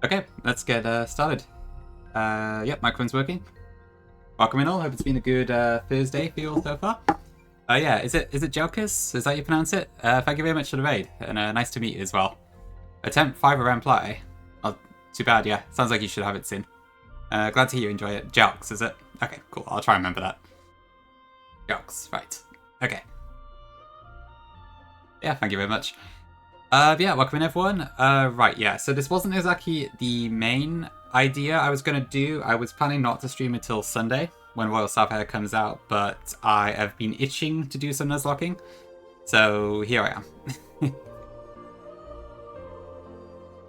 Okay, let's get started. Yep, microphone's working. Welcome in all. Hope it's been a good Thursday for you all so far. Yeah, is it Jelkus? Is that how you pronounce it? Thank you very much for the raid, and nice to meet you as well. Attempt 5 around play. Oh, too bad. Yeah, sounds like you should have it soon. Glad to hear you enjoy it. Jelks, is it? Okay, cool. I'll try and remember that. Jelks, right. Okay. Yeah, thank you very much. Yeah, welcome in everyone. Right, yeah, so this wasn't exactly the main idea I was going to do. I was planning not to stream until Sunday, when Royal Sapphire comes out, but I have been itching to do some Nuzlocking, so here I am.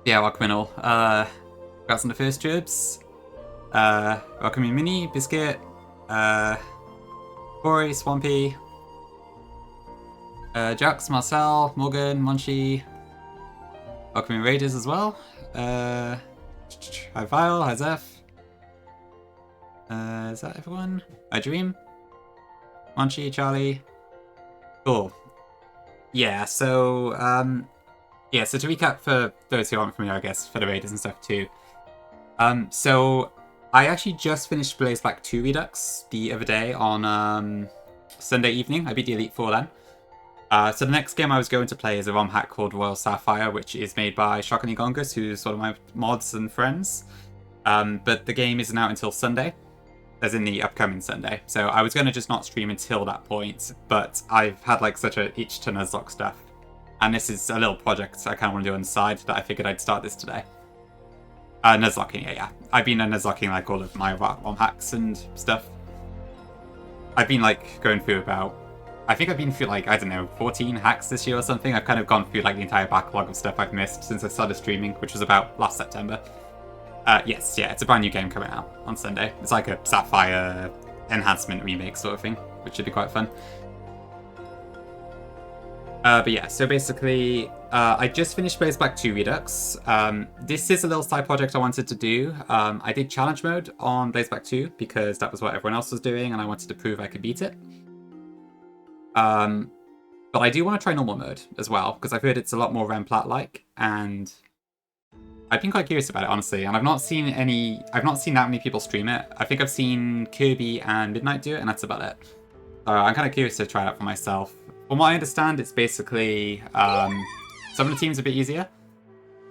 Yeah, welcome in all. Congrats on the first tribs. Welcome in Mini, Biscuit, Corey, Swampy, Jax, Marcel, Morgan, Munchie. Welcome in Raiders as well. Hi Vile, hi Zeph. Is that everyone? Hi Dream. Munchie, Charlie. Cool. Yeah, so so to recap for those who aren't familiar, I guess, for the Raiders and stuff too. So I actually just finished Blaze Black 2 Redux the other day on Sunday evening. I beat the Elite Four then. So the next game I was going to play is a ROM hack called Royal Sapphire, which is made by Shokani Gongus, who's one of my mods and friends. But the game isn't out until Sunday, as in the upcoming Sunday. So I was going to just not stream until that point, but I've had like such an itch to Nuzlocke stuff. And this is a little project I kind of want to do on the side that I figured I'd start this today. Nuzlocking, yeah. I've been Nuzlocking like all of my ROM hacks and stuff. I've been like going through I think I've been through like, I don't know, 14 hacks this year or something. I've kind of gone through like the entire backlog of stuff I've missed since I started streaming, which was about last September. Yes, yeah, it's a brand new game coming out on Sunday. It's like a Sapphire enhancement remake sort of thing, which should be quite fun. But yeah, so basically, I just finished Blaze Black 2 Redux. This is a little side project I wanted to do. I did challenge mode on Blaze Black 2 because that was what everyone else was doing and I wanted to prove I could beat it. But I do want to try normal mode as well, because I've heard it's a lot more Remplat-like, and I've been quite curious about it, honestly, and I've not seen that many people stream it. I think I've seen Kirby and Midnight do it, and that's about it. So I'm kind of curious to try it out for myself. From what I understand, it's basically, some of the teams are a bit easier,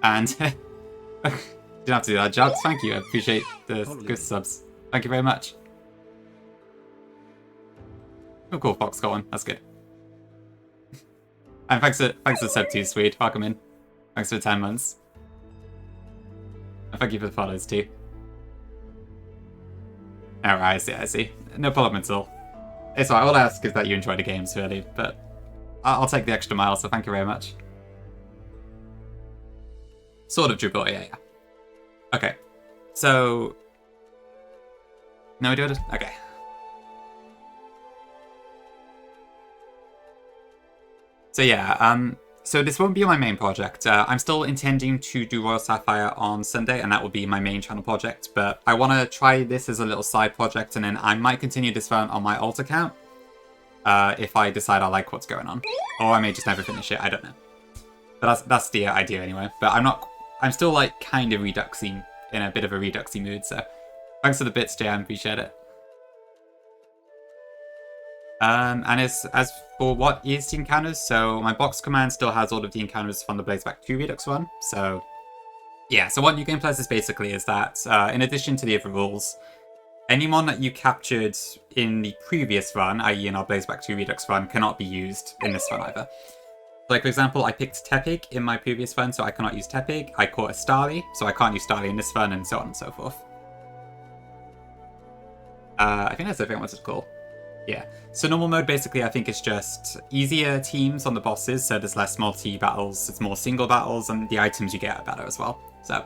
and you don't have to do that, Jugs. Thank you, I appreciate the good subs. Thank you very much. Oh, cool, Fox got one. That's good. And thanks for sub too, Swede. Welcome in. Thanks for the 10 months. And thank you for the follows too. Alright, I see. No problem at all. It's alright, all I ask is that you enjoy the games, really, but I'll take the extra mile, so thank you very much. Sort of dribble, yeah. Okay. So... No, we do it? Okay. So yeah, so this won't be my main project. I'm still intending to do Royal Sapphire on Sunday, and that will be my main channel project, but I want to try this as a little side project, and then I might continue this run on my alt account, if I decide I like what's going on. Or I may just never finish it, I don't know. But that's the idea anyway. But I'm still like kind of Reduxy, in a bit of a Reduxy mood, so thanks for the bits, JM, appreciate it. And as for what is the encounters, so my box command still has all of the encounters from the Blaze Black 2 Redux one. So yeah, so what New Game Plus is basically is that, in addition to the other rules, any mon that you captured in the previous run, i.e. in our Blaze Black 2 Redux run, cannot be used in this run either. Like for example, I picked Tepig in my previous run, so I cannot use Tepig. I caught a Starly, so I can't use Starly in this run, and so on and so forth. I think that's everything I wanted to call. Yeah, so normal mode basically I think is just easier teams on the bosses, so there's less multi-battles, it's more single battles, and the items you get are better as well. So,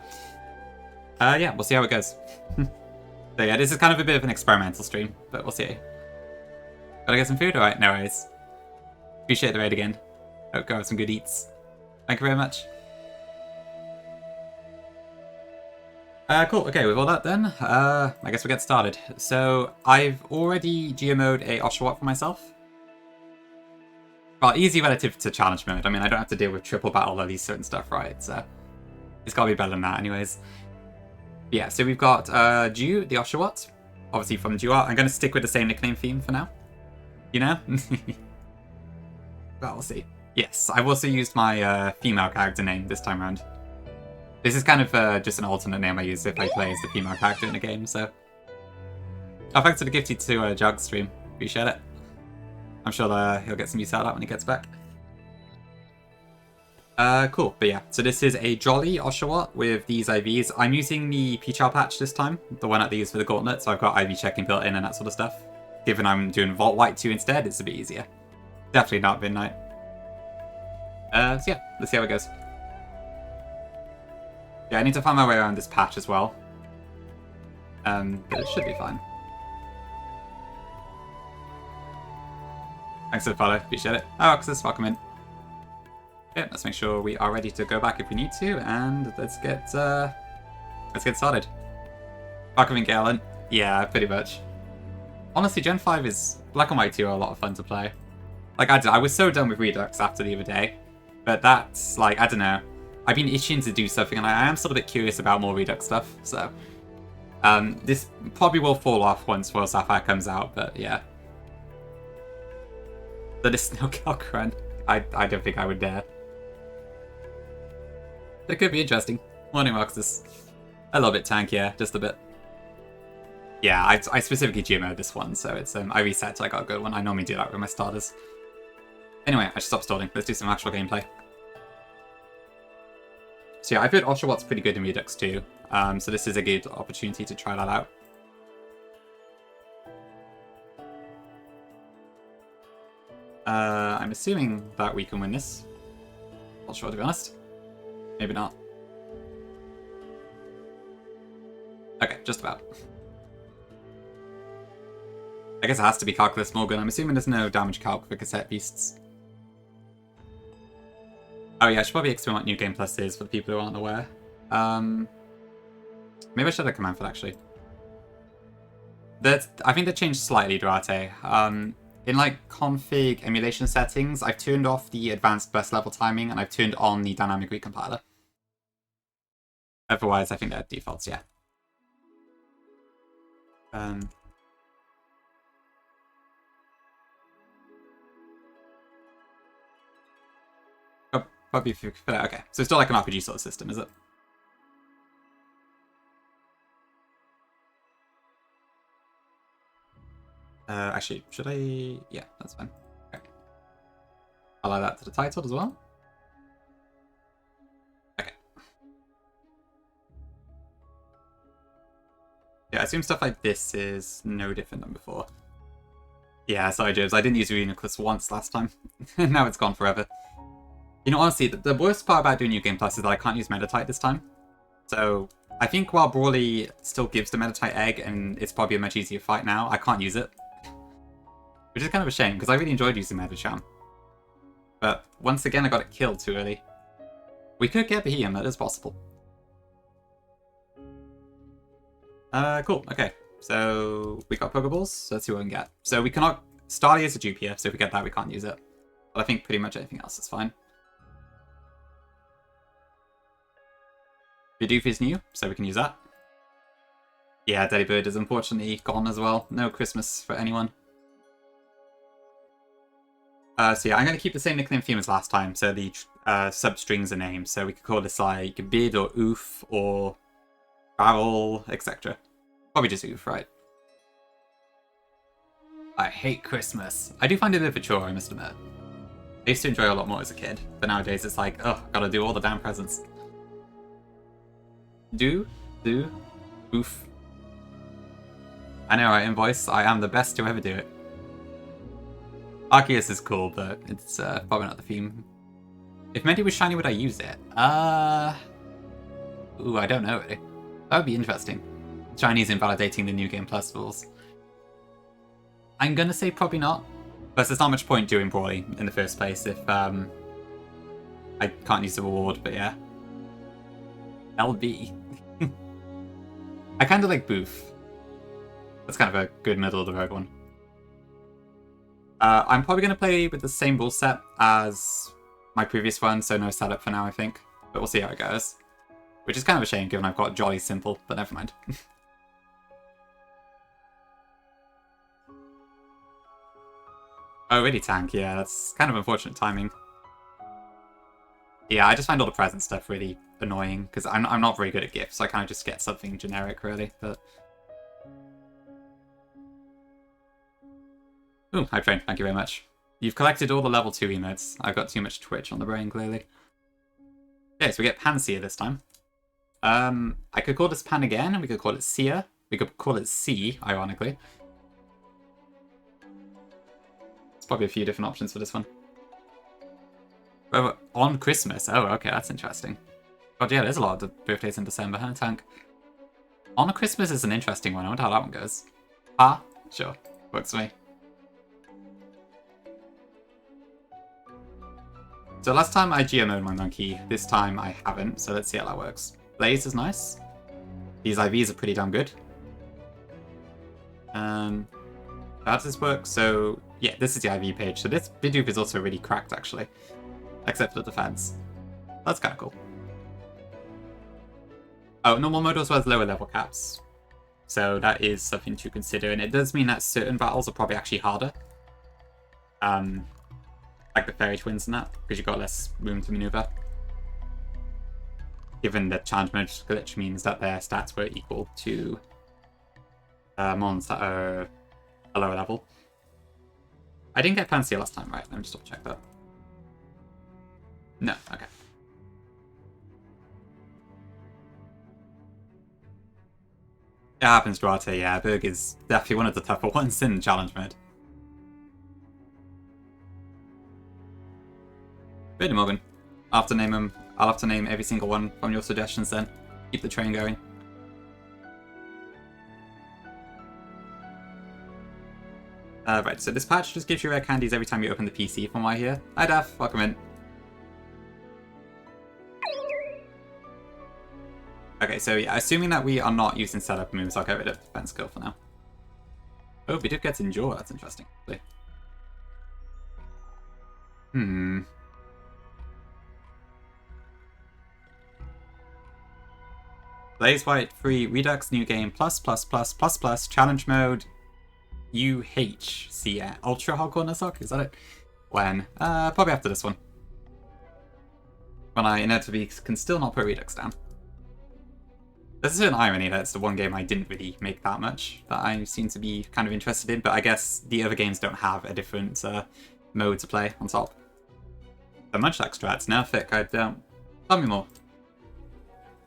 yeah, we'll see how it goes. So yeah, this is kind of a bit of an experimental stream, but we'll see. Gotta get some food? Alright, no worries. Appreciate the raid again. Hope go have some good eats. Thank you very much. Cool, okay, with all that then, I guess we'll get started. So, I've already GMO'd a Oshawott for myself. Well, easy relative to challenge mode. I mean, I don't have to deal with triple battle at least certain stuff, right? So, It's gotta be better than that anyways. Yeah, so we've got Dew, the Oshawott, obviously from Duart. I'm going to stick with the same nickname theme for now. You know? Well, we'll see. Yes, I've also used my female character name this time around. This is kind of just an alternate name I use if I play as the female character in a game, so... Oh, thanks to the gifted to Jug stream. Appreciate it. I'm sure he'll get some use out of that when he gets back. Cool, but yeah, so this is a Jolly Oshawott with these IVs. I'm using the P-Char patch this time, the one that they use for the Gauntlet, so I've got IV checking built in and that sort of stuff. Given I'm doing Vault White 2 instead, it's a bit easier. Definitely not Midnight. So yeah, let's see how it goes. Yeah, I need to find my way around this patch as well. But it should be fine. Thanks for the follow, appreciate it. Oh, Oxus, welcome in. Okay, let's make sure we are ready to go back if we need to, and let's get started. Welcome in, Galen. Yeah, pretty much. Honestly, Gen 5 is... Black and White 2 are a lot of fun to play. Like, I was so done with Redux after the other day, but that's, like, I don't know. I've been itching to do something, and I am still a bit curious about more Redux stuff, so... this probably will fall off once World Sapphire comes out, but yeah. That is Snow Calc run. I don't think I would dare. It could be interesting. Morning, Roxas. A little bit tank, yeah, just a bit. Yeah, I specifically GMO'd this one, so it's I reset till I got a good one. I normally do that with my starters. Anyway, I should stop stalling. Let's do some actual gameplay. So yeah, I've heard Oshawott's pretty good in Redux too, so this is a good opportunity to try that out. I'm assuming that we can win this. Not sure, to be honest. Maybe not. Okay, just about. I guess it has to be Calculus Morgan. I'm assuming there's no damage calc for cassette beasts. Oh yeah, I should probably explain what New Game Plus is for the people who aren't aware. Maybe I should have command for that, actually. I think they changed slightly, Duarte. In like config emulation settings, I've turned off the advanced burst level timing and I've turned on the dynamic recompiler. Otherwise, I think they're defaults, yeah. Probably okay. So it's still like an RPG sort of system, is it? Actually, should I... Yeah, that's fine. Okay. I'll add that to the title as well. Okay. Yeah, I assume stuff like this is no different than before. Yeah, sorry, Jobs. I didn't use Uniclus once last time. Now it's gone forever. You know, honestly, the worst part about doing New Game Plus is that I can't use Metatite this time. So, I think while Brawly still gives the Metatite egg, and it's probably a much easier fight now, I can't use it. Which is kind of a shame, because I really enjoyed using Metacham. But, once again, I got it killed too early. We could get Behemoth, that is possible. Cool, okay. So, we got Pokeballs, so let's see what we can get. So, we cannot... Starly is a dupe here, so if we get that, we can't use it. But I think pretty much anything else is fine. Bidoof is new, so we can use that. Yeah, Delibird is unfortunately gone as well. No Christmas for anyone. So yeah, I'm going to keep the same nickname theme as last time, so the sub-strings are names. So we could call this like Bid or Oof or Barrel, etc. Probably just Oof, right? I hate Christmas. I do find it a bit of a chore, I must admit. I used to enjoy a lot more as a kid, but nowadays it's like, oh, gotta do all the damn presents. Do, Oof. I know, right, Invoice? I am the best to ever do it. Arceus is cool, but it's probably not the theme. If Menti was shiny, would I use it? Ooh, I don't know, really. That would be interesting. Shinies invalidating the New Game Plus rules. I'm gonna say probably not. But there's not much point doing Brawly in the first place if I can't use the reward, but yeah. LB. I kind of like Boof. That's kind of a good middle of the road one. I'm probably going to play with the same rule set as my previous one, so no setup for now, I think. But we'll see how it goes. Which is kind of a shame given I've got Jolly Simple, but never mind. Oh, really tank? Yeah, that's kind of unfortunate timing. Yeah, I just find all the present stuff really annoying, because I'm not very good at gifts, so I kind of just get something generic, really, but... Ooh, hi Train, thank you very much. You've collected all the level 2 emotes. I've got too much Twitch on the brain, clearly. Okay, so we get Panseer this time. I could call this Pan again, and we could call it Seer. We could call it C, ironically. There's probably a few different options for this one. Oh, on Christmas. Oh, okay, that's interesting. God, yeah, there's a lot of birthdays in December, huh, Tank? On Christmas is an interesting one. I wonder how that one goes. Ah, sure. Works for me. So last time I GMO'd my monkey. This time I haven't, so let's see how that works. Blaze is nice. These IVs are pretty damn good. How does this work? So, yeah, this is the IV page. So this Bidoof is also really cracked, actually. Except for the defense. That's kind of cool. Oh, normal mode also has lower level caps. So that is something to consider. And it does mean that certain battles are probably actually harder. Like the Fairy Twins and that, because you've got less room to maneuver. Given the challenge mode glitch means that their stats were equal to mons that are a lower level. I didn't get Panseer last time, right? Let me just double check that. No, okay. It happens, Duarte, yeah. Berg is definitely one of the tougher ones in challenge mode. Good, Morgan. I'll have to name every single one from your suggestions then. Keep the train going. Right, so this patch just gives you rare candies every time you open the PC from what I hear. Hi Daff, welcome in. Okay, so yeah, assuming that we are not using setup moves, I'll get rid of defense skill for now. Oh, Bidoof gets Endure, that's interesting. Blaze White, free, Redux, new game, plus, challenge mode, UHC, Ultra Hardcore Nuzlocke, is that it? When? Probably after this one. When I inevitably can still not put Redux down. There's a certain irony that it's the one game I didn't really make that much, that I seem to be kind of interested in, but I guess the other games don't have a different mode to play on top. The Munchlax strats, nerfic, I don't... Tell me more.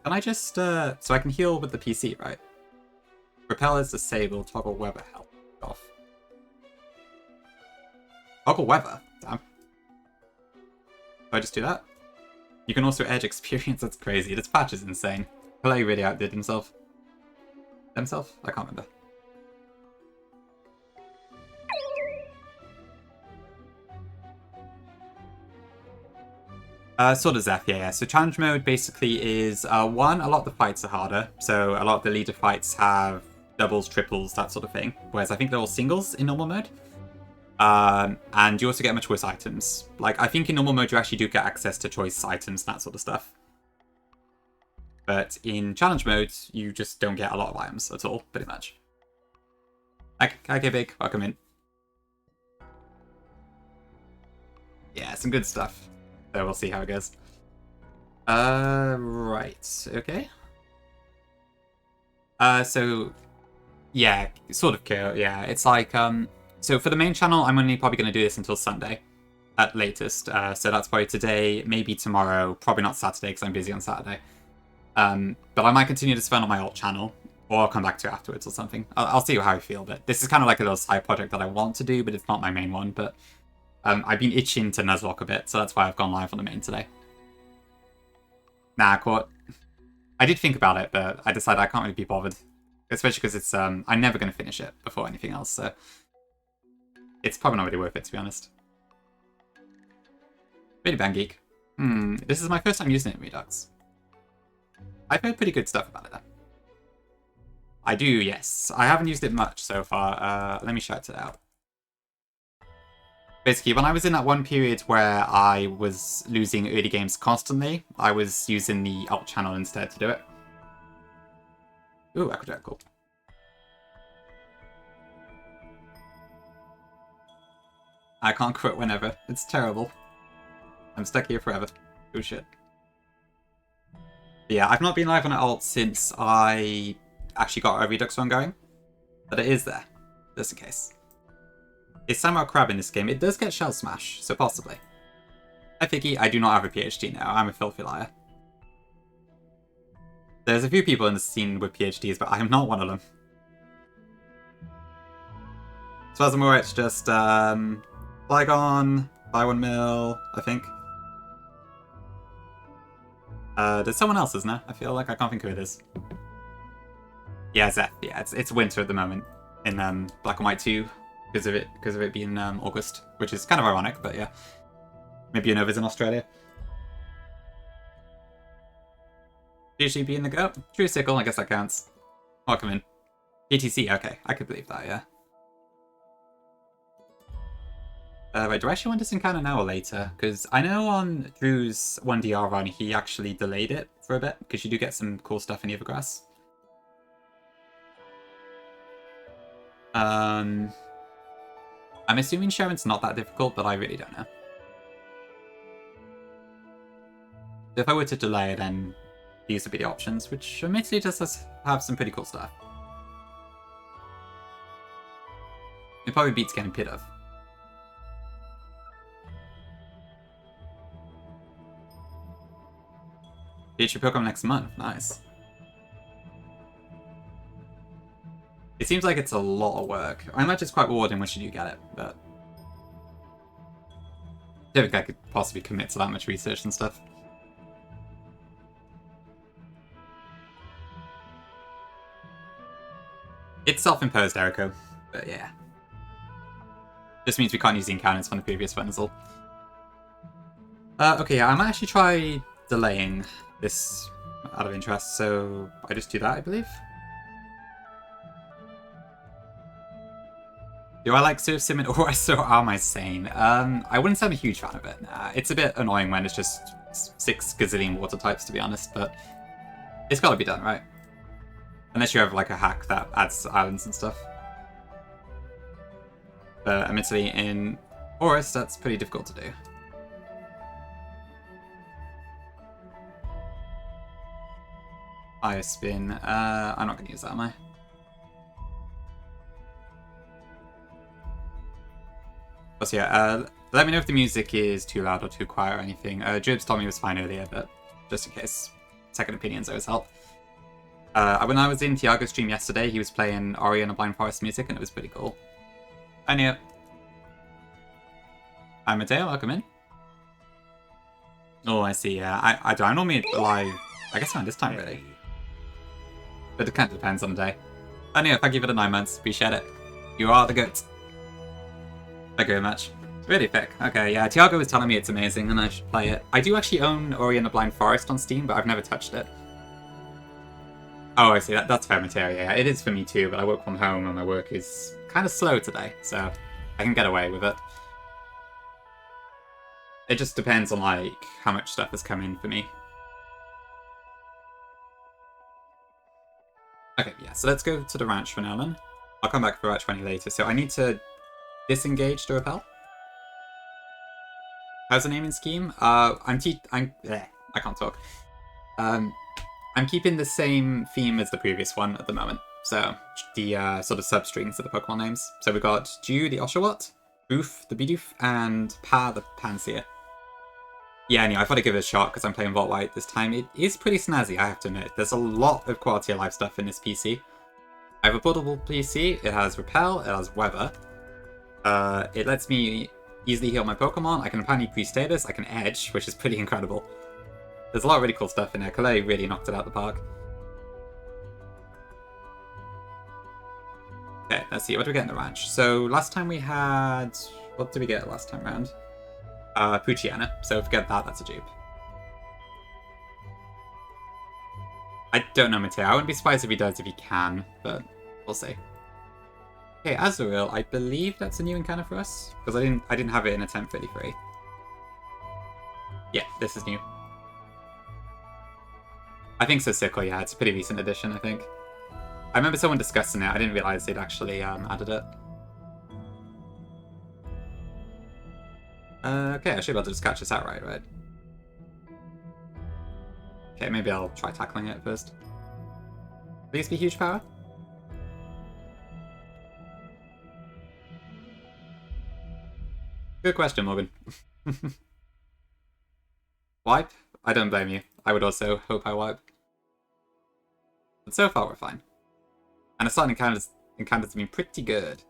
Can I just, so I can heal with the PC, right? Repel is disabled, toggle weather help off. Toggle weather? Damn. Do I just do that? You can also edge experience, that's crazy. This patch is insane. Clay really outdid himself. Himself? I can't remember. So does Zeph, yeah. So challenge mode basically is, one, a lot of the fights are harder. So a lot of the leader fights have doubles, triples, that sort of thing. Whereas I think they're all singles in normal mode. And you also get much worse items. Like, I think in normal mode you actually do get access to choice items and that sort of stuff. But in challenge mode, you just don't get a lot of items at all, pretty much. Okay, Big, welcome in. Yeah, some good stuff. So we'll see how it goes. Right, okay. So, yeah, sort of cool, yeah. It's like, so for the main channel, I'm only probably going to do this until Sunday, at latest. So that's probably today, maybe tomorrow, probably not Saturday, because I'm busy on Saturday. But I might continue to spend on my alt channel, or I'll come back to it afterwards or something. I'll see how I feel, but this is kind of like a little side project that I want to do, but it's not my main one, but... I've been itching to Nuzlocke a bit, so that's why I've gone live on the main today. Nah, Court. I did think about it, but I decided I can't really be bothered. Especially because it's, I'm never going to finish it before anything else, so... It's probably not really worth it, to be honest. Really Bang Geek. This is my first time using it in Redux. I've heard pretty good stuff about it, though. I do, yes. I haven't used it much so far. Let me shout it out. Basically, when I was in that one period where I was losing early games constantly, I was using the alt channel instead to do it. Ooh, Aquajet, cool. I can't quit whenever. It's terrible. I'm stuck here forever. Oh shit. Yeah, I've not been live on an alt since I actually got a Redux run going. But it is there, just in case. Is Samurai Crab in this game? It does get Shell Smash, so possibly. Hi Figgy, I do not have a PhD now. I'm a filthy liar. There's a few people in the scene with PhDs, but I am not one of them. As far as I'm aware, it's just Flygon, Buy One Mill, I think. There's someone else, isn't there? I feel like I can't think who it is. Yeah, Zeph. Yeah, it's winter at the moment in Black and White 2 because of it being August, which is kind of ironic, but yeah. Maybe you know it's in Australia. Usually be in the go. True Sickle, I guess that counts. Welcome in. PTC, okay, I could believe that, yeah. Wait, do I actually want this encounter now or later? Because I know on Drew's 1DR run, he actually delayed it for a bit, because you do get some cool stuff in Evergrass. I'm assuming Sharon's not that difficult, but I really don't know. If I were to delay it, then these would be the options, which admittedly does have some pretty cool stuff. It probably beats getting Pit of. Feature Pokemon next month, nice. It seems like it's a lot of work. I imagine it's quite rewarding once you do get it, but I don't think I could possibly commit to that much research and stuff. It's self-imposed, Erico, but yeah. Just means we can't use the encounters from the previous ones. Okay, yeah, I might actually try delaying this out of interest, so I just do that, I believe. Do I like Surf Sim and OS or am I sane? I wouldn't say I'm a huge fan of it. It's a bit annoying when it's just 6 gazillion water types, to be honest, but it's gotta be done, right? Unless you have like a hack that adds islands and stuff. But admittedly, in Horus, that's pretty difficult to do. Fire Spin. I'm not going to use that, am I? But yeah, let me know if the music is too loud or too quiet or anything. Jibs told me it was fine earlier, but just in case. Second opinions always help. When I was in Tiago's stream yesterday, he was playing Ori and the Blind Forest music, and it was pretty cool. I knew it. Hi, Mateo, welcome in. Oh, I see, yeah. I normally live, I guess around this time, really. But it kind of depends on the day. I knew it, thank you for the 9 months, appreciate it. You are the goat. Thank you very much. Really thick. Okay, yeah, Tiago was telling me it's amazing, and I should play it. I do actually own Ori and the Blind Forest on Steam, but I've never touched it. Oh, I see. That's fair material. Yeah, it is for me too, but I work from home and my work is kind of slow today, so I can get away with it. It just depends on, like, how much stuff has come in for me. Okay, yeah, so let's go to the ranch for now then. I'll come back for Route 20 later, so I need to disengage to repel. How's the naming scheme? I can't talk. I'm keeping the same theme as the previous one at the moment. So, the sort of sub-strings of the Pokemon names. So we've got Dew, the Oshawott, Boof, the Bidoof, and Pa, the Panseer. Yeah, anyway, I thought I'd give it a shot because I'm playing Vault White this time. It is pretty snazzy, I have to admit. There's a lot of quality of life stuff in this PC. I have a portable PC, it has Repel, it has Weather. It lets me easily heal my Pokemon, I can apparently pre-status, I can Edge, which is pretty incredible. There's a lot of really cool stuff in there. Calais really knocked it out of the park. Okay, let's see. What do we get in the ranch? So last time we had... What did we get last time around? Poochyena. So forget that. That's a dupe. I don't know, Mateo. I wouldn't be surprised if he does if he can, but we'll see. Okay, Azrael, I believe that's a new encounter for us because I didn't have it in attempt 33. Yeah, this is new. I think so. Sickle, yeah, it's a pretty recent addition, I think. I remember someone discussing it. I didn't realize they'd actually added it. Okay, I should be able to just catch this outright, right? Okay, maybe I'll try tackling it first. Please be huge power. Good question, Morgan. Wipe? I don't blame you. I would also hope I wipe. But so far, we're fine. And the starting encounter's been pretty good.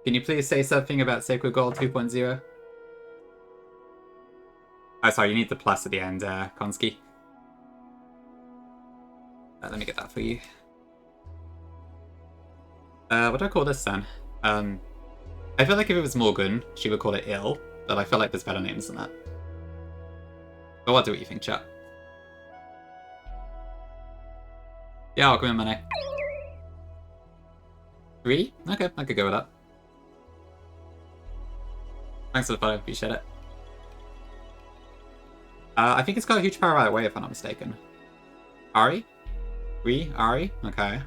Can you please say something about Sacred Gold 2.0? Oh, sorry, you need the plus at the end, Konski. Let me get that for you. What do I call this then? I feel like if it was Morgan, she would call it ill, but I feel like there's better names than that. But what do you think, chat? Yeah, I'll come in money. 3? Okay, I could go with that. Thanks for the follow, appreciate it. I think it's got a huge power right away, if I'm not mistaken. Ari? Ari? Okay.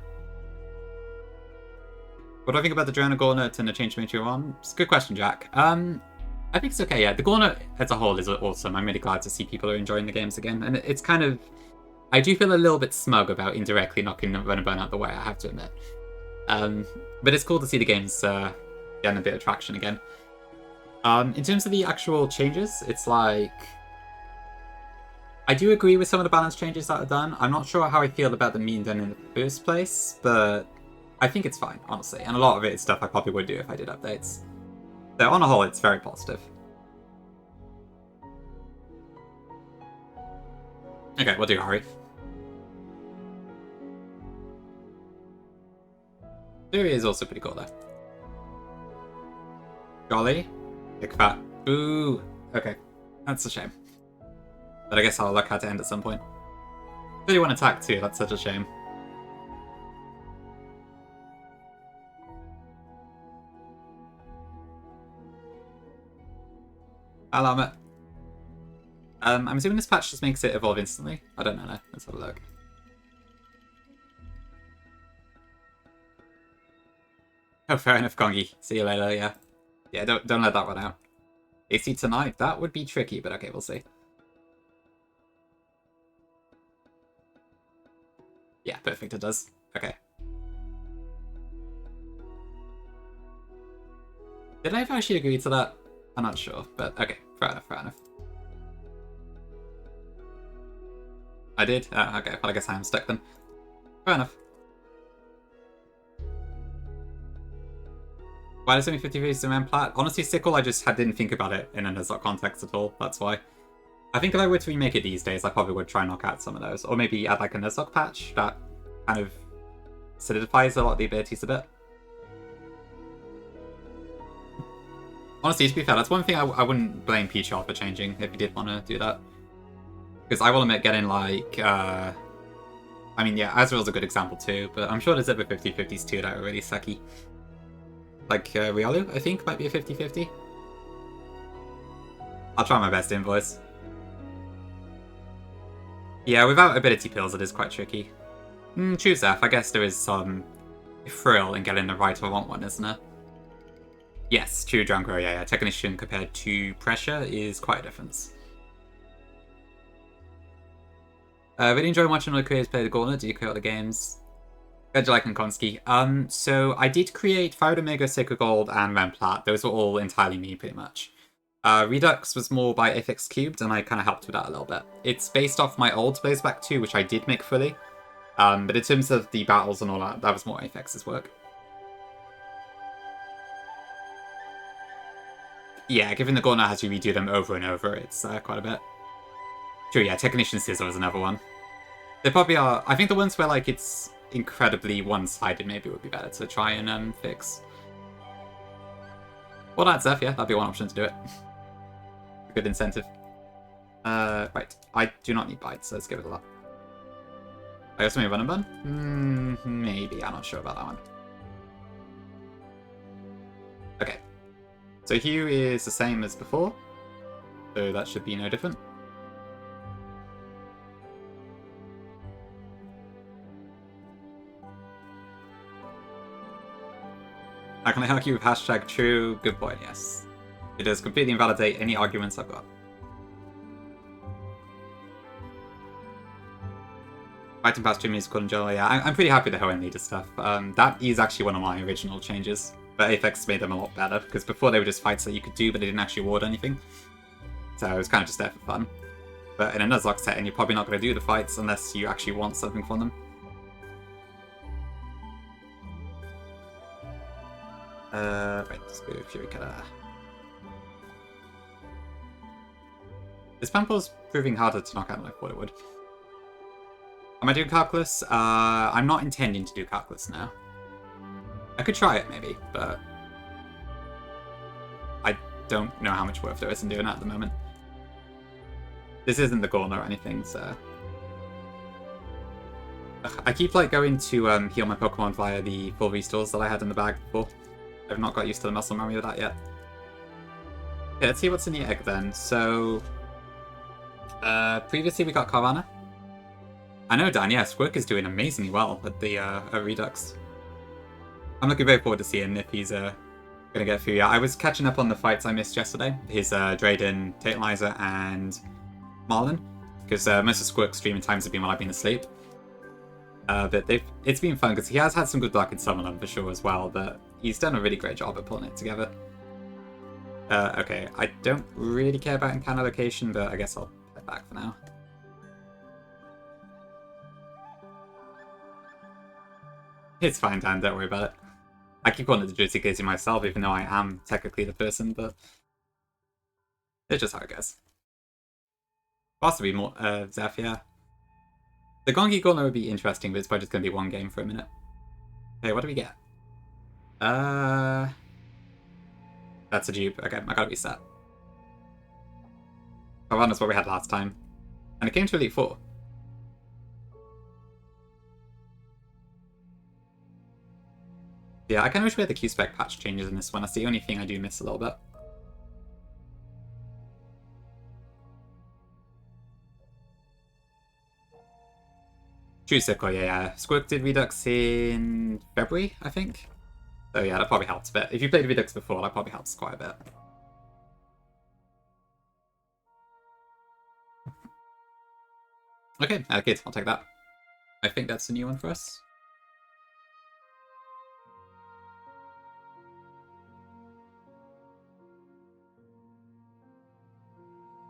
What do I think about the Drowner Gauntlet and the Change Matrix 1? It's a good question, Jack. I think it's okay, yeah. The Gauntlet as a whole is awesome. I'm really glad to see people are enjoying the games again. And it's kind of... I do feel a little bit smug about indirectly knocking Run and Burn out the way, I have to admit. But it's cool to see the games getting a bit of traction again. In terms of the actual changes, it's like... I do agree with some of the balance changes that are done. I'm not sure how I feel about them being done in the first place, but I think it's fine, honestly. And a lot of it is stuff I probably would do if I did updates. So on the whole, it's very positive. Okay, we'll do Hari. Theory is also pretty cool, though. Jolly. Big fat. Ooh. Okay. That's a shame. But I guess our luck had to end at some point. 31 attack too, that's such a shame. Alamet. I'm assuming this patch just makes it evolve instantly. I don't know, let's have a look. Oh, fair enough, Kongi. See you later, yeah. Yeah, don't let that run out. AC tonight, that would be tricky, but okay, we'll see. Yeah, perfect, it does. Okay. Did I ever actually agree to that? I'm not sure, but okay, fair enough, fair enough. I did? Okay, well I guess I am stuck then. Fair enough. Why does only 50 faces around plat? Honestly, Sickle, I just didn't think about it in a Nuzlocke context at all, that's why. I think if I were to remake it these days, I probably would try and knock out some of those. Or maybe add like a Nuzlocke patch that kind of solidifies a lot of the abilities a bit. Honestly, to be fair, that's one thing I wouldn't blame Peachard for changing if he did want to do that. Because I will admit getting like... I mean, yeah, Azrael's a good example too, but I'm sure there's other 50-50s too that are really sucky. Like Riolu, I think, might be a 50-50. I'll try my best to invoice. Yeah, without ability pills, it is quite tricky. True, Zeph. I guess there is some thrill in getting the right or wrong one, isn't there? Yes, true, Drangro, yeah. Technician compared to Pressure is quite a difference. Really enjoy watching other creators play the Gauntlet. Do you create other games? Glad you like Konski. So I did create Fire Omega, Sacred Gold, and Remplat. Those were all entirely me, pretty much. Redux was more by FX Cubed, and I kind of helped with that a little bit. It's based off my old Blazeback 2, which I did make fully. But in terms of the battles and all that, that was more FX's work. Yeah, given the Gauntlet has you redo them over and over, it's quite a bit. True, yeah, Technician Scissor is another one. They probably are... I think the ones where, like, it's incredibly one-sided maybe would be better to try and fix. Well, that's Zeph, yeah, that'd be one option to do it. Good incentive. Right, I do not need bites, so let's give it a lot. I guess maybe Run and Burn? Maybe, I'm not sure about that one. So Hugh is the same as before, so that should be no different. How can I argue with hashtag true? Good point, yes. It does completely invalidate any arguments I've got. Fighting past Jimmy is cool and jolly. Yeah, I'm pretty happy with the Hoenn leader stuff. That is actually one of my original changes. But Apex made them a lot better, because before they were just fights that you could do, but they didn't actually award anything. So it was kind of just there for fun. But in a Nuzlocke setting, you're probably not going to do the fights unless you actually want something from them. Right, let's go Fury Cutter. This Pample's proving harder to knock out than I thought it would. Am I doing Calculus? I'm not intending to do Calculus now. I could try it, maybe, but I don't know how much worth there is in doing it at the moment. This isn't the Gorn or anything, so... I keep, like, going to heal my Pokemon via the full restores that I had in the bag before. I've not got used to the muscle memory of that yet. Okay, let's see what's in the egg, then. So... previously we got Carvana. I know, Dan, yeah, Squirk is doing amazingly well at the Redux. I'm looking very forward to seeing if he's gonna get through. Yeah, I was catching up on the fights I missed yesterday. His Drayden, Tantalizer, and Marlin. Because most of Squirk's streaming times have been while I've been asleep. But it's been fun, because he has had some good luck in some of them, for sure, as well. But he's done a really great job at pulling it together. Okay, I don't really care about encounter location, but I guess I'll head back for now. It's fine, Dan, don't worry about it. I keep calling it the Jersey Glazy myself, even though I am technically the person, but it's just how it goes. Possibly more, Zeph, yeah. The Gongi Gorner would be interesting, but it's probably just going to be one game for a minute. Okay, what do we get? That's a dupe. Okay, I gotta reset. Carvana's what we had last time. And it came to Elite Four. Yeah, I kind of wish we had the Q-Spec patch changes in this one. That's the only thing I do miss a little bit. True Sickle, yeah. Squirk did Redux in February, I think. So yeah, that probably helps a bit. If you played Redux before, that probably helps quite a bit. Okay, good. I'll take that. I think that's a new one for us.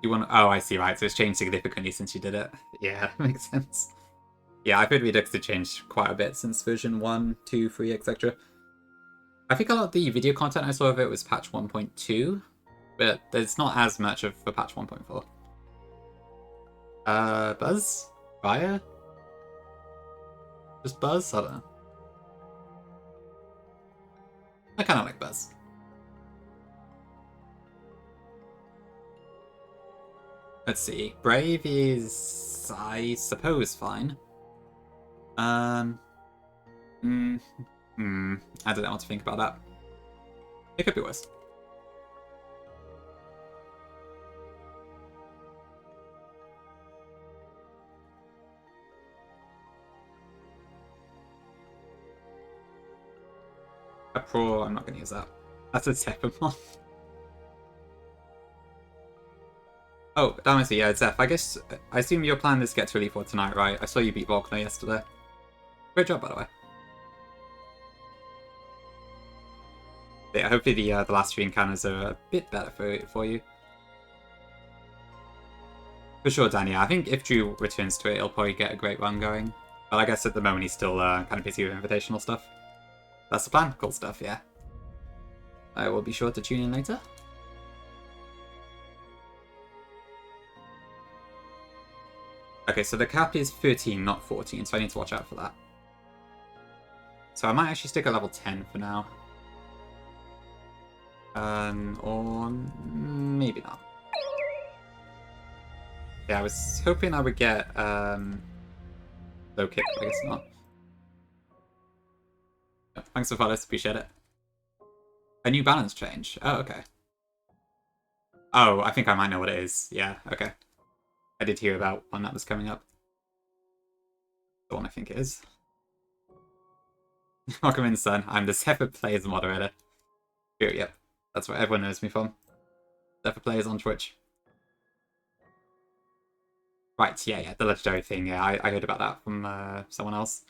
You want? Oh, I see. Right, so it's changed significantly since you did it. Yeah, that makes sense. Yeah, I've heard Redux did change quite a bit since version 1, 2, 3, etc. I think a lot of the video content I saw of it was patch 1.2, but there's not as much of a patch 1.4. Buzz? Fire? Just Buzz? I don't know. I kind of like Buzz. Let's see. Brave is, I suppose, fine. I don't know what to think about that. It could be worse. A Pro, I'm not going to use that. That's a Tepamon. Oh, damn it, yeah, Zeph. I guess, I assume your plan is to get to Elite Four tonight, right? I saw you beat Volkner yesterday. Great job, by the way. Yeah, hopefully the last three encounters are a bit better for you. For sure, Danny. I think if Drew returns to it, he'll probably get a great run going. But I guess at the moment he's still kind of busy with invitational stuff. That's the plan. Cool stuff, yeah. I will be sure to tune in later. Okay, so the cap is 13, not 14, so I need to watch out for that. So I might actually stick at level 10 for now. Or maybe not. Yeah, I was hoping I would get low kick, but I guess not. Thanks for follows, appreciate it. A new balance change. Oh, okay. Oh, I think I might know what it is. Yeah, okay. I did hear about one that was coming up. The one I think it is. Welcome in, son. I'm the Zephyr Players moderator. Sure, yep. That's what everyone knows me from. Zephyr Players on Twitch. Right, yeah, the legendary thing. Yeah, I heard about that from someone else.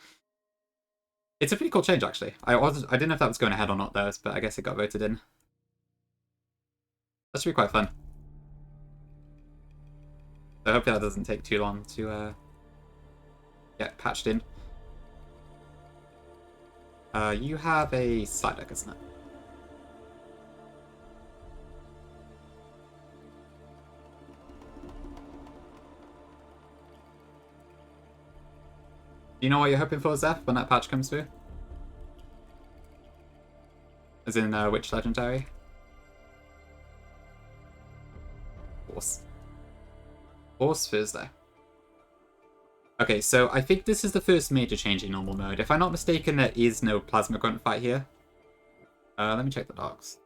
It's a pretty cool change, actually. I didn't know if that was going ahead or not, though, but I guess it got voted in. That should be quite fun. So hopefully that doesn't take too long to get patched in. You have a side deck, isn't it? Do you know what you're hoping for, Zeph, when that patch comes through? As in, which legendary? Horse Thursday. Okay, so I think this is the first major change in normal mode. If I'm not mistaken, there is no Plasma Grunt fight here. Let me check the docs.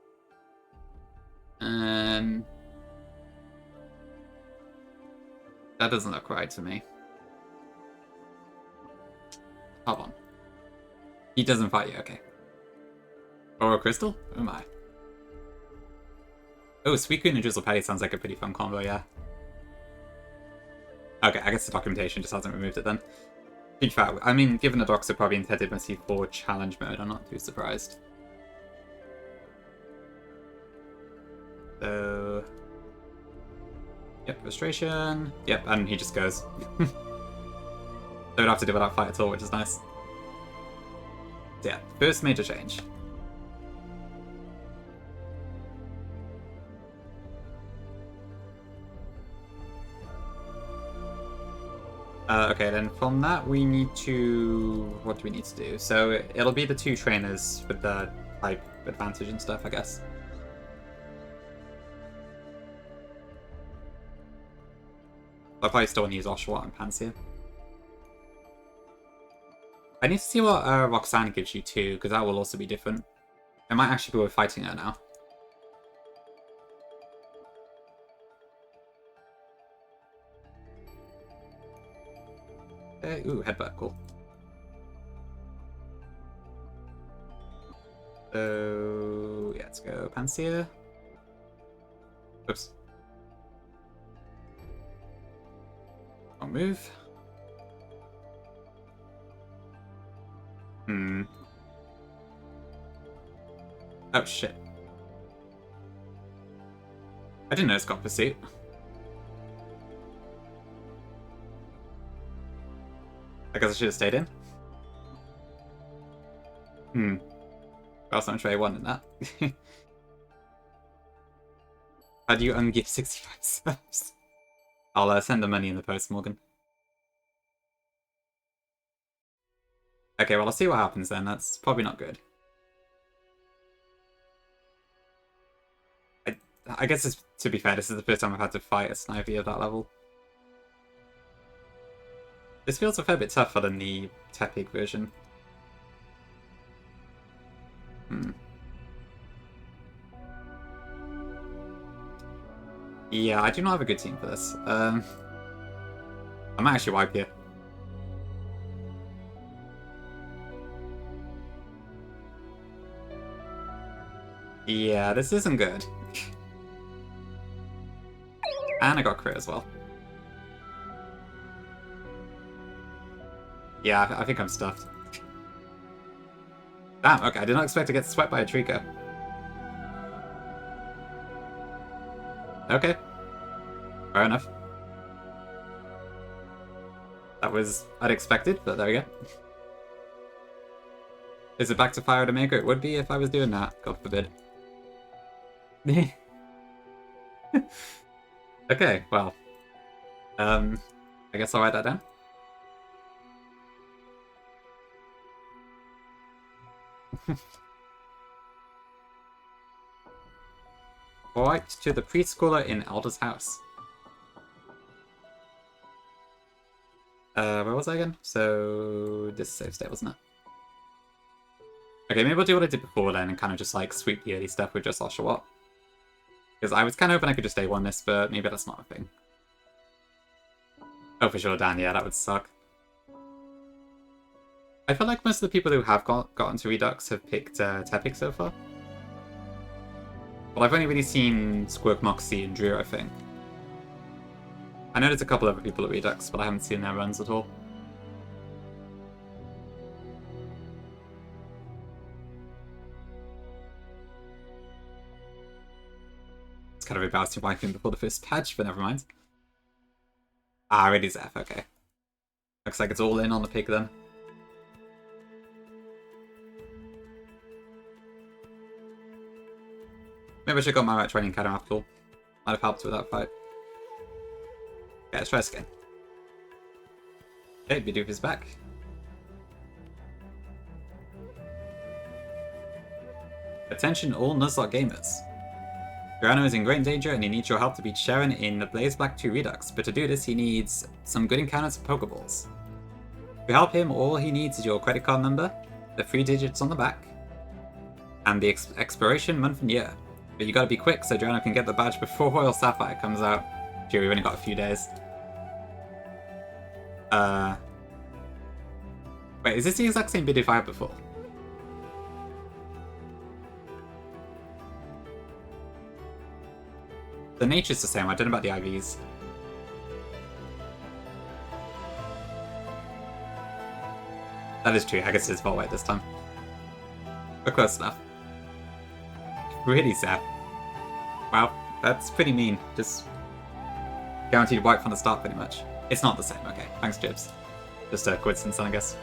That doesn't look right to me. Hold on. He doesn't fight you, okay. Or a crystal? Oh my. Oh, Sweet Queen and Drizzle Patty sounds like a pretty fun combo, yeah. Okay, I guess the documentation just hasn't removed it then. In fact, I mean, given the docs are probably intended mostly for challenge mode, I'm not too surprised. So... Yep, frustration. Yep, and he just goes. Don't have to deal with that fight at all, which is nice. So yeah, first major change. Okay, then from that we need to... What do we need to do? So it'll be the two trainers with the type advantage and stuff, I guess. I'll probably still want to use Oshawott and Pansear. I need to see what Roxanne gives you too, because that will also be different. It might actually be worth fighting her now. Ooh, headbutt, cool. So, yeah, let's go Pansear. Oops. Wrong move. Oh, shit. I didn't know it's got Pursuit. I guess I should have stayed in. Well, I'm sure I won in that. How do you ungive 65 subs? I'll send the money in the post, Morgan. Okay, well, I'll see what happens then. That's probably not good. I guess, to be fair, this is the first time I've had to fight a Snivy of that level. This feels a fair bit tougher than the Tepig version. Yeah, I do not have a good team for this. I might actually wipe here. Yeah, this isn't good. And I got crit as well. Yeah, I think I'm stuffed. Damn, okay, I did not expect to get swept by a Trico. Okay. Fair enough. That was unexpected, but there we go. Is it back to Fire to Maker? It would be if I was doing that, God forbid. Okay, well. I guess I'll write that down. Alright, to the preschooler in Elder's house. Where was I again? So, this save state, wasn't it? Okay, maybe I'll do what I did before then and kind of just like sweep the early stuff with just Oshawott. Because I was kind of hoping I could just A1 this, but maybe that's not a thing. Oh, for sure, Dan, yeah, that would suck. I feel like most of the people who have gotten to Redux have picked Tepic so far. Well, I've only really seen Squirk, Moxie, and Drew, I think. I know there's a couple other people at Redux, but I haven't seen their runs at all. It's kind of embarrassing wiping before the first patch, but never mind. Ah, ready Zeph, okay. Looks like it's all in on the pig then. Maybe I should have got my right training kind of after all. Might have helped with that fight. Okay, let's try this again. Okay, Bidoof is back. Attention all Nuzlocke gamers. Grano is in great danger and he needs your help to beat Sharon in the Blaze Black 2 Redux, but to do this he needs some good encounters and Pokeballs. To help him, all he needs is your credit card number, the 3 digits on the back, and the expiration month and year. But you gotta be quick so Joanna can get the badge before Royal Sapphire comes out. Gee, we've only got a few days. Wait, is this the exact same Bidoof I had before? The nature's the same, I don't know about the IVs. That is true, I guess it's Voltweight this time. But close enough. Really sad. Wow, that's pretty mean. Just guaranteed wipe from the start, pretty much. It's not the same, okay. Thanks, Jibs. Just a coincidence, then, I guess.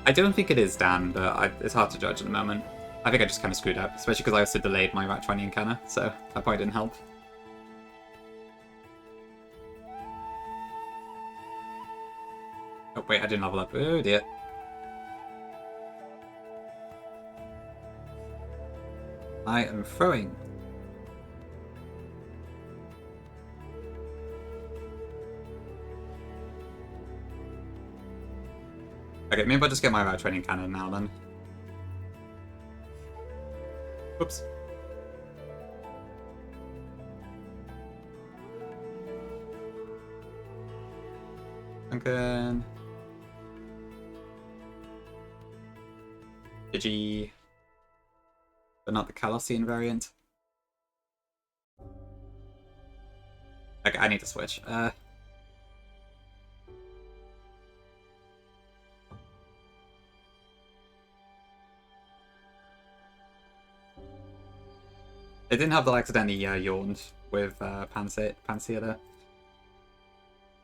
I don't think it is, Dan, but it's hard to judge at the moment. I think I just kind of screwed up, especially because I also delayed my Rat 20 encounter, so that probably didn't help. Oh, wait, I didn't level up. Oh, dear. I am throwing. Okay, maybe I'll just get my Rat 20 cannon now, then. Oops. Duncan. Digi. But not the Colossian variant. Okay, I need to switch. It didn't have the accidentally yawned with Pansia there.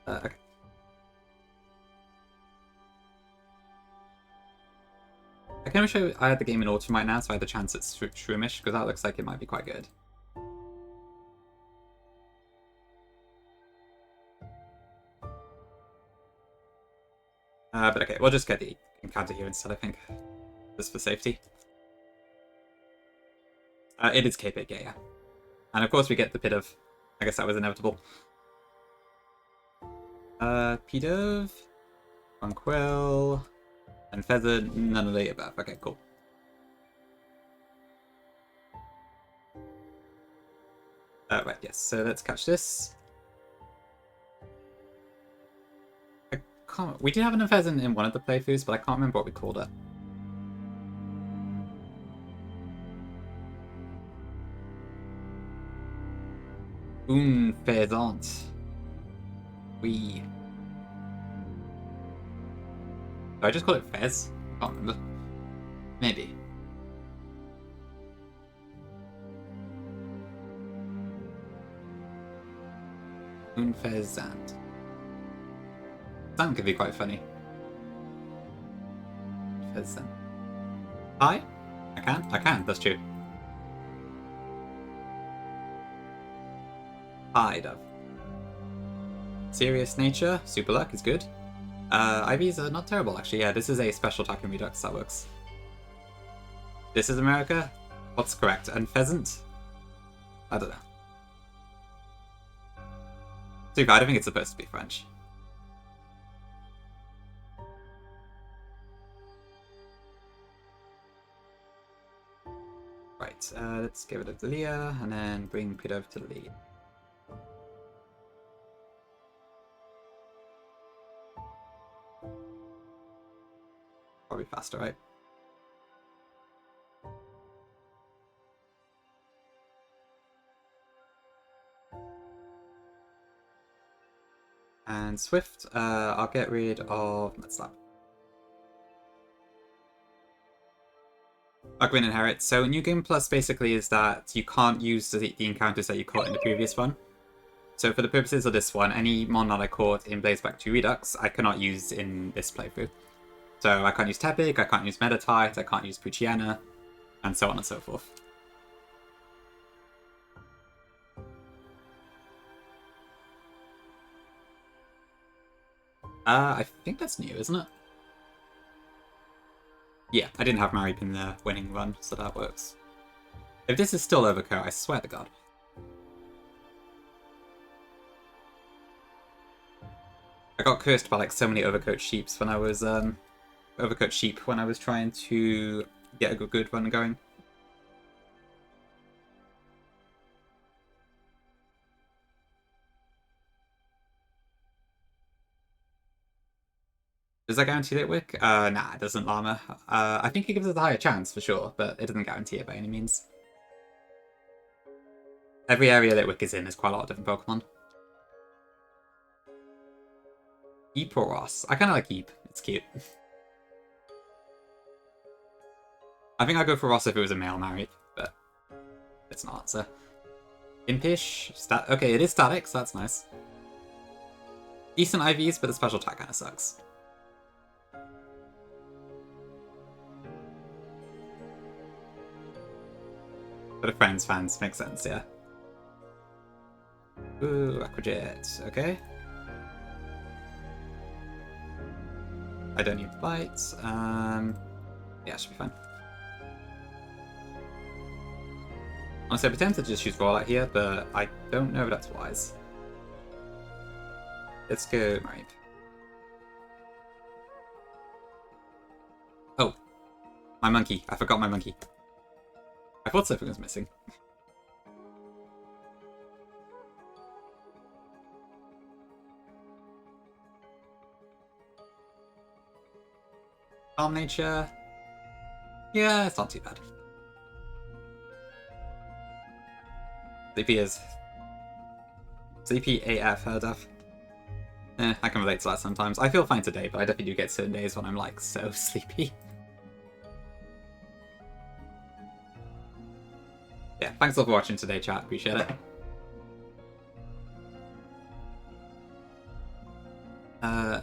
Okay. I can wish I had the game in autumn right now, so I had the chance at Shroomish, because that looks like it might be quite good. But okay, we'll just get the encounter here instead, I think. Just for safety. It is K-Pig, yeah. And of course we get the Pidove. I guess that was inevitable. Pidove, Conquil, and Feather, none of the above. Okay, cool. Right, yes, so let's catch this. I can't... We did have an pheasant in one of the playthroughs, but I can't remember what we called it. Un pheasant. Oui. Did I just call it Fez? I can't remember. Maybe. Un pheasant. That could be quite funny. Pheasant. Hi? I can, that's true. Hi, Dove. Serious nature, super luck is good. IVs are not terrible, actually. Yeah, this is a special attack in Redux, that works. This is America? What's correct? And pheasant? I don't know. Super, I don't think it's supposed to be French. Right, let's get rid of the Leah and then bring Peter over to the lead. Probably faster, right? And Swift, I'll get rid of Nuzlocke. Bugwin Inherit. So New Game Plus basically is that you can't use the encounters that you caught in the previous one. So for the purposes of this one, any mon that I caught in Blazeback 2 Redux, I cannot use in this playthrough. So I can't use Tepig, I can't use Meditite, I can't use Puchiana, and so on and so forth. I think that's new, isn't it? Yeah, I didn't have Marip in the winning run, so that works. If this is still Overcoat, I swear to God. I got cursed by like so many Overcoat sheeps when I was Overcoat sheep when I was trying to get a good run going. Does that guarantee Litwick? Nah, it doesn't, Llama. I think it gives us a higher chance for sure, but it doesn't guarantee it by any means. Every area Litwick is in is quite a lot of different Pokemon. Eep or Ross? I kind of like Eep. It's cute. I think I'd go for Ross if it was a male Marip, but it's not, so. Impish? Okay, it is static, so that's nice. Decent IVs, but the special attack kind of sucks. But a Friends fans makes sense, yeah. Ooh, Aquajet, okay. I don't need the bites. Yeah, should be fine. Honestly, I pretend to just use Rollout here, but I don't know if that's wise. Let's go Marip. Oh, my monkey. I forgot my monkey. I thought something was missing. Calm nature. Yeah, it's not too bad. Sleepy is... Sleepy AF, heard of. I can relate to that sometimes. I feel fine today, but I definitely do get certain days when I'm like so sleepy. Yeah, thanks a lot for watching today, chat. Appreciate it.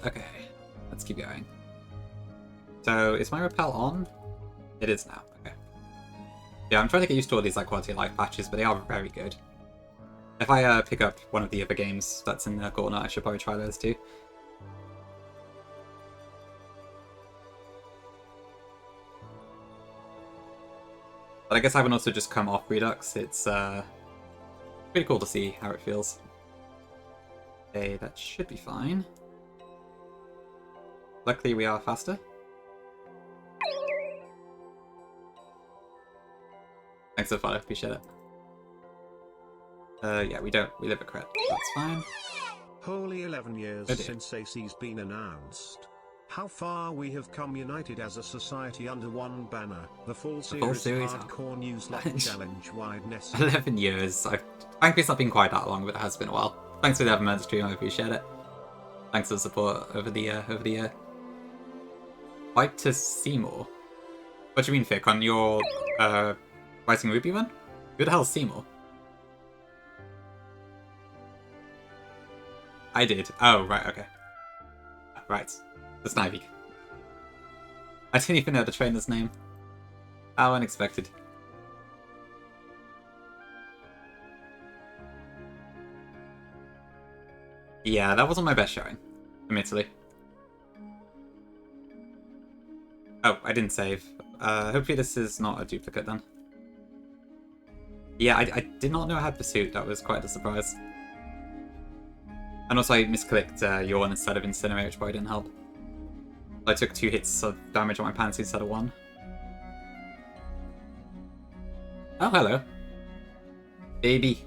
Okay. Let's keep going. So, is my repel on? It is now. Okay. Yeah, I'm trying to get used to all these like quality of life patches, but they are very good. If I pick up one of the other games that's in the corner, I should probably try those too. But I guess I would also just come off Redux. It's pretty cool to see how it feels. Okay, that should be fine. Luckily we are faster. Thanks so far, I appreciate it. Yeah, we live a crit. That's fine. Wholly 11 years since AC's been announced. How far we have come united as a society under one banner. The full series Hardcore Nuzlocke Challenge wideness. 11 years. Frankly, it's not been quite that long, but it has been a while. Thanks for the 11-month stream, I appreciate it. Thanks for the support over the year. Fight to Seymour. What do you mean, Fick? On your Rising Ruby one? Who the hell's Seymour? I did. Oh, right, okay. Right. The Snivy. I didn't even know the trainer's name. How unexpected. Yeah, that wasn't my best showing, admittedly. Oh, I didn't save. Hopefully this is not a duplicate then. Yeah, I did not know I had Pursuit. That was quite a surprise. And also I misclicked Yawn instead of Incinerate, which probably didn't help. I took 2 hits of damage on my Pansy instead of 1. Oh, hello. Baby.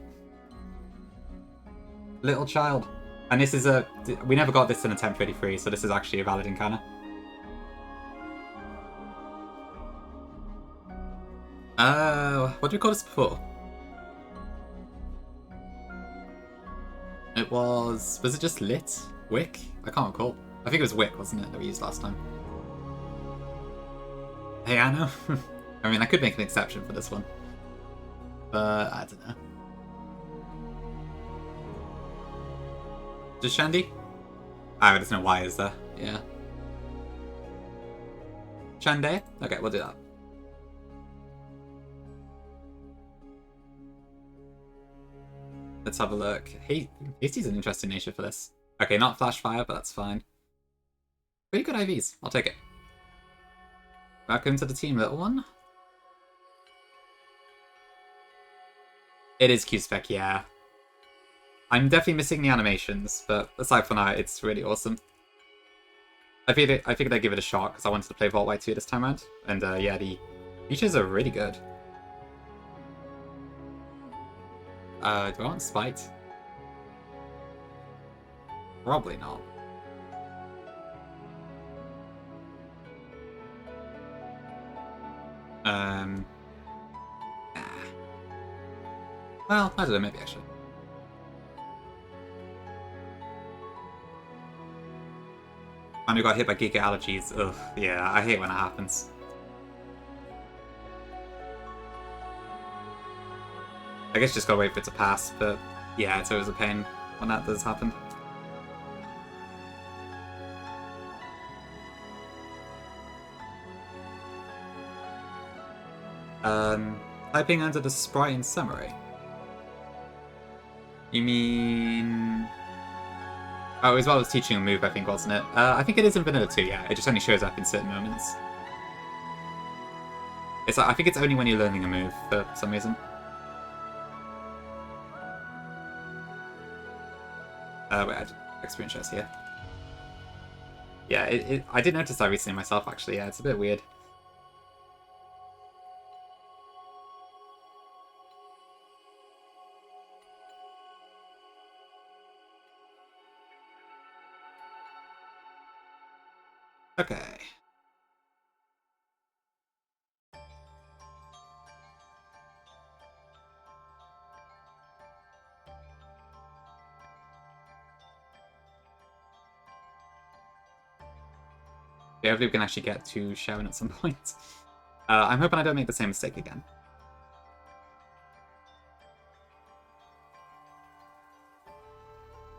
Little child. And this is a... We never got this in attempt 33, so this is actually a valid encounter. What did we call this before? It was... Was it just lit? Wick? I can't recall. I think it was Wick, wasn't it, that we used last time? Hey, I know. I mean, I could make an exception for this one. But, I don't know. Just Shandy? Ah, there's no Y, is there? Yeah. Shande? Okay, we'll do that. Let's have a look. Hey, Hasty's an interesting nature for this. Okay, not Flash Fire, but that's fine. Pretty good IVs. I'll take it. Welcome to the team, little one. It is Q-Spec, yeah. I'm definitely missing the animations, but aside from that, it's really awesome. I figured I'd give it a shot because I wanted to play Vault White 2 this time around. And yeah, the features are really good. Do I want Spite? Probably not. Well, I don't know, maybe I should. And we got hit by Giga Allergies. Ugh, yeah, I hate when it happens. I guess just gotta wait for it to pass, but yeah, it's always a pain when that does happen. Typing under the sprite in summary. You mean... Oh, as well as teaching a move, I think, wasn't it? I think it is in Vanilla 2, yeah. It just only shows up in certain moments. It's like, I think it's only when you're learning a move, for some reason. Wait, I had experience shows here. Yeah, I did notice that recently myself, actually. Yeah, it's a bit weird. Okay. Yeah, hopefully we can actually get to Sharon at some point. I'm hoping I don't make the same mistake again.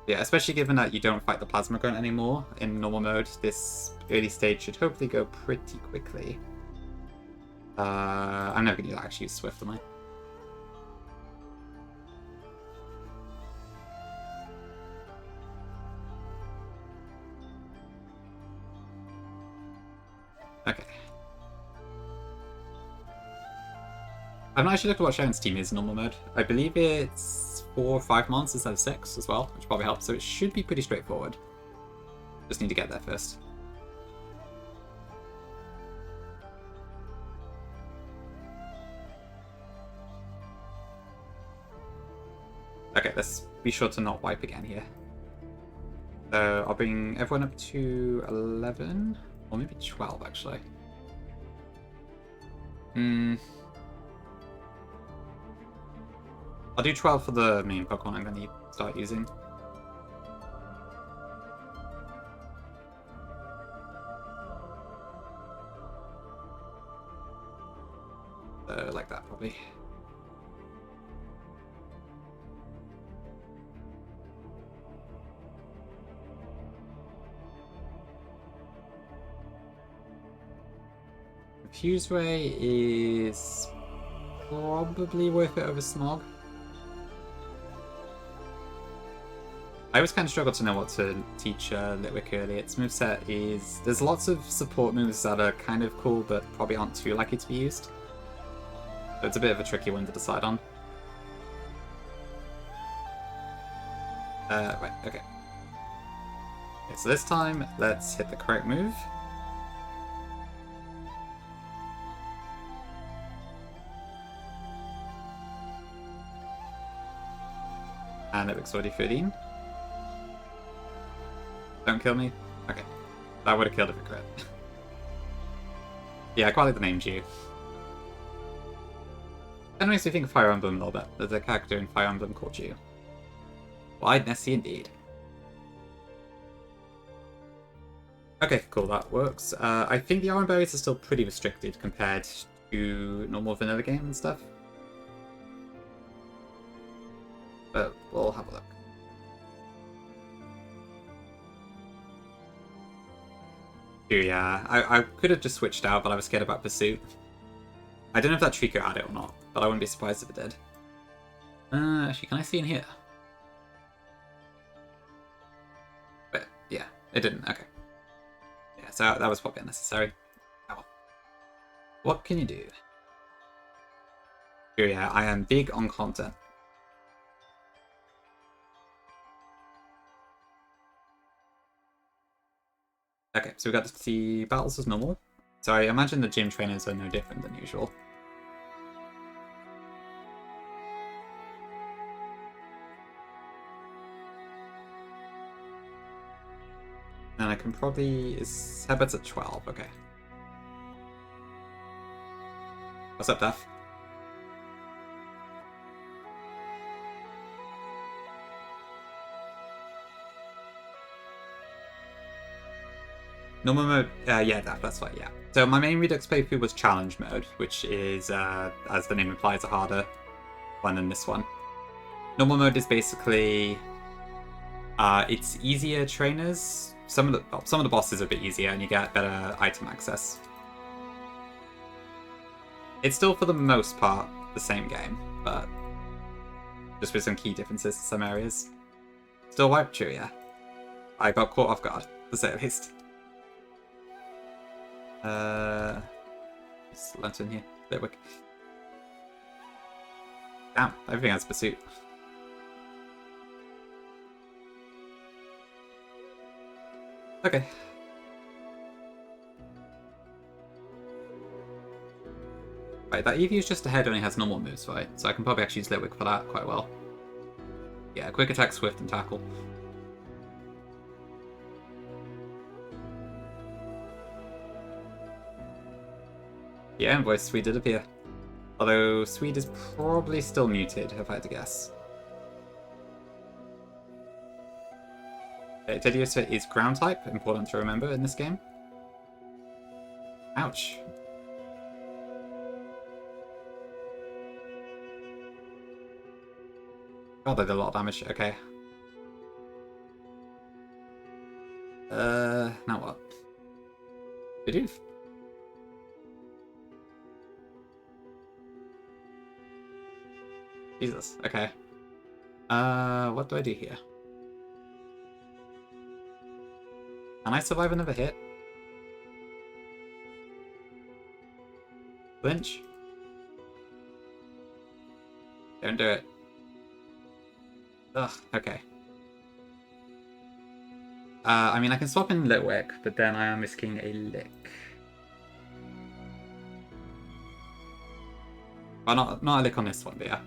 Yeah, especially given that you don't fight the Plasma Grunt anymore in normal mode, this early stage should hopefully go pretty quickly. I'm never going to actually use Swift, am I? Okay. I've not actually looked at what Sharon's team is in normal mode. I believe it's 4 or 5 months instead of 6 as well, which probably helps, so it should be pretty straightforward. Just need to get there first. Okay, let's be sure to not wipe again here. So I'll bring everyone up to 11, or maybe 12 actually. I'll do 12 for the main Pokemon I'm going to start using. Like that, probably. Fuse Ray is probably worth it over Smog. I always kind of struggle to know what to teach Litwick early. Its moveset is... There's lots of support moves that are kind of cool, but probably aren't too likely to be used. So it's a bit of a tricky one to decide on. Right, okay. Okay, so this time, let's hit the correct move. And Redux already 13. Don't kill me. Okay. That would have killed if it crit. Yeah, I quite like the name Jew. That makes me think of Fire Emblem a little bit. There's a character in Fire Emblem called Jew. Wide Nessie indeed. Okay, cool, that works. I think the Iron Berries are still pretty restricted compared to normal vanilla game and stuff. But we'll have a look. Yeah, I could have just switched out, but I was scared about Pursuit. I don't know if that Trico had it or not, but I wouldn't be surprised if it did. Actually, can I see in here? But yeah, it didn't. Okay. Yeah, so that was probably unnecessary. Oh well. What can you do? Yeah, I am big on content. Okay, so we got to see battles as normal. So I imagine the gym trainers are no different than usual. And I can probably... Headbutt's at 12, okay. What's up, Daph? Normal mode, yeah, that's right, yeah. So my main Redux playthrough was challenge mode, which is, as the name implies, a harder one than this one. Normal mode is basically, it's easier trainers. Some of the bosses are a bit easier, and you get better item access. It's still, for the most part, the same game, but just with some key differences in some areas. Still wipe, true, yeah. I got caught off guard, to say the least. Just lantern here. There we go. Damn, everything has Pursuit. Okay. Right, that EVU's just ahead only has normal moves, right? So I can probably actually use Litwick for that quite well. Yeah, quick attack, swift, and tackle. Yeah, and voice Swede did appear. Although Swede is probably still muted, if I had to guess. Okay, Tediosa is ground type, important to remember in this game. Ouch. God, they did a lot of damage. Okay. Now what? Bidoof. Jesus, okay. What do I do here? Can I survive another hit? Flinch? Don't do it. Ugh, okay. I mean, I can swap in Litwick, but then I am risking a lick. Well, not a lick on this one, but yeah.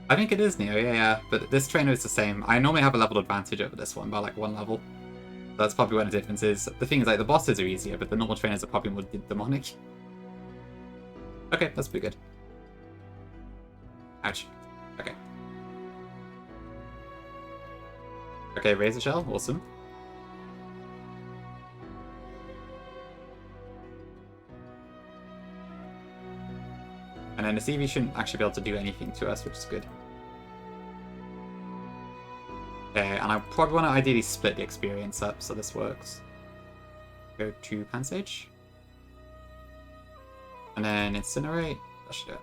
I think it is Neo, yeah, but this trainer is the same. I normally have a level advantage over this one by like 1 level. So that's probably where the difference is. The thing is, like, the bosses are easier, but the normal trainers are probably more demonic. Okay, that's pretty good. Ouch. Okay. Okay, Razor Shell, awesome. And then the CV shouldn't actually be able to do anything to us, which is good. Okay, and I probably want to ideally split the experience up so this works. Go to Pansage. And then Incinerate. That should do it.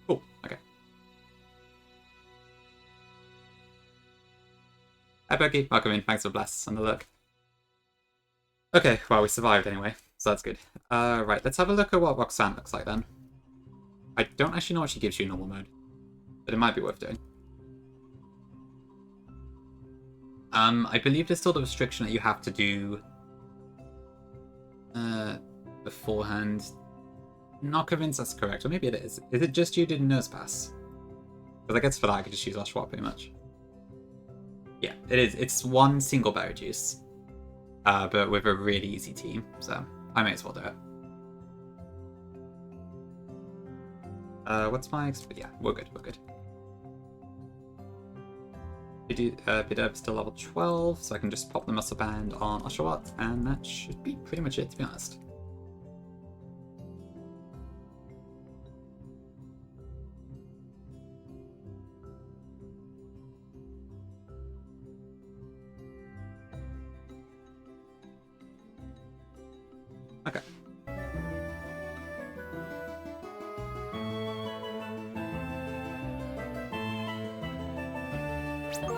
Cool, okay. Hi Berkey, welcome in, thanks for bless and the look. Okay, well we survived anyway, so that's good. Right, let's have a look at what Roxanne looks like then. I don't actually know what she gives you in normal mode, but it might be worth doing. I believe there's still the restriction that you have to do beforehand. Not convinced that's correct, or maybe it is. Is it just you did Nurse Pass? Because I guess for that I could just use Oshawott pretty much. Yeah, it is. It's one single berry juice. But with a really easy team, so I may as well do it. What's my... Yeah, we're good, we're good. Bidev's still level 12, so I can just pop the muscle band on Oshawott, and that should be pretty much it, to be honest. Okay.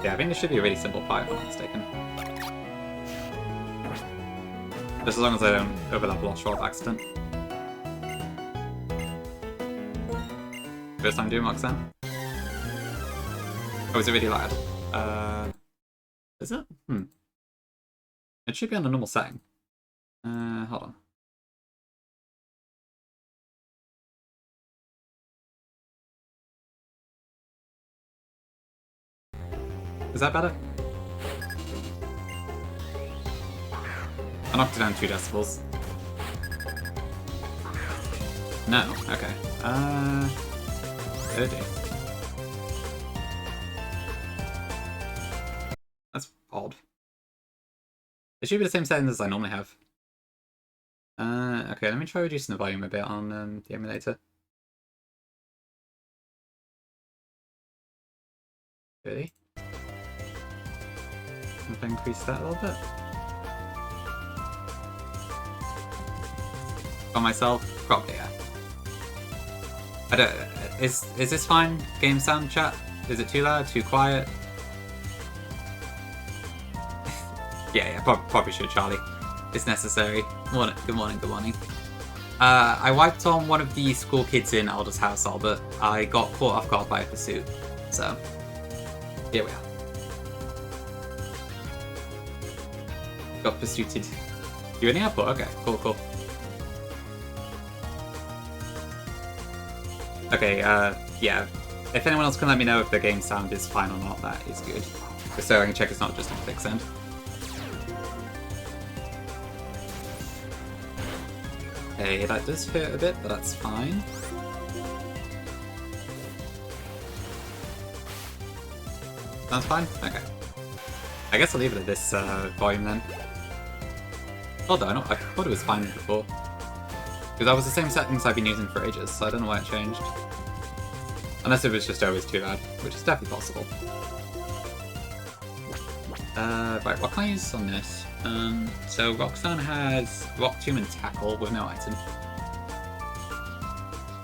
Yeah, I think this should be a really simple fight, if I'm not mistaken. Just as long as I don't overlevel Oshawott by accident. First time doing Roxanne. Oh, is it really loud? Is it? It should be on a normal setting. Hold on. Is that better? I knocked it down 2 decibels. No, okay. 30. That's odd. It should be the same settings as I normally have. Okay, let me try reducing the volume a bit on the emulator. 30. If I increase that a little bit. For myself, probably, yeah. I don't... Is this fine? Game sound chat? Is it too loud? Too quiet? yeah, probably should, Charlie. It's necessary. Good morning, good morning. I wiped on one of the school kids in Alder's household, but I got caught off guard by a pursuit. So, here we are. Got pursuited. You in the airport? Okay, cool. Okay, yeah. If anyone else can let me know if the game sound is fine or not, that is good. Just so I can check it's not just a fixed end. Okay, that does hurt a bit, but that's fine. Sounds fine? Okay. I guess I'll leave it at this volume then. Although I thought it was fine before. Because that was the same settings I've been using for ages, so I don't know why it changed. Unless it was just always too loud, which is definitely possible. Right, what can I use on this? So Roxanne has Rock Tomb and Tackle with no item.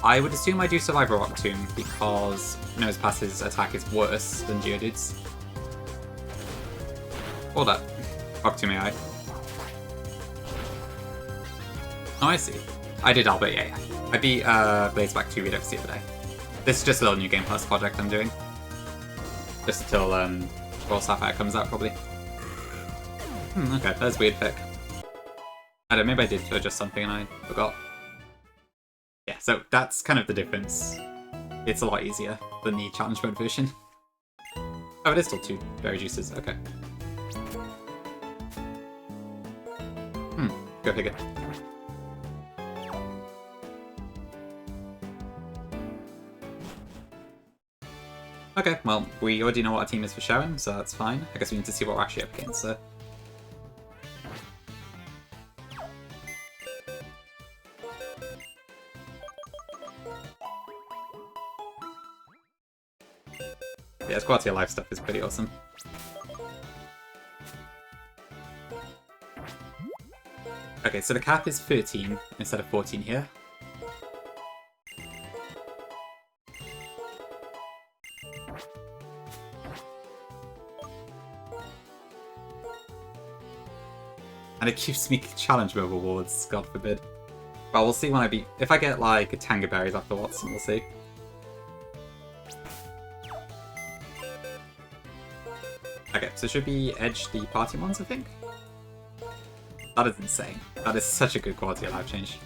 I would assume I do survive a Rock Tomb because Nosepass's attack is worse than Geodude's. Hold up. Rock Tomb AI. Oh, I see. I did Albert, yeah. I beat Blazeback 2 Redux the other day. This is just a little New Game Plus project I'm doing. Just until Royal Sapphire comes out, probably. Okay, that's a weird pick. I don't know, maybe I did adjust something and I forgot. Yeah, so that's kind of the difference. It's a lot easier than the challenge mode version. Oh, it is still 2 berry juices, okay. Go figure. Okay, well, we already know what our team is for Sharon, so that's fine. I guess we need to see what we're actually up against, so... Yeah, this quality of life stuff is pretty awesome. Okay, so the cap is 13 instead of 14 here. And it gives me challenge mode rewards, God forbid. Well, we'll see when I beat... If I get, like, a Tanga Berries after Watson, we'll see. Okay, so should we edge the party ones, I think? That is insane. That is such a good quality of life change.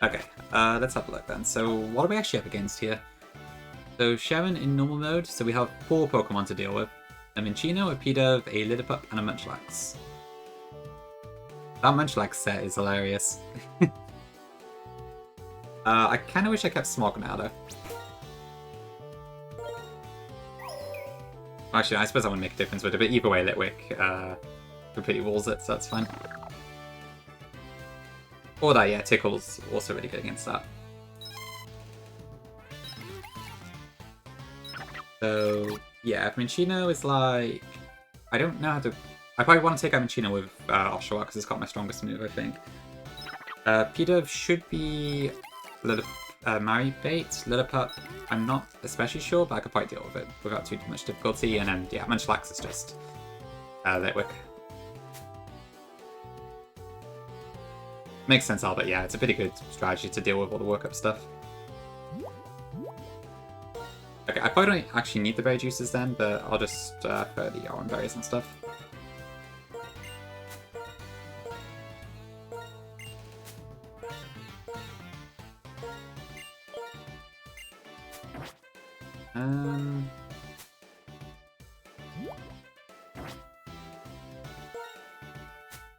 Okay, let's have a look then. So what are we actually up against here? So Sharon in normal mode, so we have 4 Pokemon to deal with. A Minccino, a Pidove, a Littlepup, and a Munchlax. That Munchlax set is hilarious. I kind of wish I kept Smog now, though. Actually, I suppose that wouldn't make a difference, would it? But either way, Litwick completely walls it, so that's fine. Or that, yeah, Tickle's also really good against that. So, yeah, if Minccino is like... I don't know how to... I probably want to take out Minccino with Oshawott because it's got my strongest move, I think. Pidove should be Mari Bait. Littlepup, I'm not especially sure, but I could probably deal with it without too much difficulty. And then, yeah, Munchlax is just Litwick. Makes sense, Albert. Yeah, it's a pretty good strategy to deal with all the workup stuff. Okay, I probably don't actually need the berry juices then, but I'll just throw the yarn berries and stuff.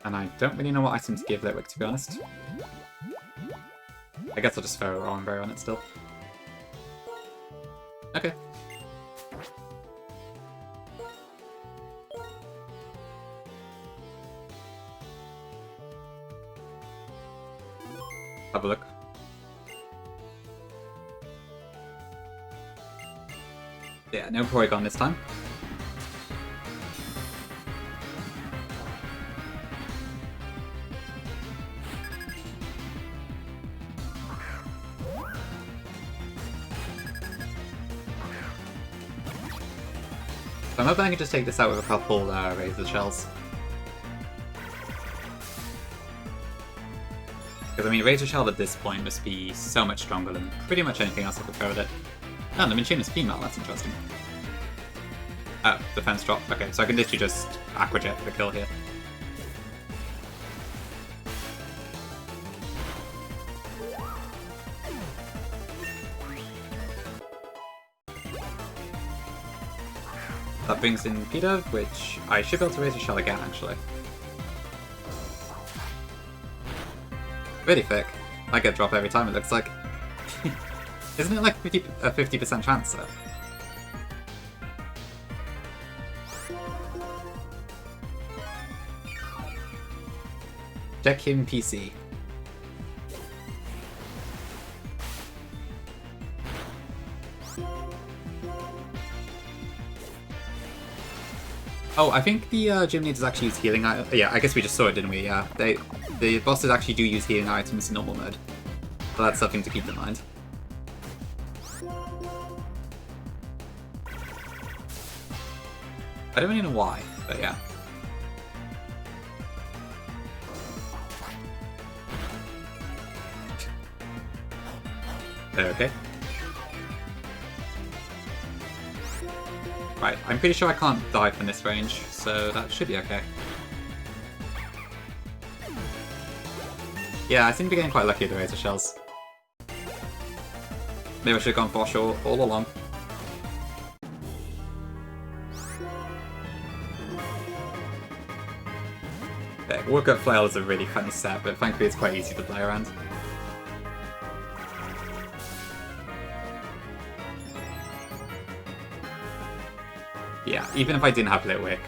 And I don't really know what item to give Litwick, to be honest. I guess I'll just throw Yarn Berry on it still. Okay. Have a look. Yeah, no Porygon this time. I'm hoping I can just take this out with a couple Razor Shells. Because, I mean, Razor Shell at this point must be so much stronger than pretty much anything else I could throw at it. Oh, the Minccino is female, that's interesting. Oh, defense drop. Okay, so I can literally just Aqua Jet for the kill here. That brings in Pidove, which I should be able to Razor Shell again, actually. Really thick. I get a drop every time, it looks like. Isn't it like a 50% chance, though? Check him PC. Oh, I think the gym leaders actually use healing items. Yeah, I guess we just saw it, didn't we? Yeah, the bosses actually do use healing items in normal mode. So that's something to keep in mind. I don't really know why, but yeah. Okay. Right, I'm pretty sure I can't die from this range, so that should be okay. Yeah, I seem to be getting quite lucky with the Razor Shells. Maybe I should have gone for Oshaw all along. Yeah, Workup Flail is a really funny set, but thankfully it's quite easy to play around. Yeah, even if I didn't have Litwick,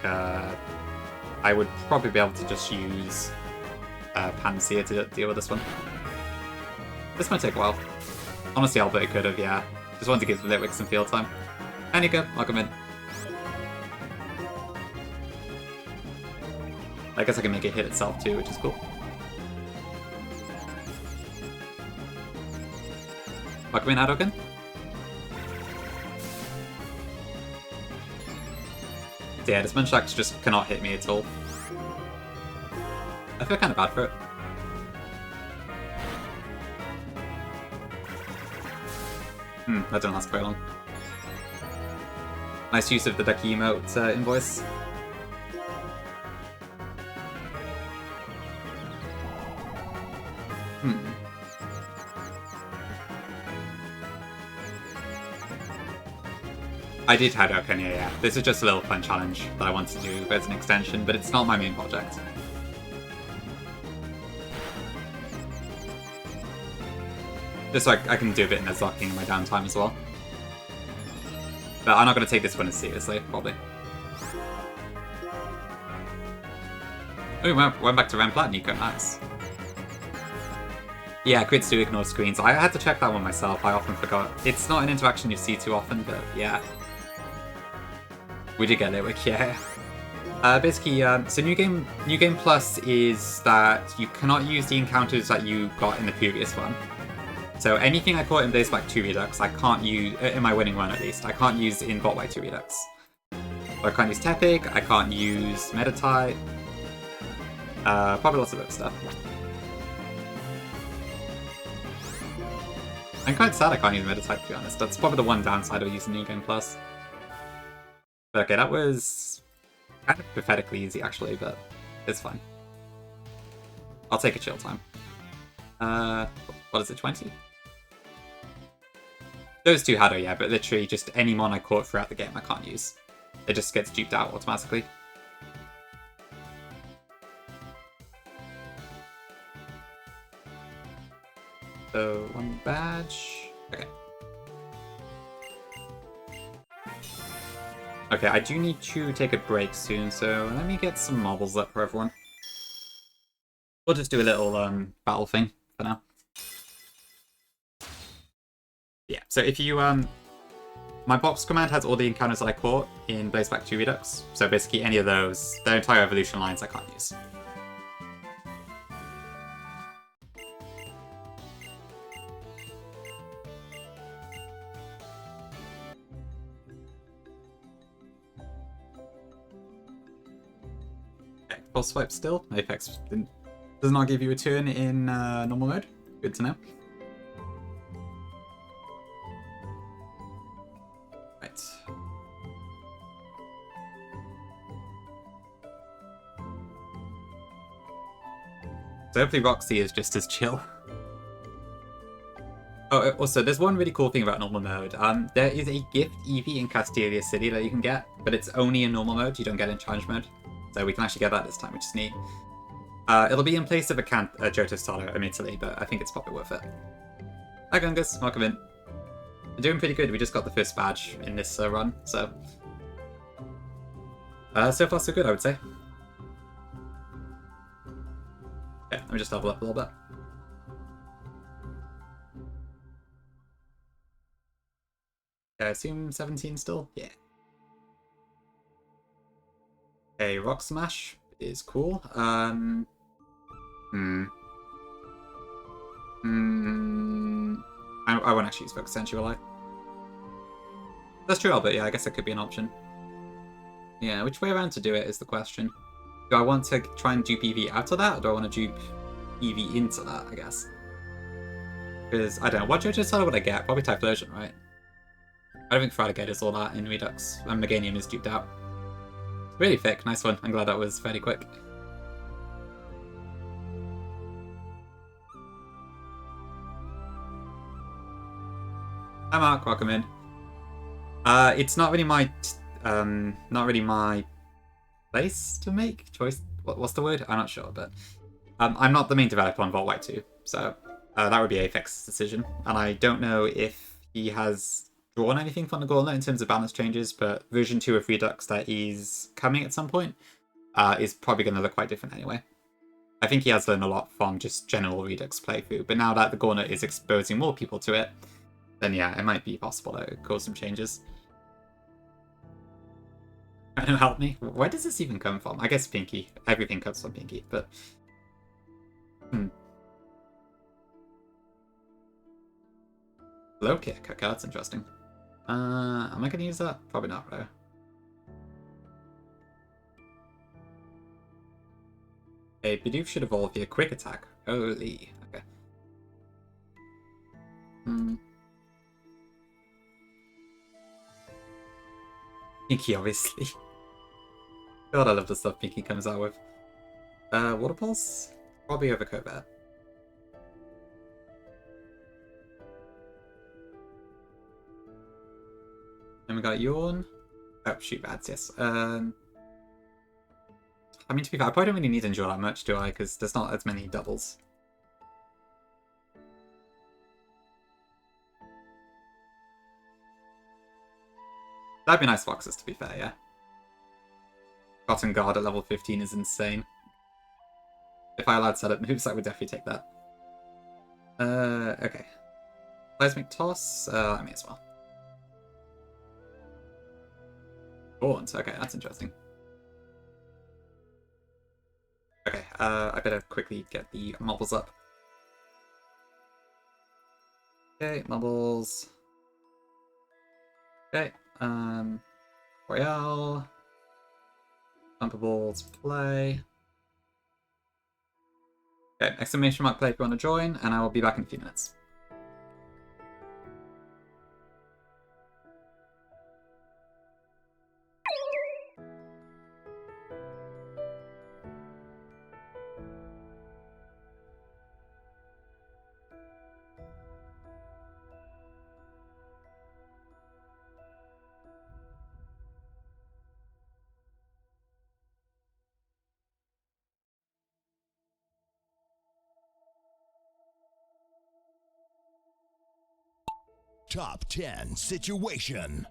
I would probably be able to just use Panacea to deal with this one. This might take a while. Honestly, Albert could have, yeah. Just wanted to give Litwick some field time. And you go, I'll come in. I guess I can make it hit itself too, which is cool. I'll come in, Hadoken. Yeah, this Munchlax just cannot hit me at all. I feel kind of bad for it. That didn't last very long. Nice use of the Ducky emote invoice. I did Hadouken, yeah. This is just a little fun challenge that I want to do as an extension, but it's not my main project. Just so I can do a bit in Nuzlocke in my downtime as well. But I'm not going to take this one as seriously, probably. Oh, went back to Remplat, Nico, nice. Yeah, crits do ignore screens. I had to check that one myself, I often forgot. It's not an interaction you see too often, but yeah. We did get Litwick, yeah. Basically, so New Game Plus is that you cannot use the encounters that you got in the previous one. So anything I caught in Blazeback 2 Redux, I can't use, in my winning run at least, I can't use in Botway 2 Redux. So I can't use Tepig, I can't use Meditite, probably lots of other stuff. I'm quite sad I can't use Meditite, to be honest. That's probably the one downside of using New Game Plus. But okay, that was kind of pathetically easy, actually, but it's fine. I'll take a chill time. What is it, 20? Those two had yeah, but literally just any mon I caught throughout the game I can't use. It just gets duped out automatically. So, one badge. Okay. Okay, I do need to take a break soon, so let me get some marbles up for everyone. We'll just do a little battle thing for now. Yeah, so if you my box command has all the encounters that I caught in Blazeback 2 Redux. So basically any of those, their entire evolution lines I can't use. Okay, full swipe still. Apex does not give you a turn in normal mode. Good to know. Right. So hopefully Roxy is just as chill. Oh, also, there's one really cool thing about normal mode. There is a gift Eevee in Castelia City that you can get, but it's only in normal mode. You don't get it in challenge mode. So we can actually get that this time, which is neat. It'll be in place of a Johto starter, admittedly, but I think it's probably worth it. Hi Gungus, welcome in. We're doing pretty good. We just got the first badge in this run, so... so far so good, I would say. Okay, let me just level up a little bit. I assume 17 still? Yeah. Okay, Rock Smash is cool. I won't actually use Focus Sentry, will I? That's true, but yeah, I guess that could be an option. Yeah, which way around to do it is the question. Do I want to try and dupe Eevee out of that, or do I want to dupe Eevee into that, I guess? Because, I don't know, what Johto starter would I get? Probably Typhlosion, right? I don't think Fratiger is all that in Redux, and Meganium is duped out. Really thick, nice one. I'm glad that was fairly quick. Hi Mark, welcome in. It's not really my place to make choice. What's the word? I'm not sure, but I'm not the main developer on Vault White 2, so that would be Aphex's decision. And I don't know if he has drawn anything from the Gauntlet in terms of balance changes, but version 2 of Redux that is coming at some point is probably going to look quite different anyway. I think he has learned a lot from just general Redux playthrough, but now that the Gauntlet is exposing more people to it, then yeah, it might be possible to cause some changes. Trying to help me? Where does this even come from? I guess Pinky. Everything comes from Pinky, but... Low kick. Okay, that's interesting. Am I going to use that? Probably not, though. Okay, Bidoof should evolve via quick attack. Holy. Okay. Pinky, obviously. God, I love the stuff Pinky comes out with. Water Pulse? Probably over Covert. Then we got Yawn. Oh, shoot, ads, yes. I mean, to be fair, I probably don't really need Endure that much, do I? Because there's not as many doubles. That'd be nice boxes, to be fair, yeah. Cotton Guard at level 15 is insane. If I allowed setup moves, I would definitely take that. Okay. Seismic Toss, I may as well. Gaunt, okay, that's interesting. Okay, I better quickly get the marbles up. Okay, marbles. Okay, Royale. Bumpables, play. Okay, exclamation mark play if you want to join, and I will be back in a few minutes. Top 10 situation.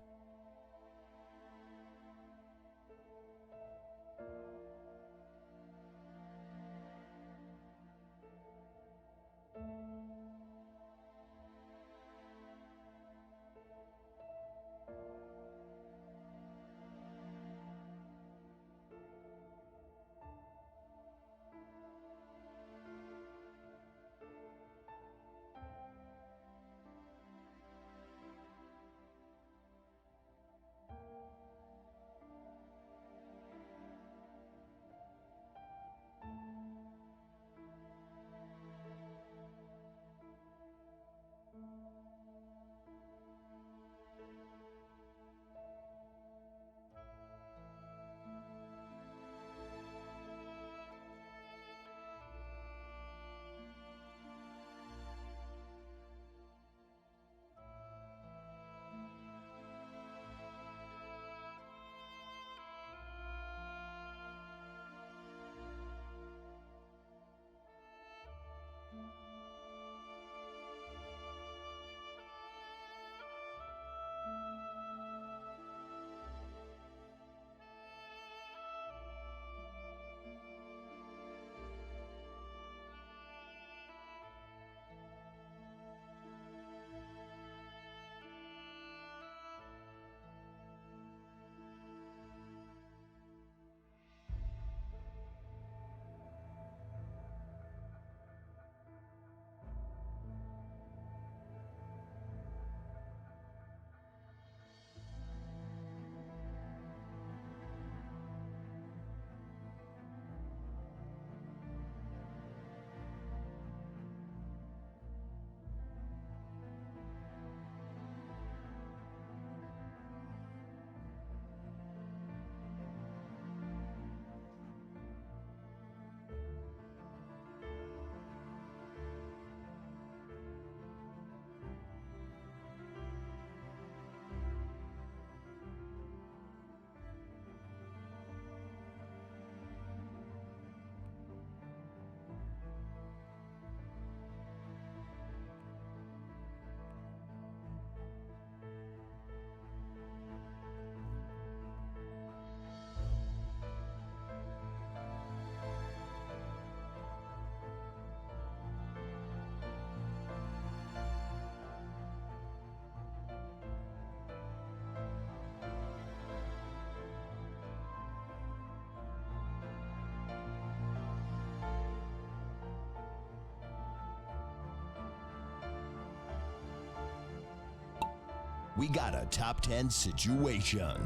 We got a top 10 situation.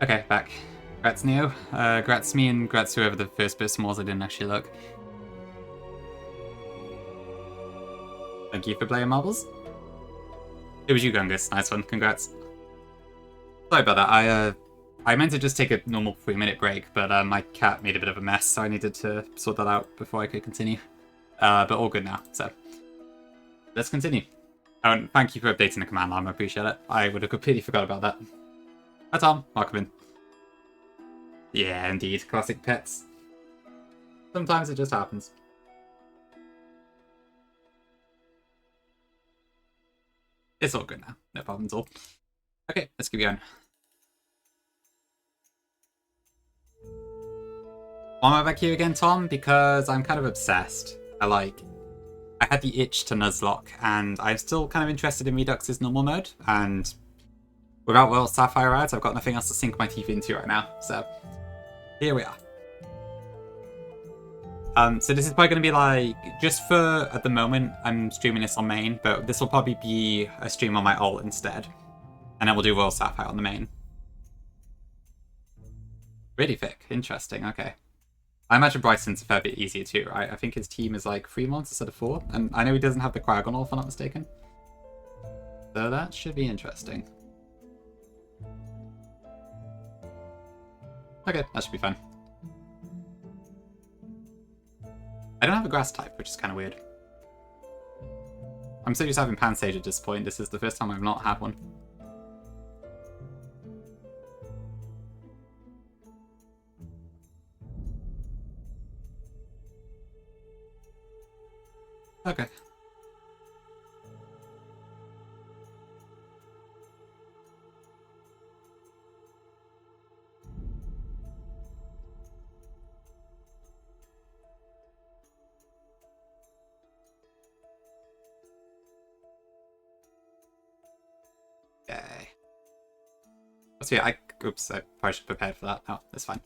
Okay, back. Grats Neo. Grats me and grats whoever the first person was. I didn't actually look. Thank you for playing marbles. It was you, Gungus. Nice one. Congrats. Sorry about that. I meant to just take a normal 3-minute break, but my cat made a bit of a mess, so I needed to sort that out before I could continue. But all good now, so let's continue. Oh, and thank you for updating the command line. I appreciate it. I would have completely forgot about that. Hi, Tom. Welcome in. Yeah, indeed. Classic pets. Sometimes it just happens. It's all good now. No problem at all. Okay, let's keep going. Why am I back here again, Tom? Because I'm kind of obsessed. I had the itch to Nuzlocke, and I'm still kind of interested in Redux's normal mode, and without World Sapphire ads, I've got nothing else to sink my teeth into right now, so here we are. So this is probably going to be like, just for, at the moment, I'm streaming this on main, but this will probably be a stream on my alt instead. And then we'll do World Sapphire on the main. Really thick. Interesting, okay. I imagine Bryson's a fair bit easier too, right? I think his team is like 3 months instead of 4, and I know he doesn't have the Quagonal, if I'm not mistaken. So that should be interesting. Okay, that should be fun. I don't have a grass type, which is kind of weird. I'm so used to having Pansage at this point. This is the first time I've not had one. Okay. Okay. So yeah, oops, I probably should have prepared for that. Oh, that's fine.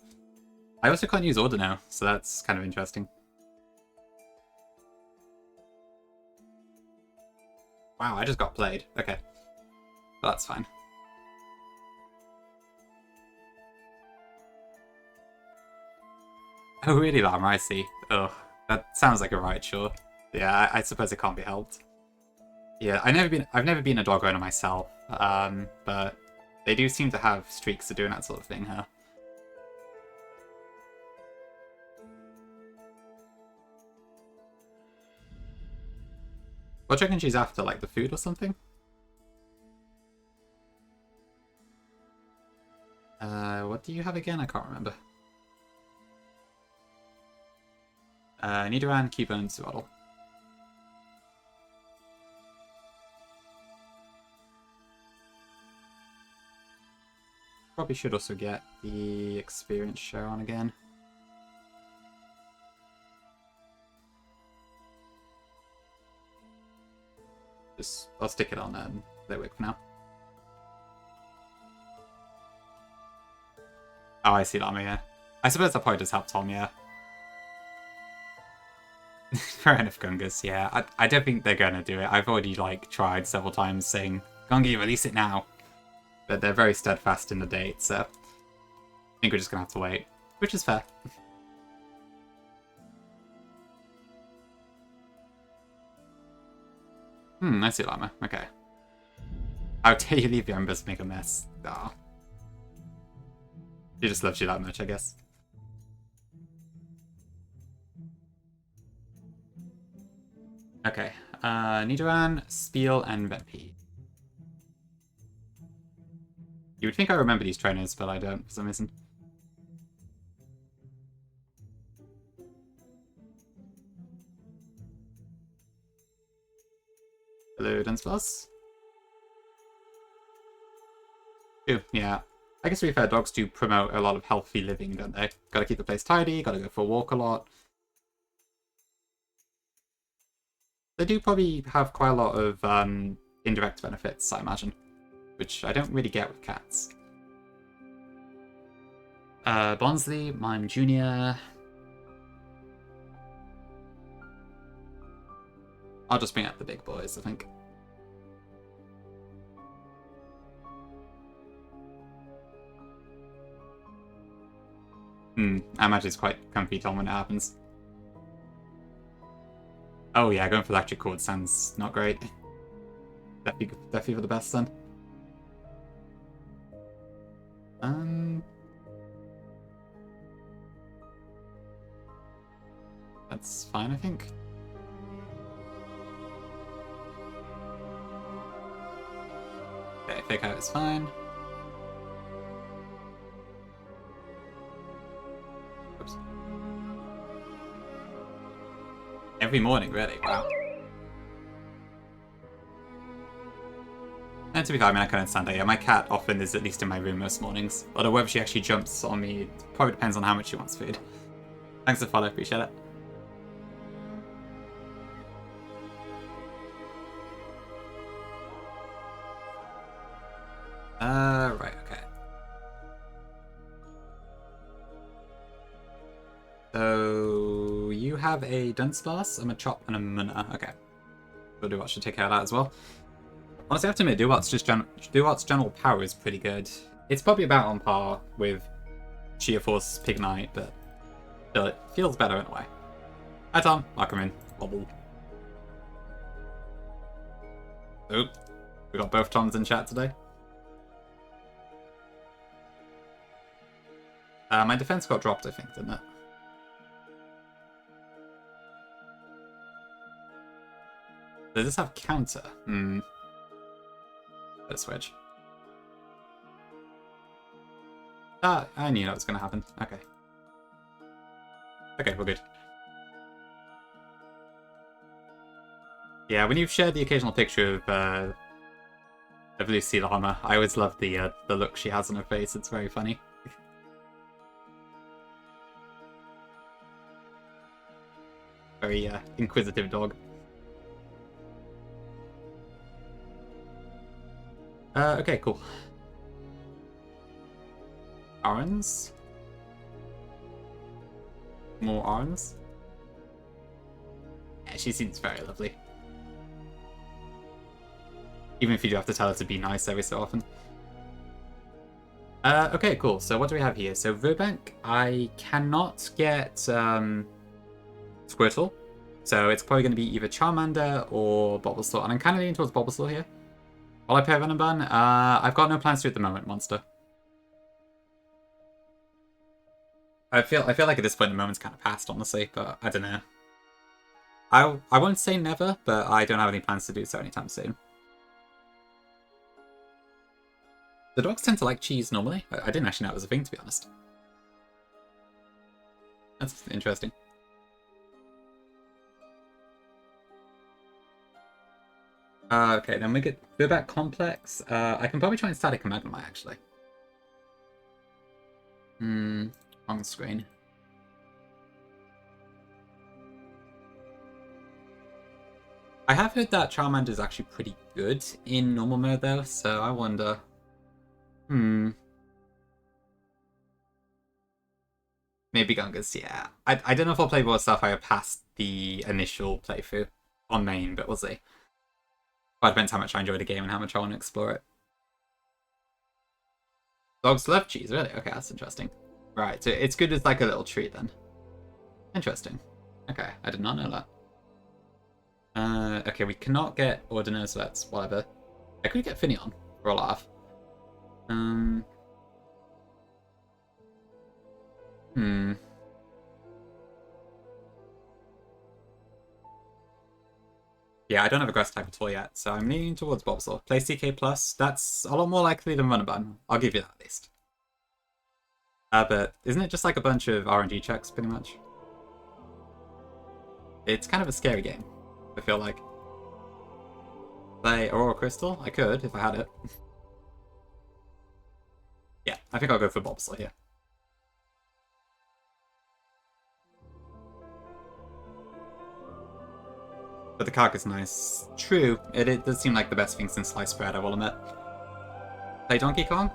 I also can't use Order now, so that's kind of interesting. Wow, I just got played. Okay. Well, that's fine. Oh, really, Llama? I see. Ugh, that sounds like a right chore. Yeah, I suppose it can't be helped. Yeah, I've never been a dog owner myself, but they do seem to have streaks of doing that sort of thing, huh? What do you reckon she's after, like the food or something? What do you have again? I can't remember. Nidoran, Cubone, Swaddle. Probably should also get the experience share on again. I'll stick it on Litwick for now. Oh, I see Llama, yeah. I suppose that probably does help Tom, yeah. Fair enough, Gungus, yeah. I don't think they're gonna do it. I've already, like, tried several times saying, Gungi, release it now. But they're very steadfast in the date, so I think we're just gonna have to wait, which is fair. I see Llama. Okay. How dare you leave the embers make a mess? Ah. She just loves you that much, I guess. Okay. Nidoran, Spiel, and Venpy. You would think I remember these trainers, but I don't for some reason. Hello, Dunsparce. Ew, yeah. I guess to be fair, dogs do promote a lot of healthy living, don't they? Gotta keep the place tidy, gotta go for a walk a lot. They do probably have quite a lot of indirect benefits, I imagine, which I don't really get with cats. Bonsley, Mime Jr. I'll just bring out the big boys, I think. I imagine it's quite comfy Tom when it happens. Oh yeah, going for electric chord sounds not great. Definitely for the best then. That's fine, I think. Okay, fake out is fine. Oops. Every morning, really? Wow. And to be fair, I mean, I can understand that. Yeah, my cat often is at least in my room most mornings. Although whether she actually jumps on me, it probably depends on how much she wants food. Thanks for the follow, appreciate it. Right, okay. So, you have a Dunsparce, a Machop, and a Munna. Okay. So Duwatch should take care of that as well. Honestly, I have to admit, Duwat's general power is pretty good. It's probably about on par with Sheer Force Pignite, but still, it feels better in a way. Hi Tom, welcome in. Bobble. Oop. We got both Toms in chat today. My defense got dropped, I think, didn't it? Does this have counter? Let's switch. Ah, I knew that was going to happen. Okay. Okay, we're good. Yeah, when you've shared the occasional picture of Lucy Llama, I always love the look she has on her face. It's very funny. Very inquisitive dog. Okay, cool. Arons? More Arons? Yeah, she seems very lovely. Even if you do have to tell her to be nice every so often. Okay, cool. So what do we have here? So Verbank, I cannot get Squirtle. So it's probably going to be either Charmander or Bulbasaur. And I'm kind of leaning towards Bulbasaur here. While I play Venom Burn, I've got no plans to at the moment, Monster. I feel like at this point the moment's kind of passed, honestly, but I don't know. I won't say never, but I don't have any plans to do so anytime soon. The dogs tend to like cheese normally. I didn't actually know it was a thing, to be honest. That's interesting. Okay, then we go back complex. I can probably try and static a Magnemite, actually. On screen. I have heard that Charmander is actually pretty good in normal mode, though, so I wonder... Maybe Gungas, yeah. I don't know if I'll play more Sapphire past the initial playthrough on main, but we'll see. But it depends how much I enjoy the game and how much I want to explore it. Dogs love cheese, really? Okay, that's interesting. Right, so it's good as like a little treat then. Interesting. Okay, I did not know that. Okay, we cannot get Ordinary, so that's whatever. I could get Finneon for a laugh. Yeah, I don't have a grass type at all yet, so I'm leaning towards Bulbasaur. Play CK+, that's a lot more likely than Runabun. I'll give you that at least. But isn't it just like a bunch of RNG checks, pretty much? It's kind of a scary game, I feel like. Play Aurora Crystal? I could, if I had it. Yeah, I think I'll go for Bulbasaur here. But the Kark is nice. True, it does seem like the best thing since Sliced Bread, I will admit. Play Donkey Kong?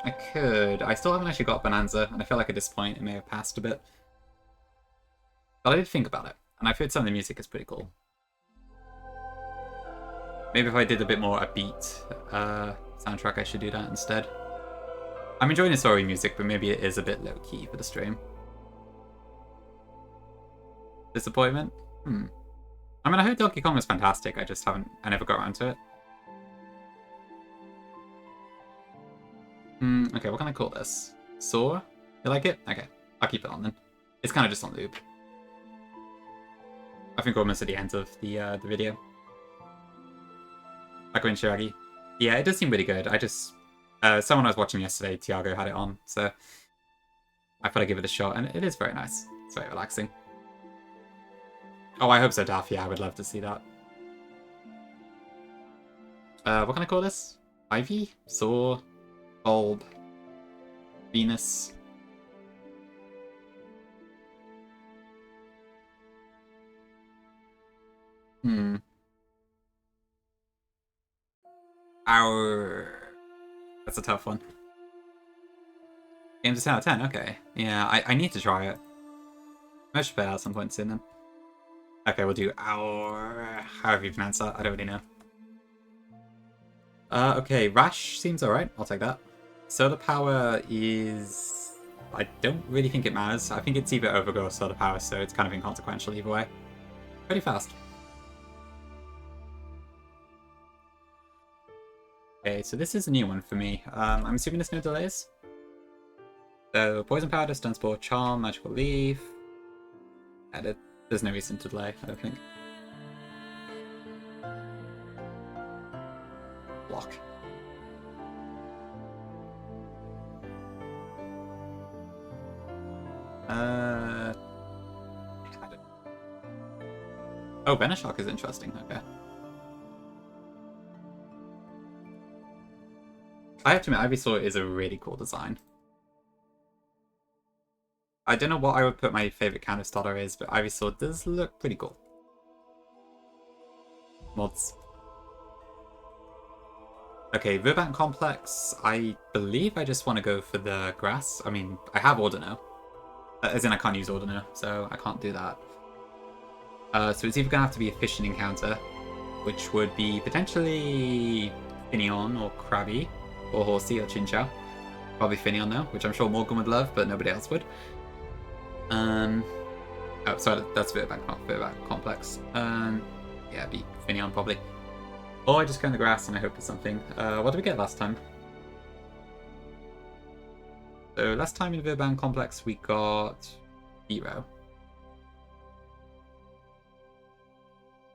I could. I still haven't actually got Bonanza, and I feel like at this point it may have passed a bit. But I did think about it, and I've heard some of the music is pretty cool. Maybe if I did a bit more upbeat soundtrack, I should do that instead. I'm enjoying the story music, but maybe it is a bit low-key for the stream. Disappointment? I mean, I heard Donkey Kong was fantastic, I never got around to it. Okay, what can I call this? Saw? You like it? Okay, I'll keep it on then. It's kind of just on loop. I think we're almost at the end of the video. Like when Shiragi. Yeah, it does seem really good. Someone I was watching yesterday, Tiago, had it on, so I thought I'd give it a shot, and it is very nice. It's very relaxing. Oh, I hope so, Daff. Yeah, I would love to see that. What can I call this? Ivy? Saw? Bulb? Venus? That's a tough one. Games a 10 out of 10, okay. Yeah, I need to try it. I should play it at some point soon then. Okay, we'll do however you pronounce that, I don't really know. Okay, Rash seems alright, I'll take that. Solar Power is... I don't really think it matters. I think it's either Overgrowth or Solar Power, so it's kind of inconsequential either way. Pretty fast. Okay, so this is a new one for me. I'm assuming there's no delays. So, Poison Powder, Stun Spore, Charm, Magical Leaf. Edit. There's no reason to delay, I don't think. Block. Oh, Venoshock is interesting, okay. I have to admit, Ivysaur is a really cool design. I don't know what I would put my favorite counter starter is, but Ivysaur does look pretty cool. Mods. Okay, Verbank Complex. I believe I just want to go for the grass. I mean, I have Ordino. As in, I can't use Ordino, so I can't do that. So it's either going to have to be a fishing encounter, which would be potentially Finneon or Krabby, or Horsey or Chinchou. Probably Finneon though, which I'm sure Morgan would love, but nobody else would. Oh, sorry, that's Verbank, not Verbank Complex. Yeah, it'd be Finneon probably. Or I just go in the grass and I hope for something. What did we get last time? So last time in Verbank Complex we got Hero.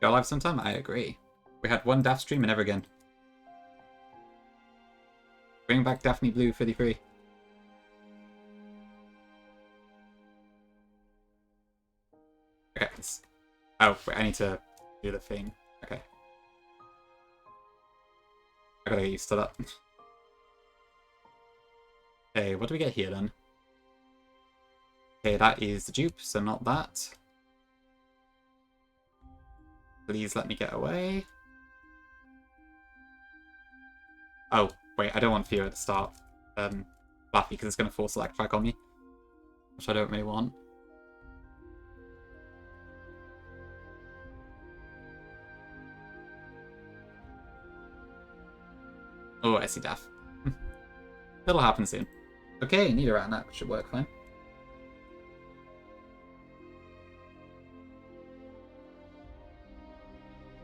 Go live sometime? I agree. We had one Daft stream and never again. Bring back Daphne Blue 33. Okay. Oh, wait, I need to do the thing. Okay. I gotta get used to that. Okay, what do we get here then? Okay, that is the dupe, so not that. Please let me get away. Oh, wait, I don't want Fear at the start. Laffy, because it's going to force Electric on me. Which I don't really want. Oh, I see Daff. That'll happen soon. Okay, need around that should work fine.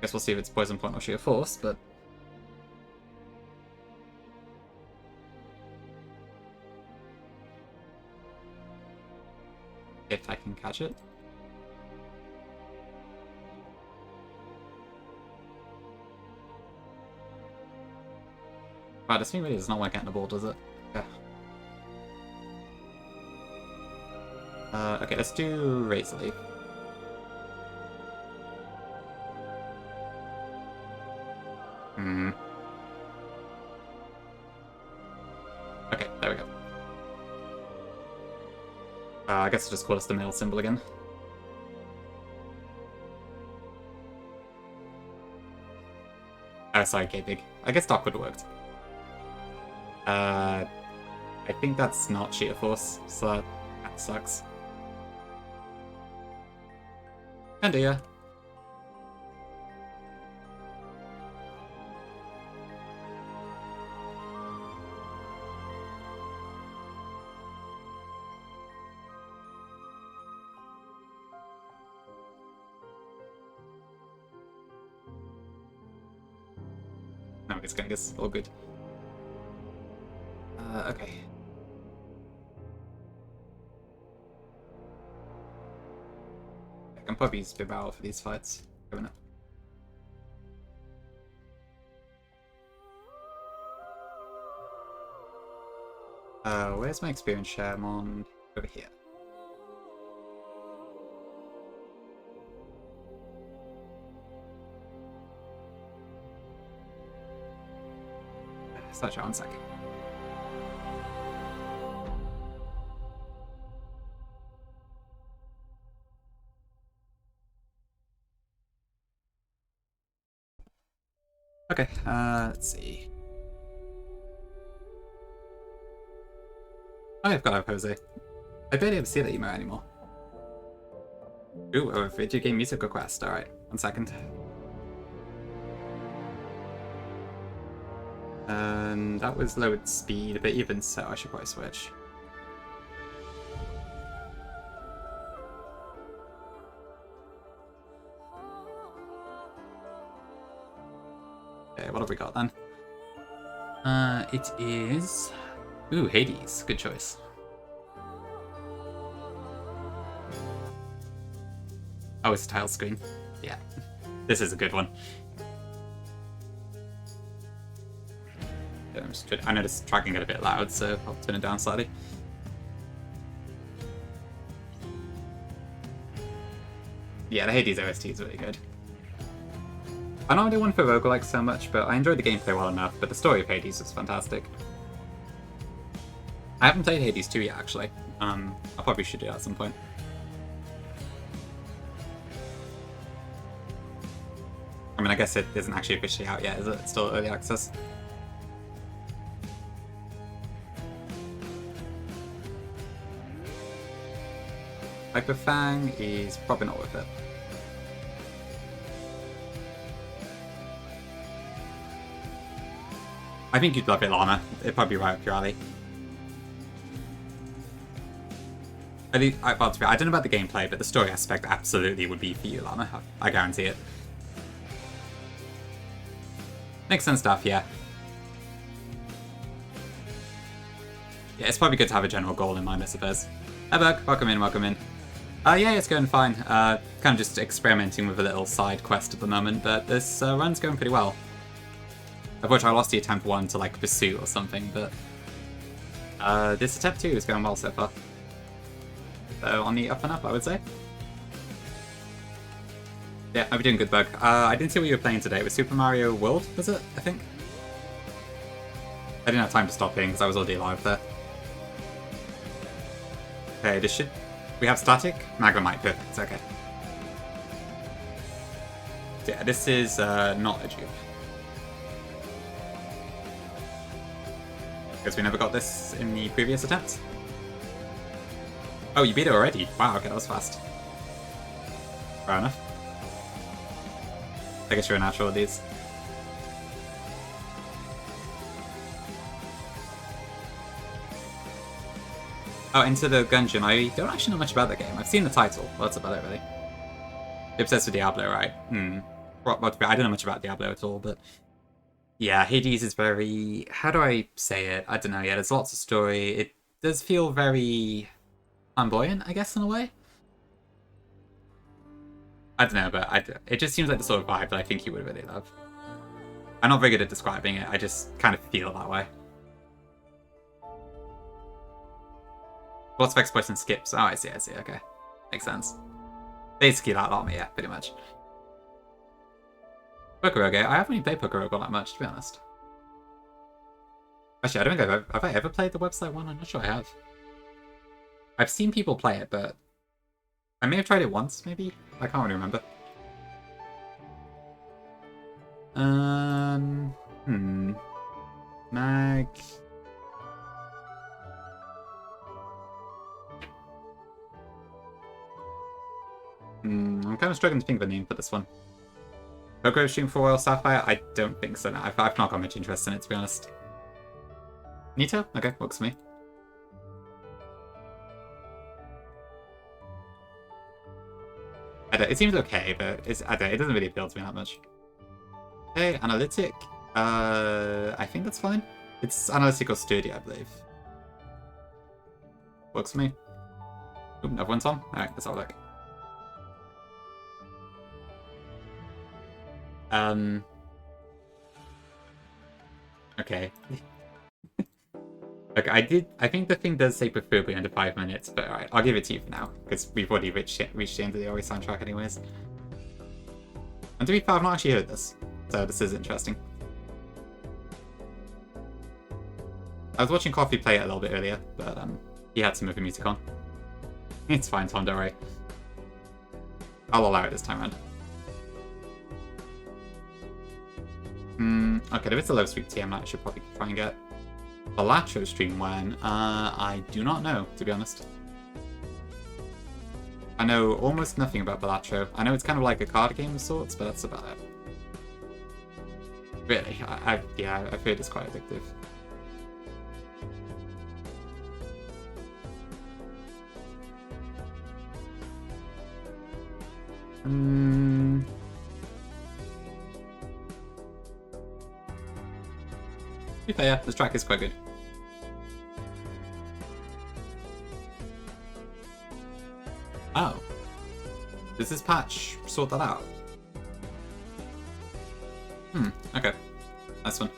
Guess we'll see if it's Poison Point or Sheer Force, but... if I can catch it. Wow, this thing really does not want to get in the ball, does it? Yeah. Okay, let's do Razor Leaf. Okay, there we go. I guess I'll just call this the male symbol again. Sorry, K-Big. I guess Doc would have worked. I think that's not Sheer Force, so that sucks. And yeah. No, it's going to all good. Okay. I can probably use Bibao for these fights coming up. Where's my experience share? I'm on over here. Such one second. Okay, let's see. Oh, I've got to have Jose. I barely ever see that emo anymore. Ooh, a video game music request. Alright, 1 second. And that was lowered speed, but even so, I should probably switch. Okay, what have we got then? It is... Ooh, Hades. Good choice. Oh, it's a tile screen. Yeah. This is a good one. I noticed tracking got a bit loud, so I'll turn it down slightly. Yeah, the Hades OST is really good. I don't do one for roguelikes so much, but I enjoyed the gameplay well enough, but the story of Hades is fantastic. I haven't played Hades 2 yet, actually. I probably should do that at some point. I mean, I guess it isn't actually officially out yet, is it? It's still early access. Hyperfang is probably not worth it. I think you'd love it, Lana. It'd probably be right up your alley. I don't know about the gameplay, but the story aspect absolutely would be for you, Lana. I guarantee it. Makes sense stuff, yeah. Yeah, it's probably good to have a general goal in mind, I suppose. Hi, Bug. Welcome in, welcome in. Yeah, it's going fine. Kind of just experimenting with a little side quest at the moment, but this run's going pretty well. Of which I lost the attempt 1 to, like, pursue or something, but... this attempt 2 is going well so far. So, on the up and up, I would say. Yeah, I'll be doing good, Bug. I didn't see what you were playing today. It was Super Mario World, was it? I think? I didn't have time to stop in, because I was already live there. Okay, this should... We have static? Magnemite, perfect, okay. Yeah, this is not a dupe. Because we never got this in the previous attempt. Oh, you beat it already? Wow, okay, that was fast. Fair enough. I guess you're a natural at these. Oh, Into the Gungeon. I don't actually know much about the game. I've seen the title. Well, that's about it, really. You're obsessed with Diablo, right? I don't know much about Diablo at all, but... Yeah, Hades is very... How do I say it? I don't know, yeah, there's lots of story. It does feel very... flamboyant, I guess, in a way? I don't know, but it just seems like the sort of vibe that I think you would really love. I'm not very good at describing it, I just kind of feel that way. Lots of exploits and skips. Oh, I see, okay. Makes sense. Basically that lot, yeah, pretty much. Pokoroge, I haven't even played Pokoroge all that much, to be honest. Actually, I don't think have I ever played the website one? I'm not sure I have. I've seen people play it, but I may have tried it once, maybe? I can't really remember. Mag... I'm kind of struggling to think of a name for this one. Pokoro Stream for Royal Sapphire? I don't think so. No, I've not got much interest in it, to be honest. Nito? Okay, works for me. It seems okay, but it doesn't really appeal to me that much. Okay, Analytic. I think that's fine. It's analytical sturdy, I believe. Works for me. Ooh, everyone's on? Alright, let's have a look. Okay. Look, I think the thing does say preferably under 5 minutes, but alright, I'll give it to you for now, because we've already reached the end of the Ori soundtrack anyways. And to be fair, I've not actually heard this, so this is interesting. I was watching Coffee play it a little bit earlier, but he had some other music on. It's fine, Tom, don't worry. I'll allow it this time around. Okay, there is a low streak TM that I should probably try and get. Balatro stream when? I do not know, to be honest. I know almost nothing about Balatro. I know it's kind of like a card game of sorts, but that's about it. Really, yeah, I've heard it's quite addictive. To be fair, this track is quite good. Oh. Does this patch sort that out? Okay. Nice one.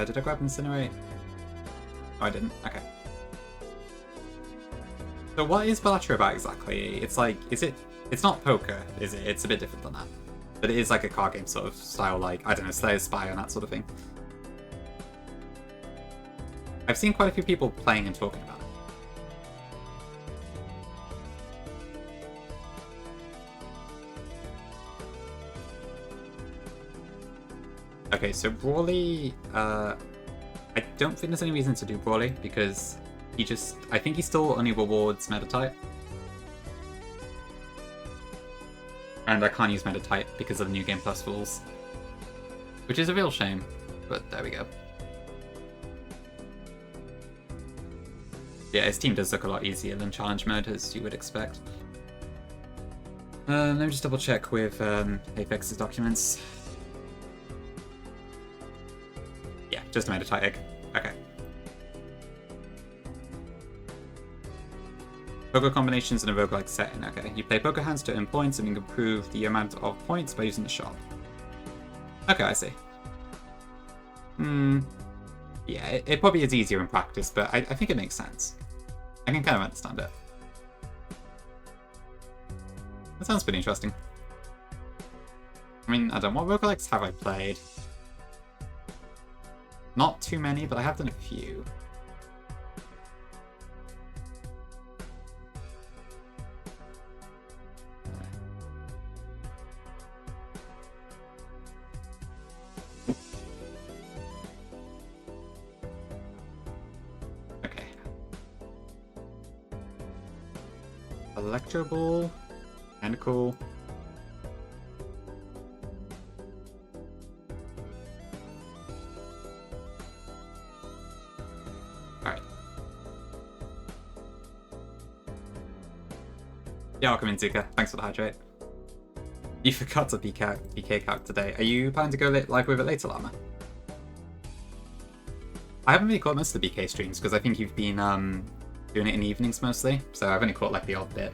Did I grab Incinerate? Oh, I didn't. Okay. So what is Balatro about exactly? It's like, it's not poker, is it? It's a bit different than that. But it is like a card game sort of style, like, I don't know, Slay Spy and that sort of thing. I've seen quite a few people playing and talking about it. Okay, so Brawly, I don't think there's any reason to do Brawly, because I think he still only rewards meta type. And I can't use meta type because of the New Game Plus rules. Which is a real shame, but there we go. Yeah, his team does look a lot easier than challenge mode, as you would expect. Let me just double check with Apex's documents. Yeah, just a meta type egg. Okay. Poker combinations in a roguelike setting. Okay, you play poker hands to earn points and you can improve the amount of points by using the shop. Okay, I see. Yeah, it probably is easier in practice, but I think it makes sense. I can kind of understand it. That sounds pretty interesting. I mean, I don't know, what roguelikes have I played? Not too many, but I have done a few. Electro Ball, and cool. Alright. Yeah, welcome in, Zuka. Thanks for the hydrate. You forgot to BK calc today. Are you planning to go live with it later, Llama? I haven't really caught most of the BK streams because I think you've been doing it in the evenings mostly, so I've only caught like the odd bit.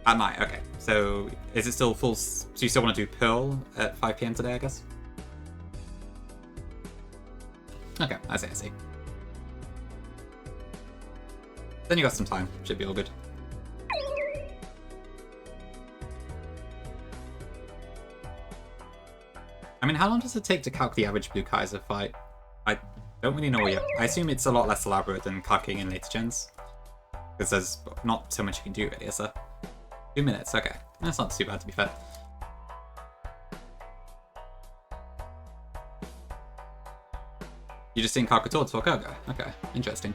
At night, okay. So is it still full? So you still want to do Pearl at 5 PM today, I guess? Okay, I see. Then you got some time. Should be all good. I mean, how long does it take to calc the average Blue Kaiser fight? I don't really know yet. I assume it's a lot less elaborate than calcing in later gens. Because there's not so much you can do really, is there? 2 minutes, okay. That's not too bad, to be fair. You just didn't calc at all to Koga? Okay, interesting.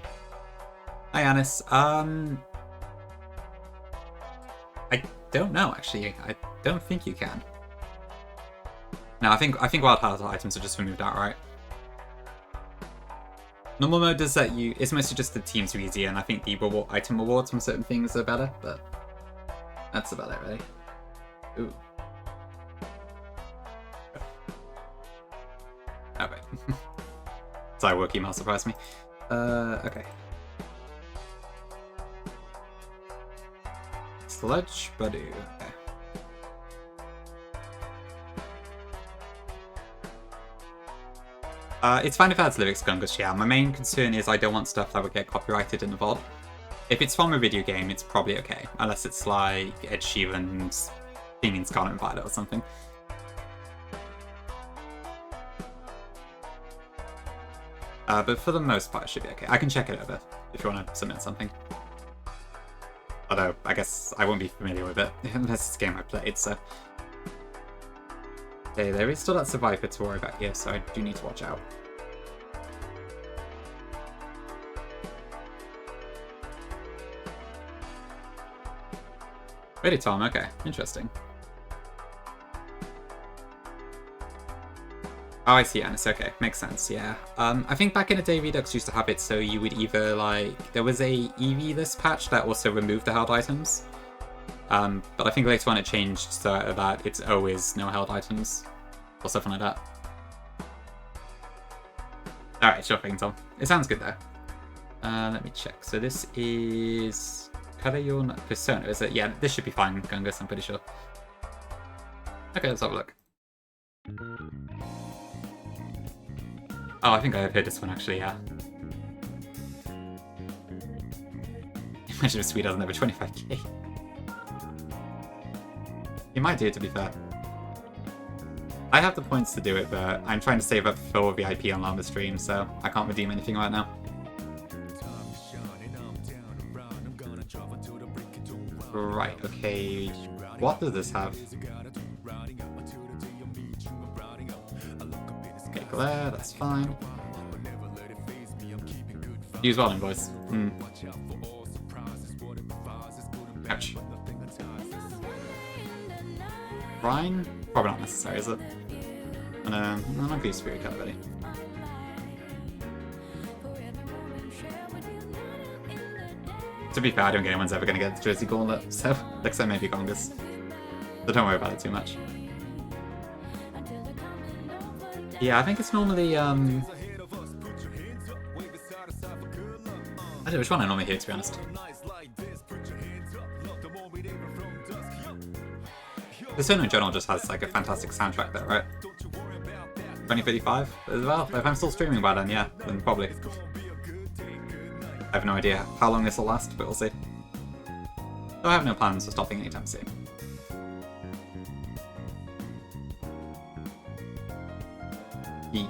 Hi, Anis. I don't know, actually. I don't think you can. No, I think wild heart items are just removed outright. Normal mode does that it's mostly just the teams are easier, and I think the item rewards from certain things are better, but that's about it, really. Ooh. Sorry, work email surprised me. Okay. Sludge Badu. Okay. It's fine if it has lyrics, Gungus, yeah. My main concern is I don't want stuff that would get copyrighted in the VOD. If it's from a video game, it's probably okay. Unless it's like Ed Sheeran's singing Scarlet Violet or something. But for the most part, it should be okay. I can check it over if you want to submit something. Although, I guess I won't be familiar with it, unless it's a game I played, so... Okay, there is still that Survivor to worry about here, so I do need to watch out. Ready, Tom? Okay, interesting. Oh, I see, Anis. Okay, makes sense, yeah. I think back in the day, Redux used to have it so you would either, like... There was a EV list patch that also removed the held items. But I think later on it changed so that it's always no held items. Or something like that. Alright, sure thing, Tom. It sounds good, though. Let me check. So this is... Karayon Persona, is it? Yeah, this should be fine, Gungus, I'm pretty sure. Okay, let's have a look. Oh, I think I have heard this one actually, yeah. Imagine if Swede doesn't have a 25k. You might do it, to be fair. I have the points to do it, but I'm trying to save up for VIP on Llama stream, so I can't redeem anything right now. Right, okay. What does this have? Okay, Glare, that's fine. Use well invoice. Ouch. Brine? Probably not necessary, is it? And I'm not going to use Spirit Card already. To be fair, I don't think anyone's ever going to get the Jersey Gauntlet, so except maybe Gongus. So don't worry about it too much. Yeah, I think it's normally, I don't know which one I normally hear, to be honest. Persona in general just has like a fantastic soundtrack there, right? 2035 as well? If I'm still streaming by then, yeah, then probably. I have no idea how long this will last, but we'll see. Though I have no plans for stopping anytime soon. E.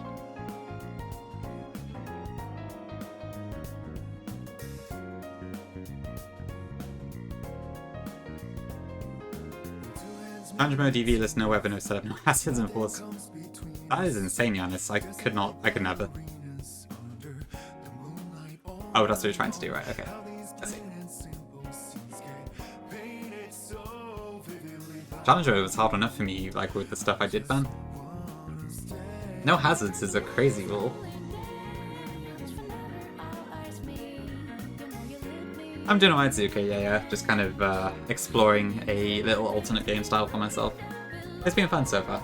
Challenge mode EV list, no weapon, no setup, no assets and force. That is insane, Giannis. I could never. Oh, that's what you're trying to do, right? Okay. I see. Challenge mode was hard enough for me, like with the stuff I did ban. No hazards is a crazy rule. I'm doing alright, Zuka, yeah. Just kind of exploring a little alternate game style for myself. It's been fun so far.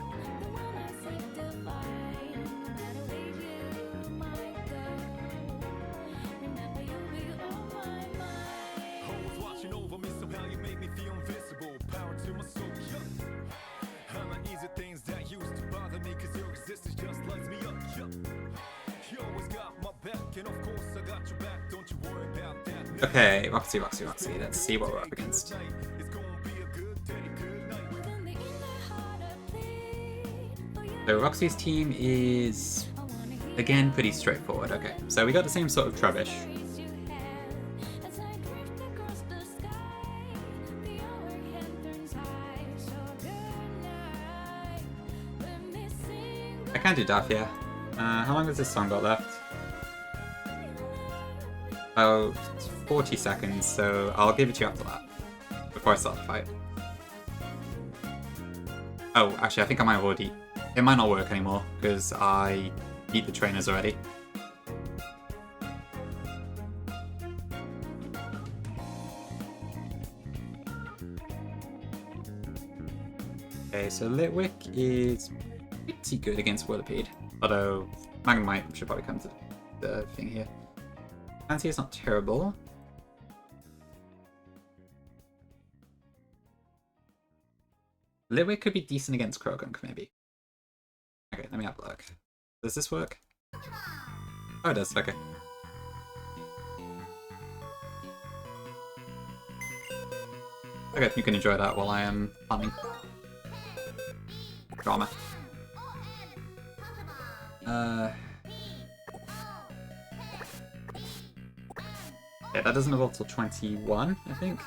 Okay, Roxy. Let's see what we're up against. So Roxy's team is, again, pretty straightforward. Okay, so we got the same sort of Trubbish. I can do Daff, yeah. How long has this song got left? About 40 seconds, so I'll give it to you after that, before I start the fight. Oh, actually, I think I might have already... It might not work anymore, because I beat the trainers already. Okay, so Litwick is pretty good against Whirlipede, although Magnemite should probably come to thing here. Fancy is not terrible. Litwick could be decent against Krogunk, maybe. Okay, let me have a look. Does this work? Oh, it does. Okay. Okay, you can enjoy that while I am planning. Drama. Yeah, that doesn't evolve till 21, I think.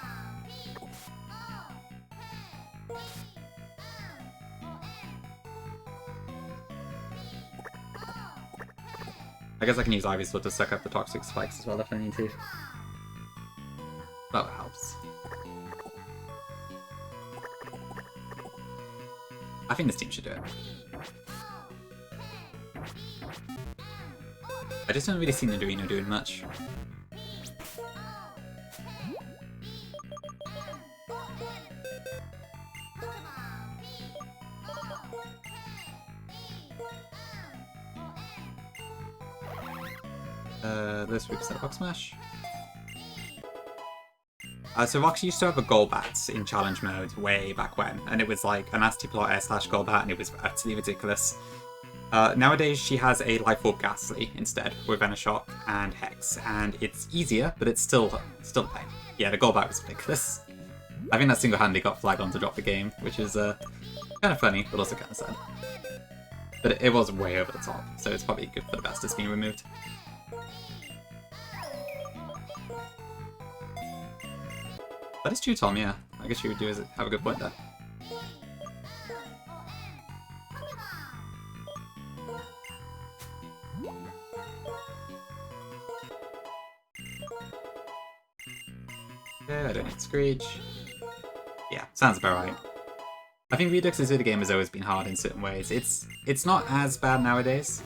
I guess I can use Ivysaur to suck up the toxic spikes as well if I need to. That helps. I think this team should do it. I just haven't really seen Nidorino doing much. This week's set Rock Smash. So Rox used to have a Golbat in challenge mode way back when, and it was like a nasty plot Air/Golbat, and it was utterly ridiculous. Nowadays she has a Life Orb Ghastly instead, with Venoshock and Hex, and it's easier, but it's still a pain. Yeah, the Golbat was ridiculous. I think that single-handedly got flagged on to drop the game, which is kind of funny, but also kind of sad. But it was way over the top, so it's probably good for the best it's being removed. That is true, Tom, yeah. I guess you would have a good point there. Yeah, I don't need Screech. Yeah, sounds about right. I think Redux as a game has always been hard in certain ways. It's not as bad nowadays.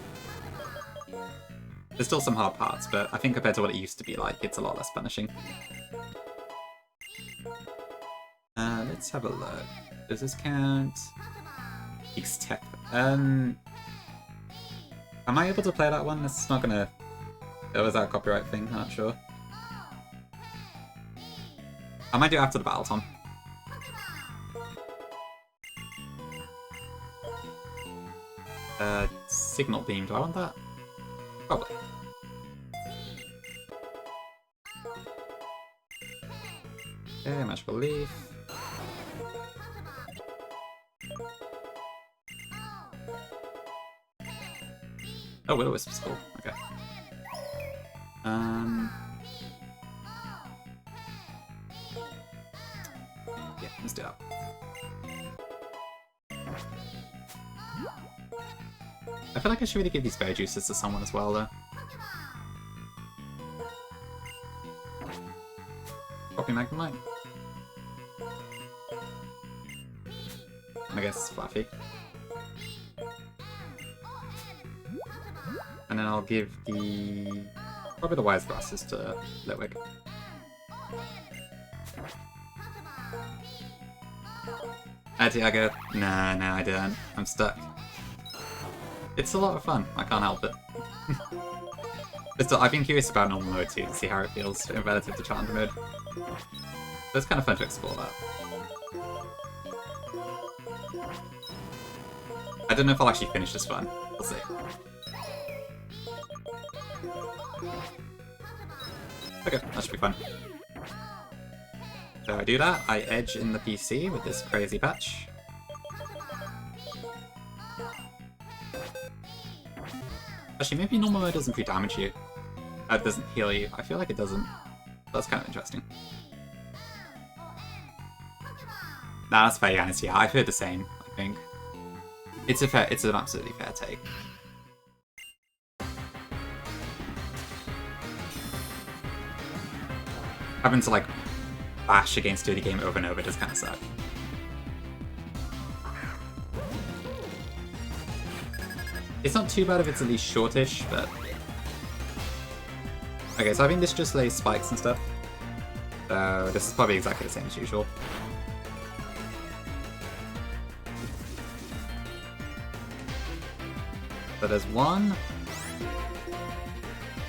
There's still some hard parts, but I think compared to what it used to be like, it's a lot less punishing. Let's have a look. Does this count? Step. Am I able to play that one? That's not gonna... Oh, was that a copyright thing? I'm not sure. I might do it after the battle, Tom. Signal Beam. Do I want that? Probably. Okay, Magical Leaf. Oh, Will-O-Wisp is cool. Okay. Yeah, let's do that. I feel like I should really give these berry juices to someone as well, though. Copy Magnemite. And I guess Fluffy. And then I'll give probably the Wise Grasses to Litwick. Tiago. Nah, I didn't. I'm stuck. It's a lot of fun. I can't help it. I've been curious about normal mode too, to see how it feels in relative to challenger mode. So it's kind of fun to explore that. I don't know if I'll actually finish this one. We'll see. Okay, that should be fun. So I do that, I edge in the PC with this crazy patch. Actually, maybe normal mode doesn't damage you. It doesn't heal you. I feel like it doesn't. That's kind of interesting. Nah, that's fair, Yanis. Yeah, I've heard the same, I think. It's an absolutely fair take. Having to, like, bash against dirty game over and over does kind of suck. It's not too bad if it's at least shortish, but... Okay, so I think this just lays spikes and stuff. So this is probably exactly the same as usual. So there's one.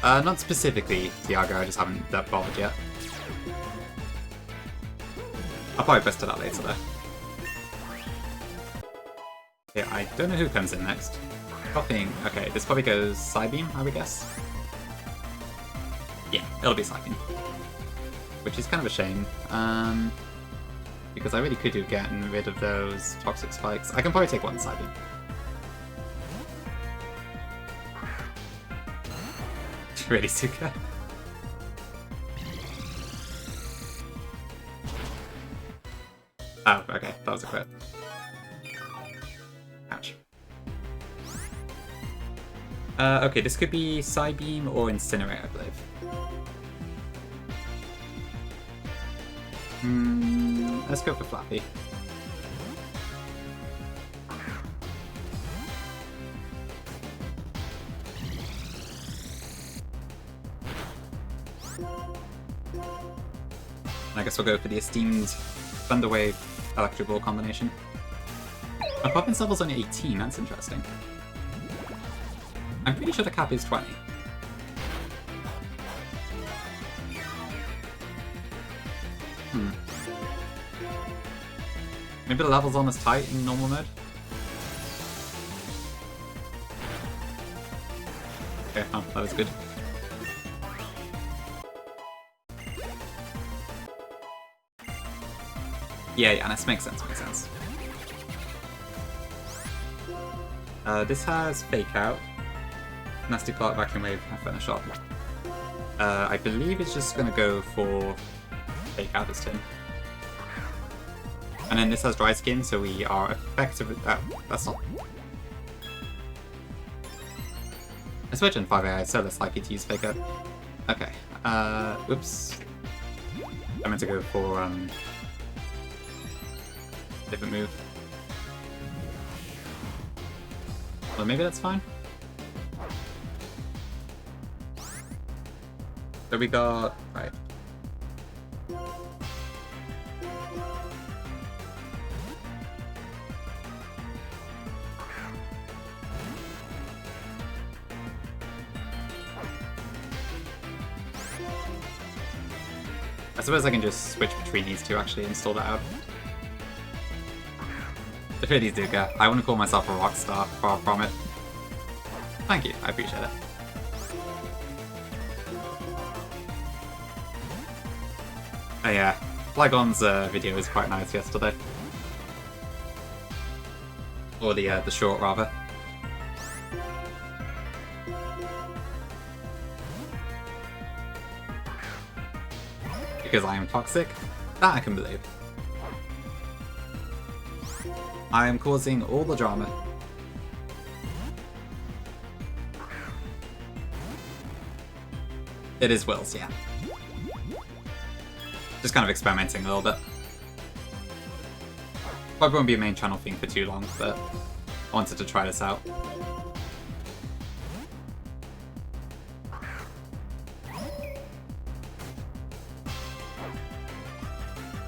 Not specifically Tiago, I just haven't that bothered yet. I'll probably bust it out later though. Yeah, I don't know who comes in next. Coughing. Okay, this probably goes Psybeam, I would guess. Yeah, it'll be Psybeam. Which is kind of a shame. Because I really could do getting rid of those toxic spikes. I can probably take one Psybeam. Really, Suka? Oh, okay, that was a crit. Ouch. Okay, this could be Psybeam or Incinerate, I believe. Let's go for Flappy. I guess we'll go for the esteemed Thunderwave Electro Ball combination. My Poppin's level's only 18, that's interesting. I'm pretty sure the cap is 20. Maybe the level's almost tight in normal mode? Okay, oh, that was good. Yeah, this makes sense, this has Fake Out, Nasty Plot, Vacuum Wave, and Finish Off. I believe it's just gonna go for Fake Out this turn. And then this has Dry Skin, so we are effectively... that's not... I switch in 5AI, so less likely to use Fake Out. Okay, whoops. I meant to go for, different move. Well, maybe that's fine. So we got... right. I suppose I can just switch between these two actually and install that out. The Freddy's Duga. I wouldn't call myself a rock star, far from it. Thank you, I appreciate it. Oh yeah, Flygon's video was quite nice yesterday. Or the short, rather. Because I am toxic? That I can believe. I am causing all the drama. It is Will's, yeah. Just kind of experimenting a little bit. Probably won't be a main channel thing for too long, but I wanted to try this out.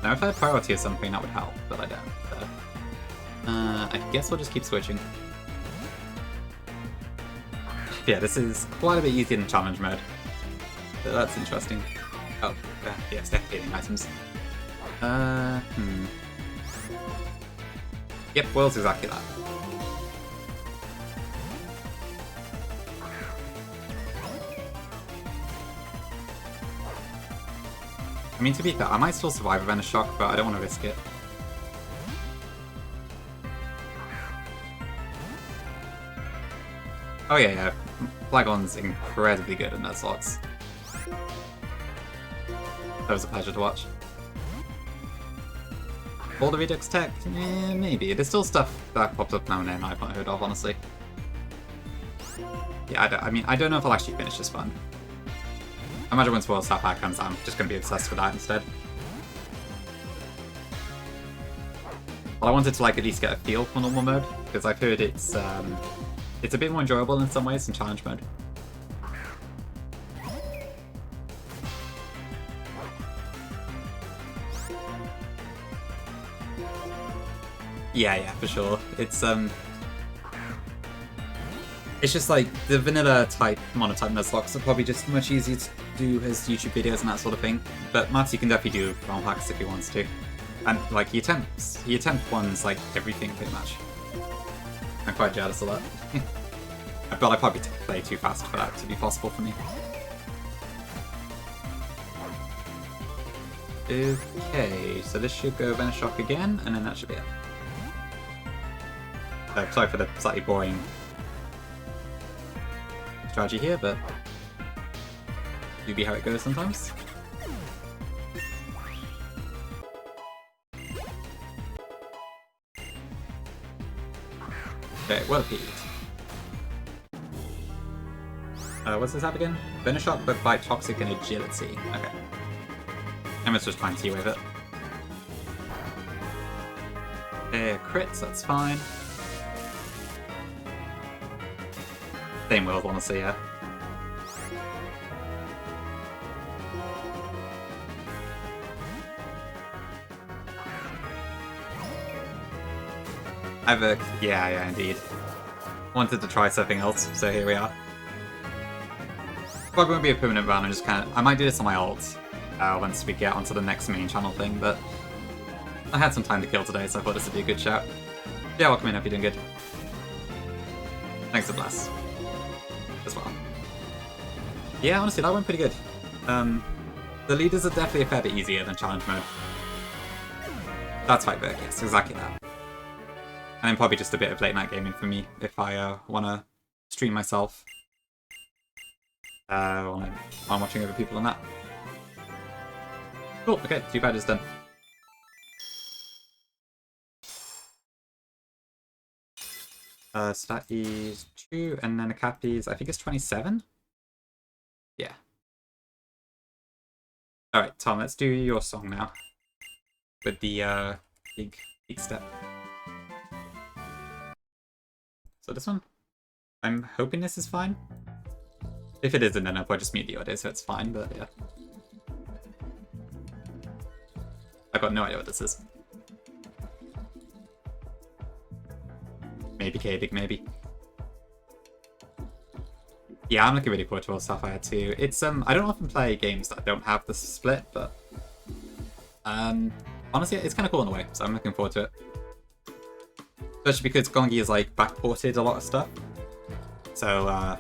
Now if I had priority or something that would help, but I don't. So. I guess we'll just keep switching. Yeah, this is quite a bit easier than challenge mode. So that's interesting. Oh, yeah, step healing items. Yep, World's exactly that. I mean, to be fair, I might still survive a Venom Shock, but I don't want to risk it. Oh yeah. Flygon's incredibly good in Nuzlocke. That was a pleasure to watch. All the Redux tech? Maybe. There's still stuff that pops up now and then I've not heard of, honestly. Yeah, I don't know if I'll actually finish this one. I imagine once World Star Pack comes out, I'm just going to be obsessed with that instead. Well, I wanted to at least get a feel for normal mode, because I've heard it's a bit more enjoyable in some ways than challenge mode. Yeah, for sure. It's It's just like the vanilla type monotype Nuzlocks are probably just much easier to do as YouTube videos and that sort of thing. But Matsu can definitely do ROM hacks if he wants to. And like he attempts ones like everything pretty much. I'm quite jealous of that. But I probably play too fast for that to be possible for me. Okay, so this should go Venoshock again, and then that should be it. Sorry for the slightly boring strategy here, but do be how it goes sometimes. Okay, well repeated. What's this app again? Venoshock, but by Toxic and Agility. Okay. Emma's just trying to T-wave it. Crits, that's fine. Same world, honestly, yeah. Yeah, indeed. Wanted to try something else, so here we are. Probably won't be a permanent ban, I'm just kind of... I might do this on my alt once we get onto the next main channel thing, but I had some time to kill today, so I thought this would be a good shout. Yeah, welcome in, hope you're doing good. Thanks to Bless as well. Yeah, honestly, that went pretty good. The leaders are definitely a fair bit easier than challenge mode. That's right, Berg, yes, exactly that. And then probably just a bit of late night gaming for me if I want to stream myself while I'm watching other people on that. Cool, okay, 2 badges done. So that is 2, and then a cap is, I think it's 27? Yeah. Alright, Tom, let's do your song now. With the big step. So this one? I'm hoping this is fine. If it isn't, then I'll probably just mute the audio, so it's fine, but yeah. I've got no idea what this is. Maybe K-Big, maybe. Yeah, I'm looking really forward to all the stuff I had too. It's I don't often play games that don't have the split, but honestly, it's kind of cool in a way, so I'm looking forward to it. Especially because Gongi has like backported a lot of stuff, so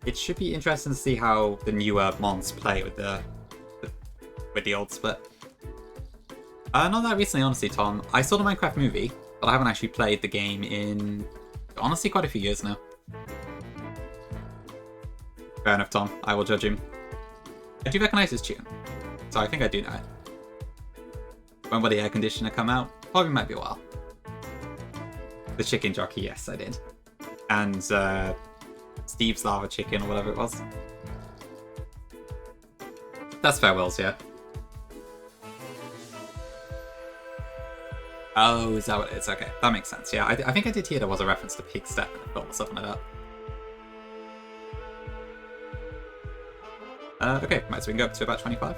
it should be interesting to see how the newer mons play with the old split. Not that recently, honestly, Tom. I saw the Minecraft movie, but I haven't actually played the game in, honestly, quite a few years now. Fair enough, Tom. I will judge him. I do recognize his tune, so I think I do know it. When will the air conditioner come out? Probably might be a while. The chicken jockey, yes, I did. And Steve's lava chicken, or whatever it was. That's farewells, yeah. Oh, is that what it is? Okay, that makes sense. Yeah, I think I did hear there was a reference to Pig Step in the film or something like that. Okay, right, so we can go up to about 25.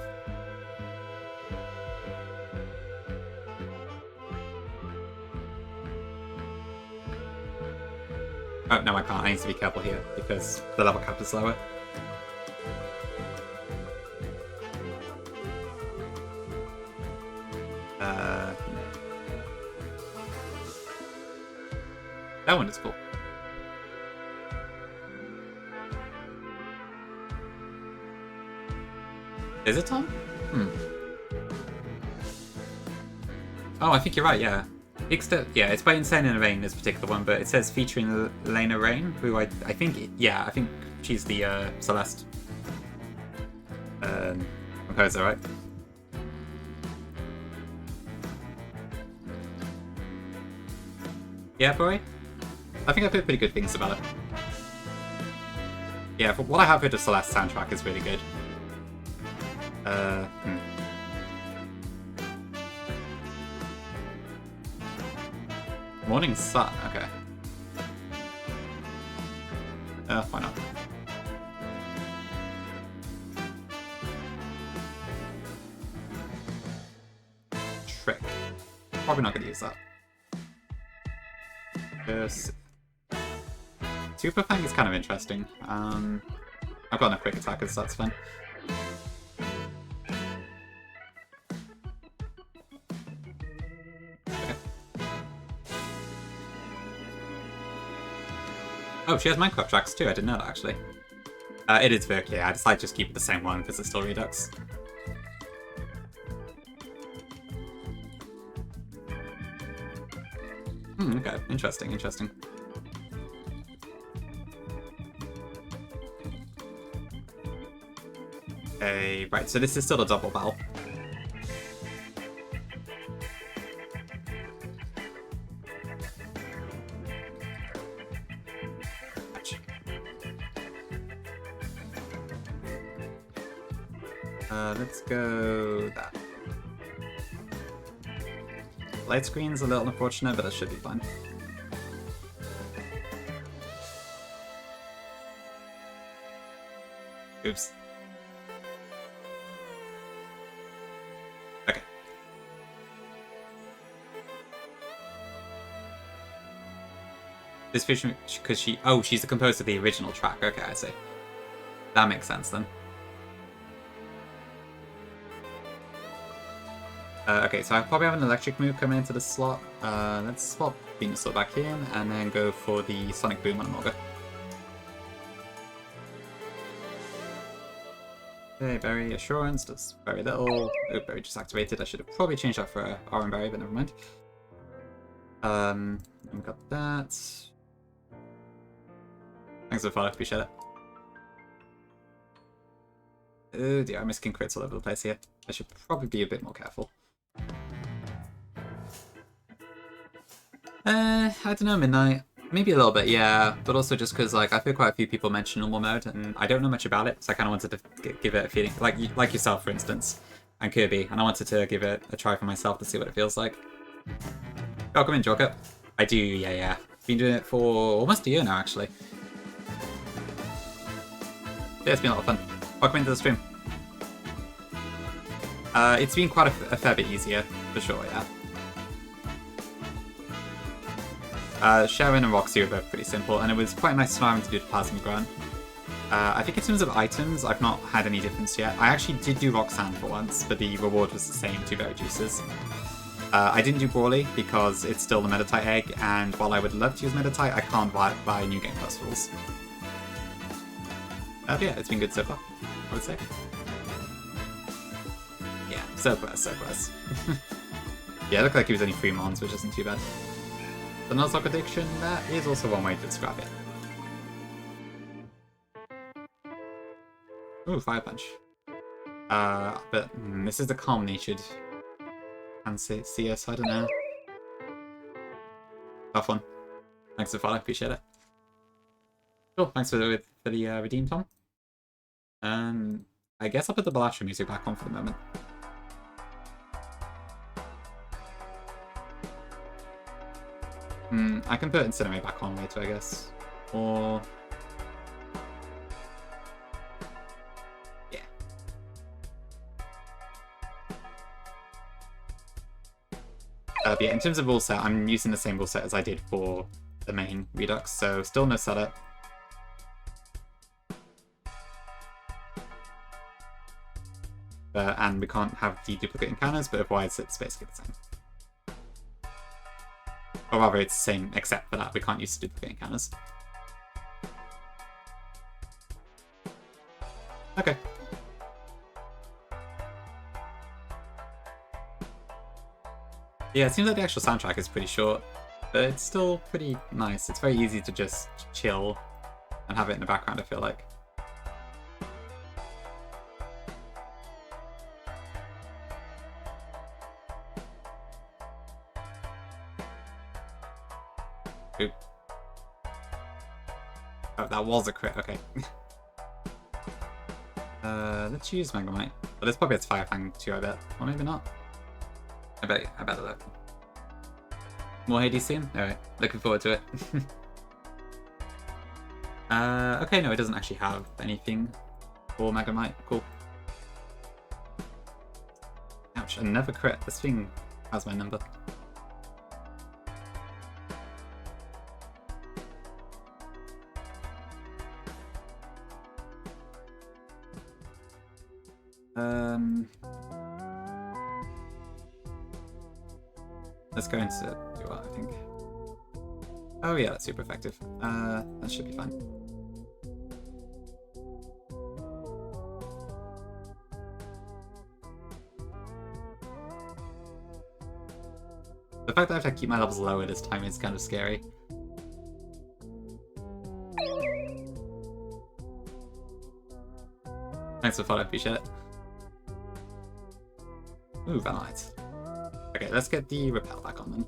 Oh, no, I can't. I need to be careful here, because the level cap is lower. That one is cool. Is it, Tom? Oh, I think you're right, yeah. Yeah, it's by Insane in the Rain, this particular one, but it says featuring Lena Rain, who I think, yeah, I think she's the Celeste composer, right? Yeah, boy? I think I've heard pretty good things about it. Yeah, from what I have heard of Celeste's soundtrack is really good. Morning Sun, okay. Why not? Trick. Probably not gonna use that. Super Fang is kind of interesting. I've got enough quick attackers, so that's fine. Okay. Oh, she has Minecraft tracks too, I didn't know that actually. It is Virk, yeah, I decided to just keep it the same one because it's still Redux. Okay, interesting, interesting. Okay, right, so this is still a double battle. Let's go that. Light screen's a little unfortunate, but that should be fine. Oops. Okay. This feature, because she's the composer of the original track. Okay, I see. That makes sense then. Okay, so I probably have an electric move coming into the slot. Let's swap Venusaur back in and then go for the Sonic Boom on Morga. Okay, Berry Assurance does very little. Oh, Berry just activated. I should have probably changed that for Oran Berry, but never mind. We got that. Thanks for the follow, appreciate it. Oh dear, I'm missing crits all over the place here. I should probably be a bit more careful. I don't know, Midnight. Maybe a little bit, yeah. But also just because, like, I feel quite a few people mention normal mode, and I don't know much about it, so I kind of wanted to give it a feeling. Like yourself, for instance, and Kirby, and I wanted to give it a try for myself to see what it feels like. Welcome in, Joker. I do, yeah. Been doing it for almost a year now, actually. Yeah, it's been a lot of fun. Welcome into the stream. It's been quite a fair bit easier, for sure, yeah. Sharon and Roxy were both pretty simple, and it was quite nice to do the Plasma Grunt. I think in terms of items, I've not had any difference yet. I actually did do Roxanne for once, but the reward was the same, 2 Berry Juices. I didn't do Brawly because it's still the Meditite egg, and while I would love to use Meditite, I can't buy New Game Plus rules. But yeah, it's been good so far, I would say. Yeah, so close. Yeah, it looked like he was only 3 mons, which isn't too bad. The Nuzlocke addiction, that is also one way to describe it. Ooh, Fire Punch. But this is the calm-natured Ansia, so I don't know. Tough one. Thanks for the follow, appreciate it. Cool, thanks for the redeem, Tom. I guess I'll put the Balatro music back on for the moment. I can put Incinerate back on later, I guess. Or... yeah. But yeah, in terms of rule set, I'm using the same rule set as I did for the main Redux, so still no setup. And we can't have the duplicate encounters, but otherwise it's basically the same. Or rather, it's the same, except for that we can't use duplicate encounters. Okay. Yeah, it seems like the actual soundtrack is pretty short, but it's still pretty nice. It's very easy to just chill and have it in the background, I feel like. Oop. Oh, that was a crit, okay. Let's use Magnemite. But this probably has Fire Fang too, I bet. Or maybe not. I better look. More Hades soon? Alright, looking forward to it. Okay, no, it doesn't actually have anything for Magnemite. Cool. Ouch, another crit. This thing has my number. Let's go into duo, I think. Oh yeah, that's super effective. That should be fine. The fact that I have to keep my levels lower this time is kind of scary. Thanks for following, appreciate it. Ooh, Vanillite. Okay, let's get the repel back on then.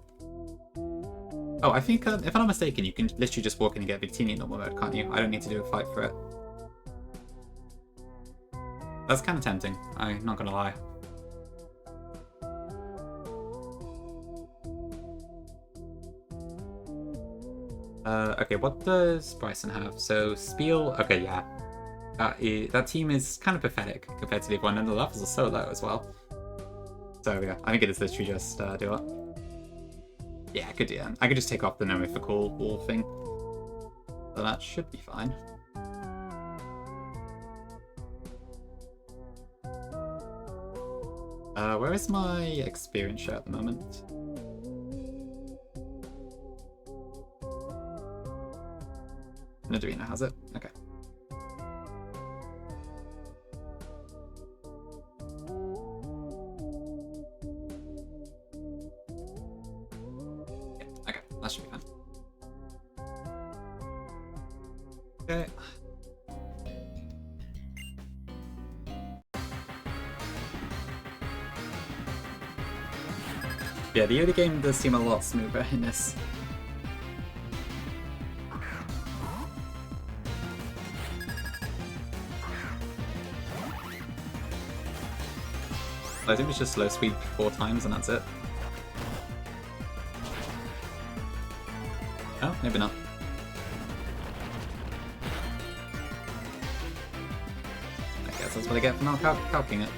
Oh, I think, if I'm not mistaken, you can literally just walk in and get Victini in normal mode, can't you? I don't need to do a fight for it. That's kind of tempting, I'm not gonna lie. Okay, what does Bryson have? So, Spiel, okay, yeah. That team is kind of pathetic compared to the other one, and the levels are so low as well. So yeah, I think it is literally just do it. Yeah, I could do that. I could just take off the no if a call wall thing. So that should be fine. Where is my experience share at the moment? Nidorina has it. Okay. Yeah, okay, that should be fine. Okay. Yeah, the early game does seem a lot smoother in this. I think it's just slow sweep 4 times and that's it. Oh, maybe not. I guess that's what I get for not calcing it.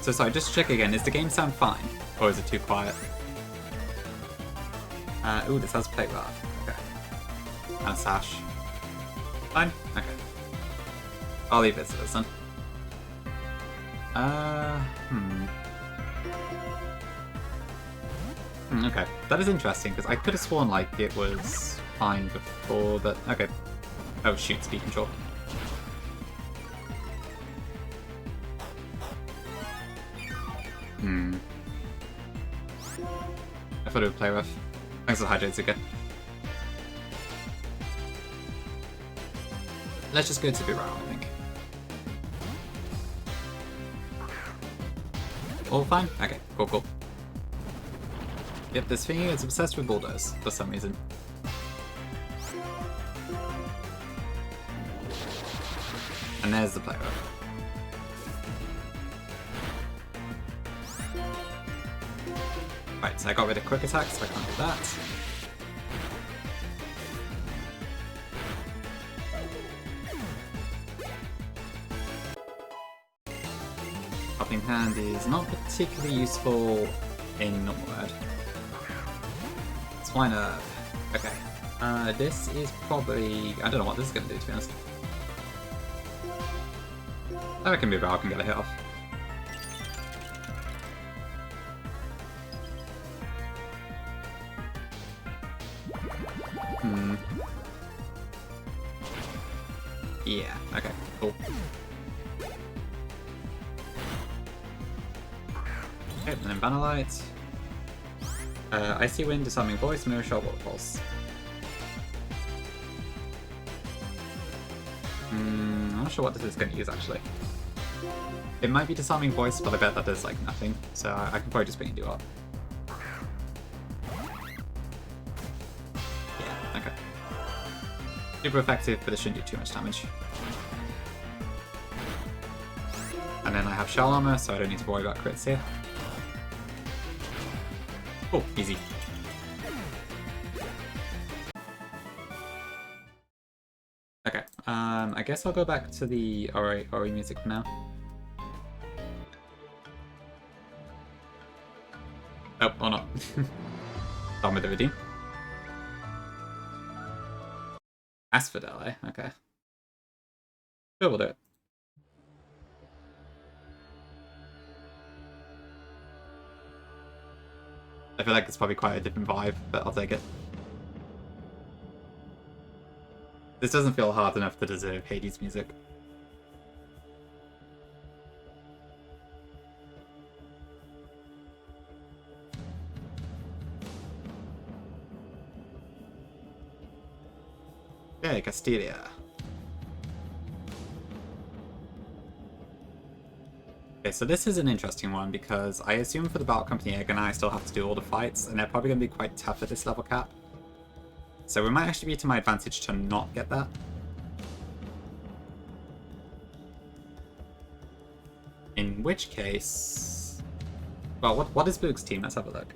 So sorry, just to check again, is the game sound fine? Or is it too quiet? Ooh, this has plate bar. Okay. And a sash. Fine? Okay. I'll leave it to this then. Okay, that is interesting, because I could have sworn like it was fine before, but okay. Oh shoot, speed control. I thought it would play rough. Thanks for the hydrates again. Let's just go to Birao, I think. All fine? Okay, cool, cool. Yep, this thing is obsessed with bulldoze for some reason. And there's the play rough. Right, so I got rid of quick attack, so I can't do that. Helping Hand is not particularly useful in normal mode. Swine Herb. Okay. This is probably... I don't know what this is going to do, to be honest. I reckon Birao can get a hit off. Yeah, okay, cool. Okay, and then Vanillite. Icy Wind, Disarming Voice, Mirror Shot, Water Pulse. I'm not sure what this is going to use actually. It might be Disarming Voice, but I bet that does like nothing, so I can probably just bring it do up. Yeah, okay. Super effective, but it shouldn't do too much damage. And then I have Shell Armor, so I don't need to worry about crits here. Oh, easy. Okay, I guess I'll go back to the Ori music for now. Oh, or not. Done with the redeem. Asphodel, eh? Okay. Sure, we'll do it. I feel like it's probably quite a different vibe, but I'll take it. This doesn't feel hard enough to deserve Hades music. Okay, Castilia. Okay, so this is an interesting one because I assume for the Battle Company Egg and I still have to do all the fights, and they're probably going to be quite tough at this level cap. So it might actually be to my advantage to not get that. In which case... Well, what is Boog's team? Let's have a look.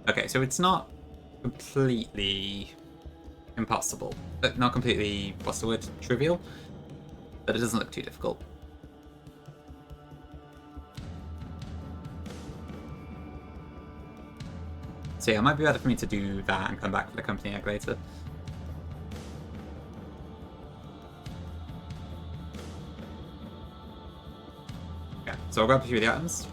Okay, so it's not completely impossible. Not completely, what's the word, trivial? But it doesn't look too difficult. So yeah, it might be better for me to do that and come back for the company egg later. Okay, so I'll grab a few of the items.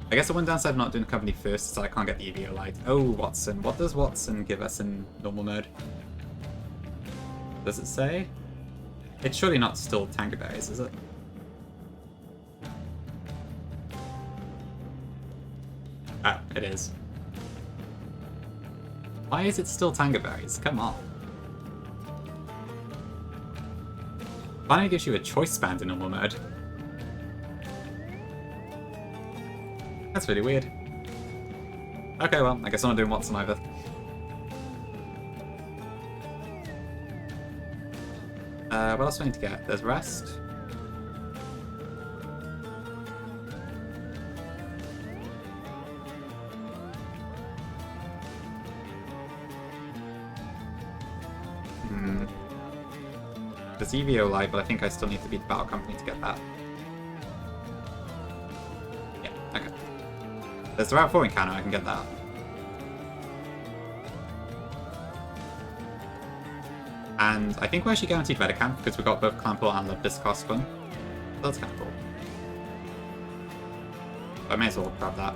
I guess the one downside of not doing the company first is I can't get the EVO light. Oh, Watson. What does Watson give us in normal mode? Does it say? It's surely not still Tango Berries, is it? Oh, it is. Why is it still Tango Berries? Come on. Finally gives you a choice band in normal mode. That's really weird. Okay, well, I guess I'm not doing Watson either. What else do I need to get? There's Rest. There's EVO Light, but I think I still need to beat the Battle Company to get that. Yeah, okay. There's the Route 4 encounter, I can get that. And I think we're actually guaranteed Redux because we got both Clample and Love Discourse one. So that's kind of cool. So I may as well grab that.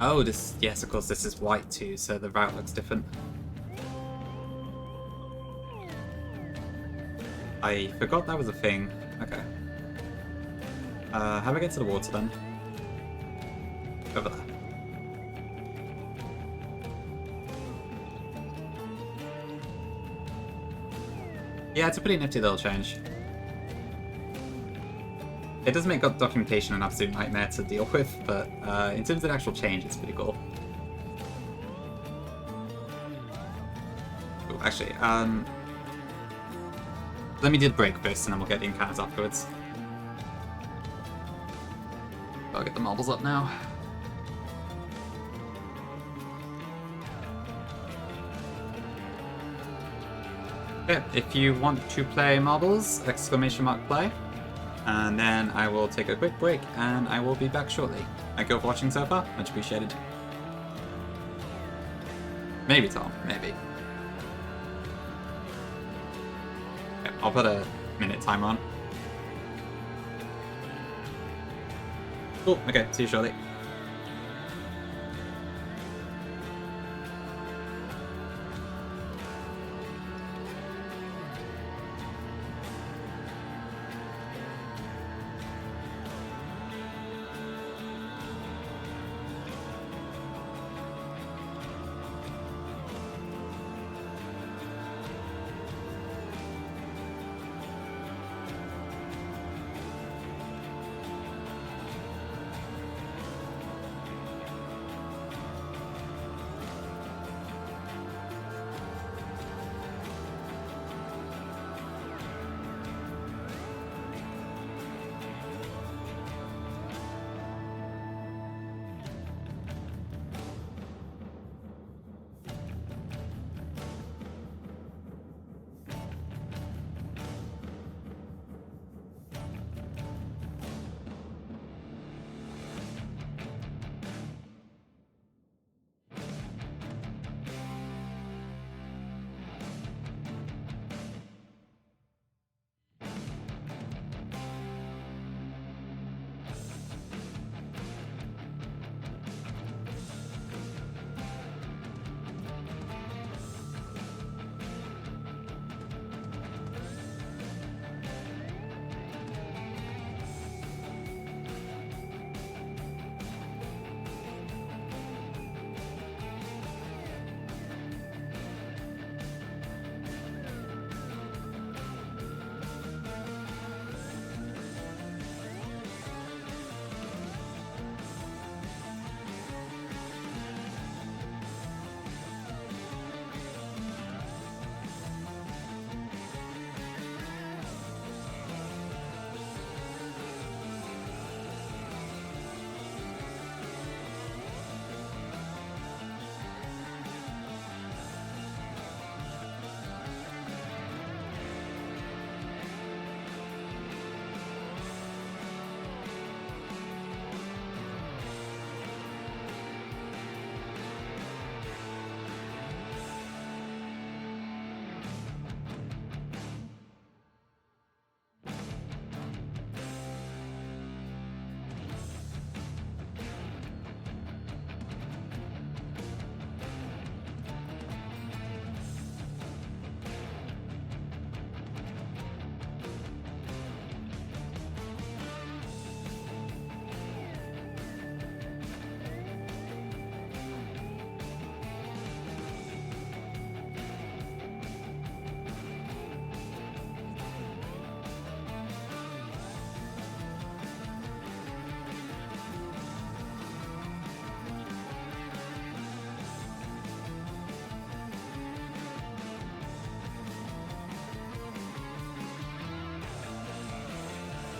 Oh, this, yes, of course, this is white too, so the route looks different. I forgot that was a thing. Okay. How do I get to the water then? Over there. Yeah, it's a pretty nifty little change. It does make documentation an absolute nightmare to deal with, but in terms of the actual change, it's pretty cool. Ooh, actually, let me do the break first, and then we'll get the encounters afterwards. I'll get the marbles up now. Okay, if you want to play marbles, !play. And then I will take a quick break, and I will be back shortly. Thank you all for watching so far, much appreciated. Maybe Tom, maybe. Okay, I'll put a minute timer on. Cool, okay, see you shortly.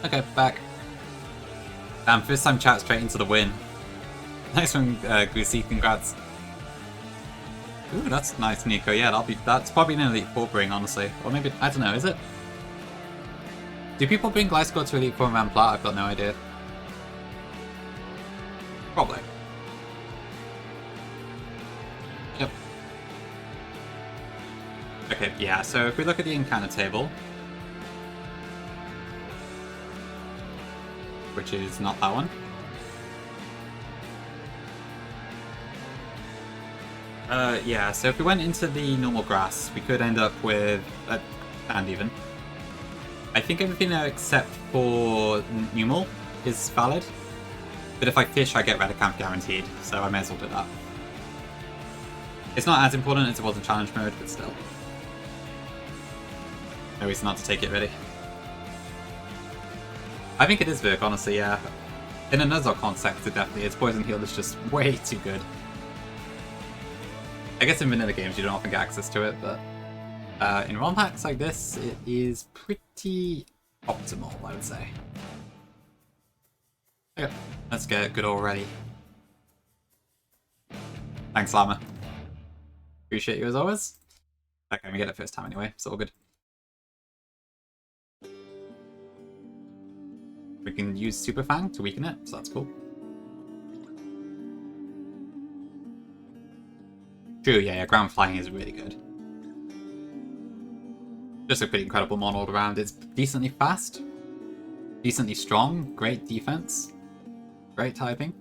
Okay, back. Damn, first time chat straight into the win. Nice one, Goosey, congrats. Ooh, that's nice, Nico. Yeah, that's probably an Elite Four bring, honestly. Or maybe, I don't know, is it? Do people bring Gliscor to Elite Four around Plat? I've got no idea. Probably. Yep. Okay, yeah, so if we look at the encounter table, which is not that one. Yeah, so if we went into the normal grass, we could end up with and even. I think everything except for Numal is valid. But if I fish, I get Redux guaranteed, so I may as well do that. It's not as important as it was in challenge mode, but still. No reason not to take it, really. I think it is Virk, honestly, yeah. In a Nuzlocke context, it definitely is. Poison Heal is just way too good. I guess in vanilla games you don't often get access to it, but in ROM hacks like this, it is pretty optimal, I would say. Okay, let's get good already. Thanks, Llama. Appreciate you as always. Okay, we get it first time anyway, it's all good. We can use Super Fang to weaken it, so that's cool. True, yeah, ground flying is really good. Just a pretty incredible mon all around. It's decently fast, decently strong, great defense, great typing.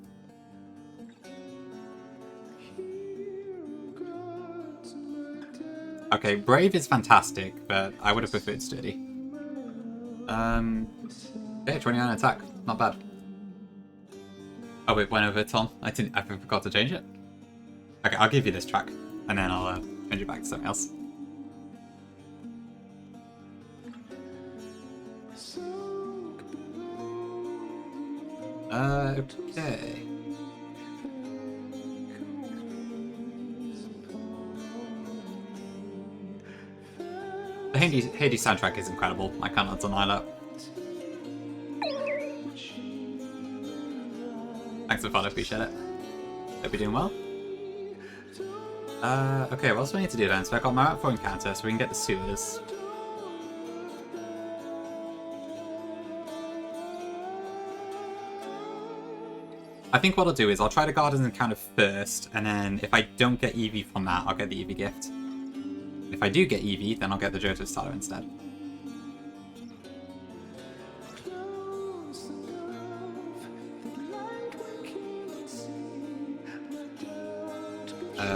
Okay, Brave is fantastic, but I would have preferred Sturdy. Yeah, 29 attack, not bad. Oh wait, went over Tom. I forgot to change it. Okay, I'll give you this track, and then I'll change it back to something else. Okay. The Hades soundtrack is incredible. I cannot deny that. Thanks for the follow, appreciate it. Hope you're doing well. Okay, what else do I need to do then? So I got my Route 4 encounter, so we can get the sewers. I think what I'll do is I'll try the Gardens encounter first, and then if I don't get Eevee from that, I'll get the Eevee gift. If I do get Eevee, then I'll get the Johto starter instead.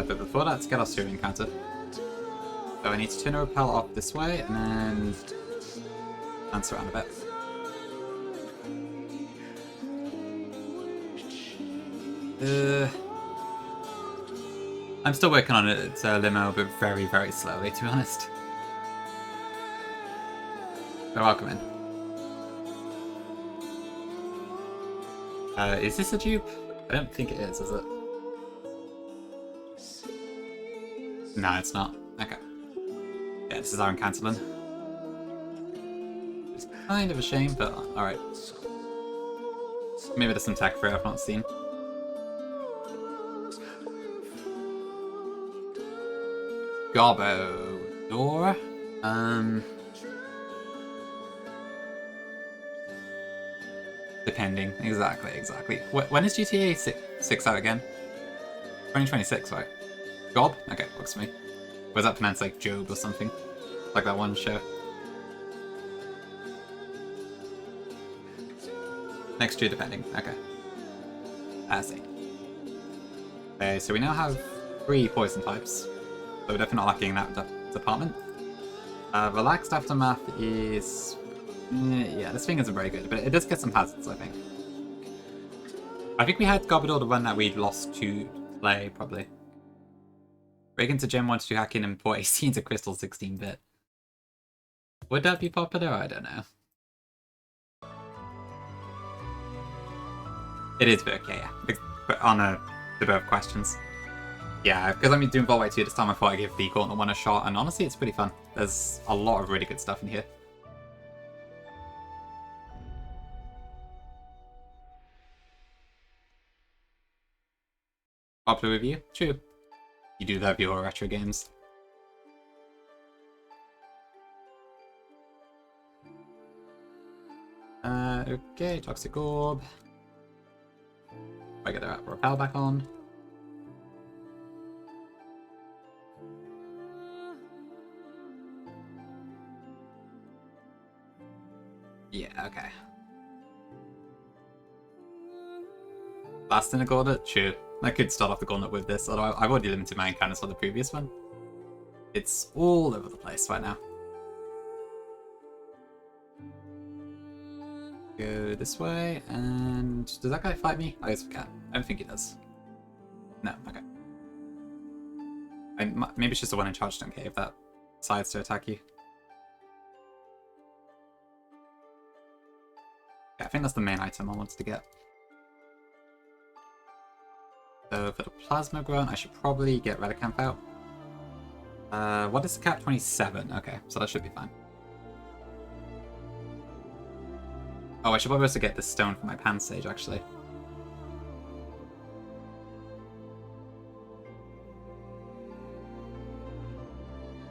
But before that, let's get our sewer encounter. So I need to turn a repel off this way, and then dance around a bit. I'm still working on it. It's a limo, but very, very slowly, to be honest. So welcome in. Is this a dupe? I don't think it is it? No, it's not. Okay. Yeah, this is our cancelling. It's kind of a shame, but alright. Maybe there's some tech for it I've not seen. Garbo door. Depending. Exactly. When is GTA 6 out again? 2026, right? Gob? Okay, works for me. Was that pronounced like Job or something? Like that one show. Next year, depending. Okay. I see. Okay, so we now have 3 poison types. So we're definitely not lacking in that department. Relaxed Aftermath is... yeah, this thing isn't very good, but it does get some hazards, I think. I think we had Gobador the one that we'd lost to play, probably. Break into Gen 1 to 2 hacking and port AC into Crystal 16-bit. Would that be popular? I don't know. It is Virk, yeah. But on the both questions. Yeah, because I'm doing Voltway 2 this time, I thought I'd give the Gauntlet 1 a shot, and honestly, it's pretty fun. There's a lot of really good stuff in here. Popular with you? True. You do love your retro games. Okay, Toxic Orb. I get the repel back on. Yeah, okay. Last in a gauntlet? True. I could start off the gauntlet with this, although I've already limited my encounters for the previous one. It's all over the place right now. Go this way, and does that guy fight me? I guess we can. I don't think he does. No, okay. Maybe it's just the one in Chargestone Cave that decides to attack you. Yeah, I think that's the main item I wanted to get. So for the Plasma Grunt, I should probably get Redux out. What is the cap? 27. Okay, so that should be fine. Oh, I should probably also get the stone for my Pan Sage, actually.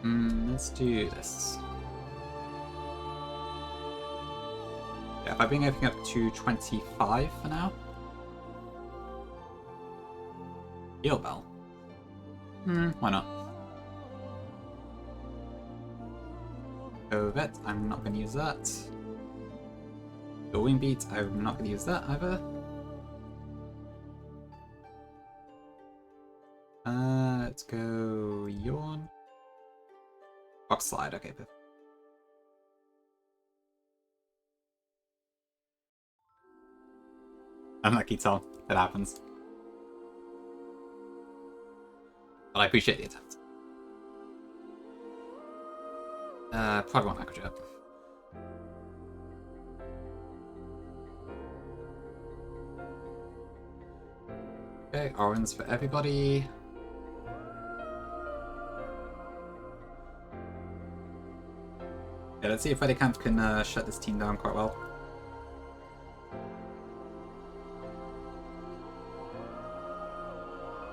Let's do this. Yeah, if I bring everything up to 25 for now. Heal Bell. Why not? Covet, I'm not going to use that. The Wing Beat, I'm not going to use that either. Let's go Yawn. Rock Slide, okay, perfect. Unlucky Tom, it happens. But I appreciate the attempt. Probably want Macrojet. Okay, orange for everybody. Yeah, let's see if Redux can shut this team down quite well.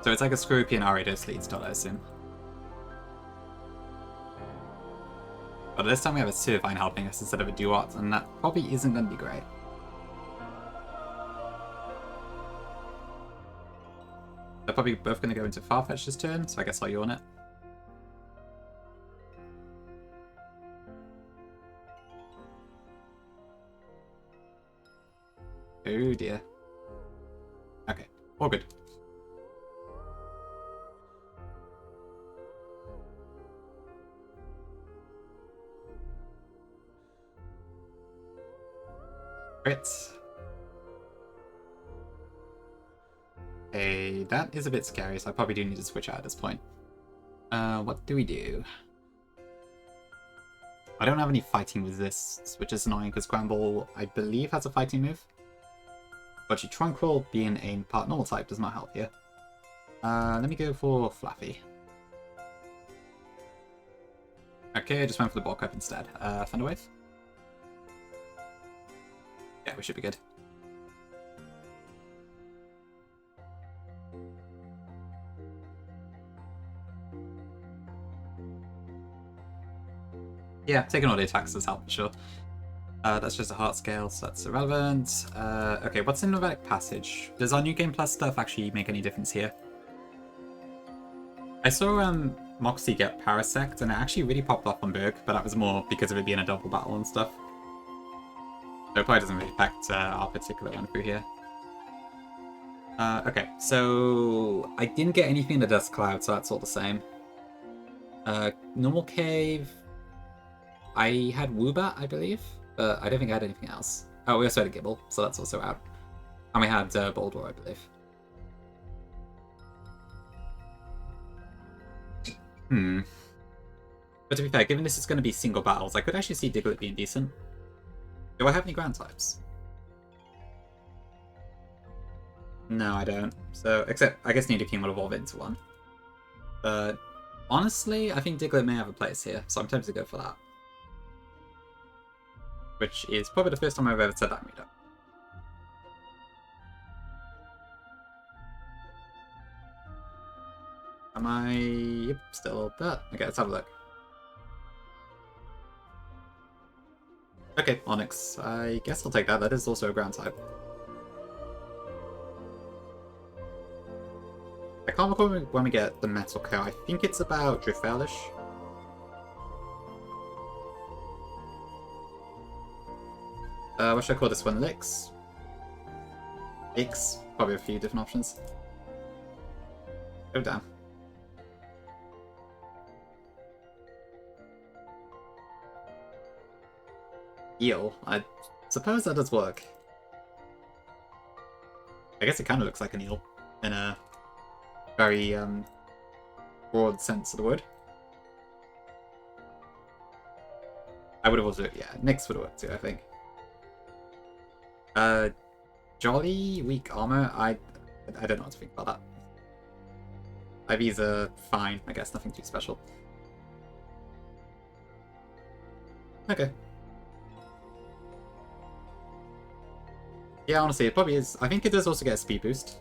So it's like a Scropian Aridos lead start, I assume. But this time we have a Sivine helping us instead of a Duat, and that probably isn't going to be great. They're probably both going to go into Farfetch this turn, so I guess I'll Yawn it. Oh dear. Okay, all good. Great. Hey, that is a bit scary, so I probably do need to switch out at this point. What do we do? I don't have any fighting resists, which is annoying because Gramble, I believe, has a fighting move. But your Trunkwell being a part normal type does not help here. Let me go for Fluffy. Okay, I just went for the Bulk Up instead. Thunderwave? Yeah, we should be good. Yeah, taking all the attacks does help for sure. That's just a heart scale, so that's irrelevant. Okay, what's in Novetic Passage? Does our New Game Plus stuff actually make any difference here? I saw Moxie get Parasect, and it actually really popped off on Berg, but that was more because of it being a double battle and stuff. So it probably doesn't really affect our particular one through here. Okay, so I didn't get anything in the Dust Cloud, so that's all the same. Normal Cave... I had Woobat, I believe, but I don't think I had anything else. Oh, we also had a Gibble, so that's also out. And we had Boldor, I believe. But to be fair, given this is going to be single battles, I could actually see Diglett being decent. Do I have any ground types? No, I don't. So, except, I guess Nidoking will evolve into one. But, honestly, I think Diglett may have a place here, so I'm tempted to go for that. Which is probably the first time I've ever said that meetup. Am I... Yep, still there. Okay, let's have a look. Okay, Onyx. I guess I'll take that. That is also a ground type. I can't recall when we get the Metal Coat. I think it's about Drifelish. What should I call this one? Licks? Ix? Probably a few different options. Oh, damn. Eel. I suppose that does work. I guess it kind of looks like an eel in a very broad sense of the word. I would have also, yeah, Nyx would have worked too, I think. Jolly, weak armor. I don't know what to think about that. IVs are fine, I guess, nothing too special. Okay. Yeah, honestly, it probably is. I think it does also get a speed boost.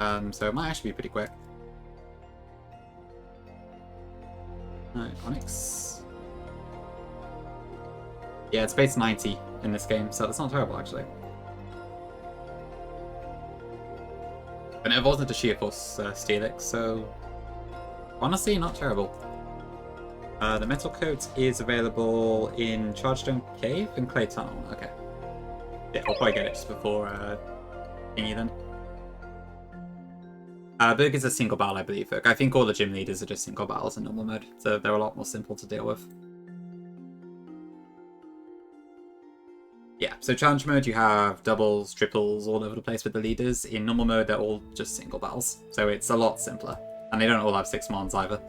So it might actually be pretty quick. Alright, Onyx. Yeah, it's base 90 in this game, so that's not terrible, actually. And it evolves into Sheer Force Steelix, so honestly, not terrible. The Metal Coat is available in Chargestone Cave and Clay Tunnel. Okay. Yeah, I'll probably get it just before thingy then. Berg is a single battle, I believe. I think all the gym leaders are just single battles in normal mode, so they're a lot more simple to deal with. Yeah, so challenge mode you have doubles, triples all over the place with the leaders. In normal mode they're all just single battles, so it's a lot simpler. And they don't all have 6 mons either.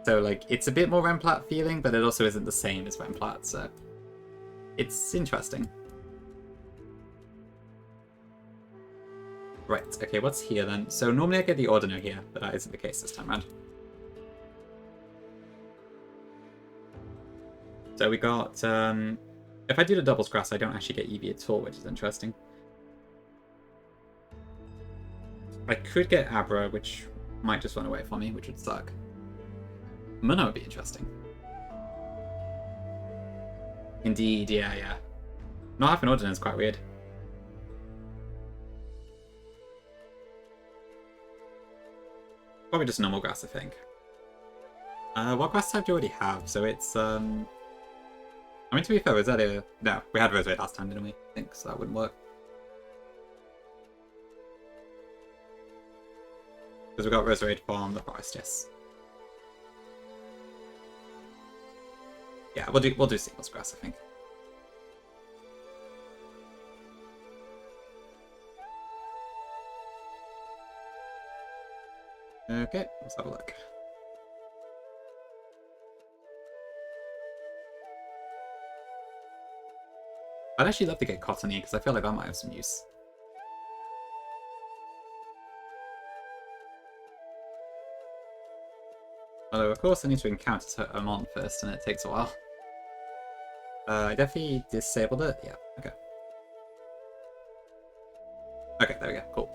So like, it's a bit more Remplat feeling, but it also isn't the same as Remplat, so it's interesting. Right, okay, what's here then? So normally I get the Ordino here, but that isn't the case this time around. So we got, if I do the doubles grass, I don't actually get Eevee at all, which is interesting. I could get Abra, which might just run away from me, which would suck. Munna would be interesting. Indeed, yeah. Not having Ordino is quite weird. Probably just normal grass, I think. What grass type do you already have? So it's, I mean, to be fair, Roselia... No, we had Roselia last time, didn't we? I think, so that wouldn't work. Because we got Roselia from the forest, yes. Yeah, we'll do singles grass, I think. Okay, let's have a look. I'd actually love to get Cottony, because I feel like that might have some use. Although, of course, I need to encounter a mon first, and it takes a while. I definitely disabled it? Yeah, okay. Okay, there we go, cool.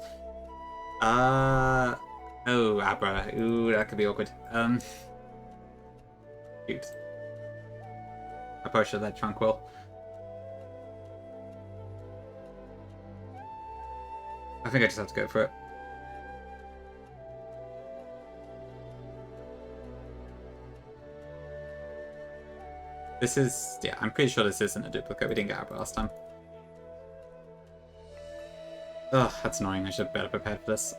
Oh, Abra. Ooh, that could be awkward. Shoot. I probably should have let Tranquil. I think I just have to go for it. This is... yeah, I'm pretty sure this isn't a duplicate. We didn't get Abra last time. Ugh, that's annoying. I should have better prepared for this.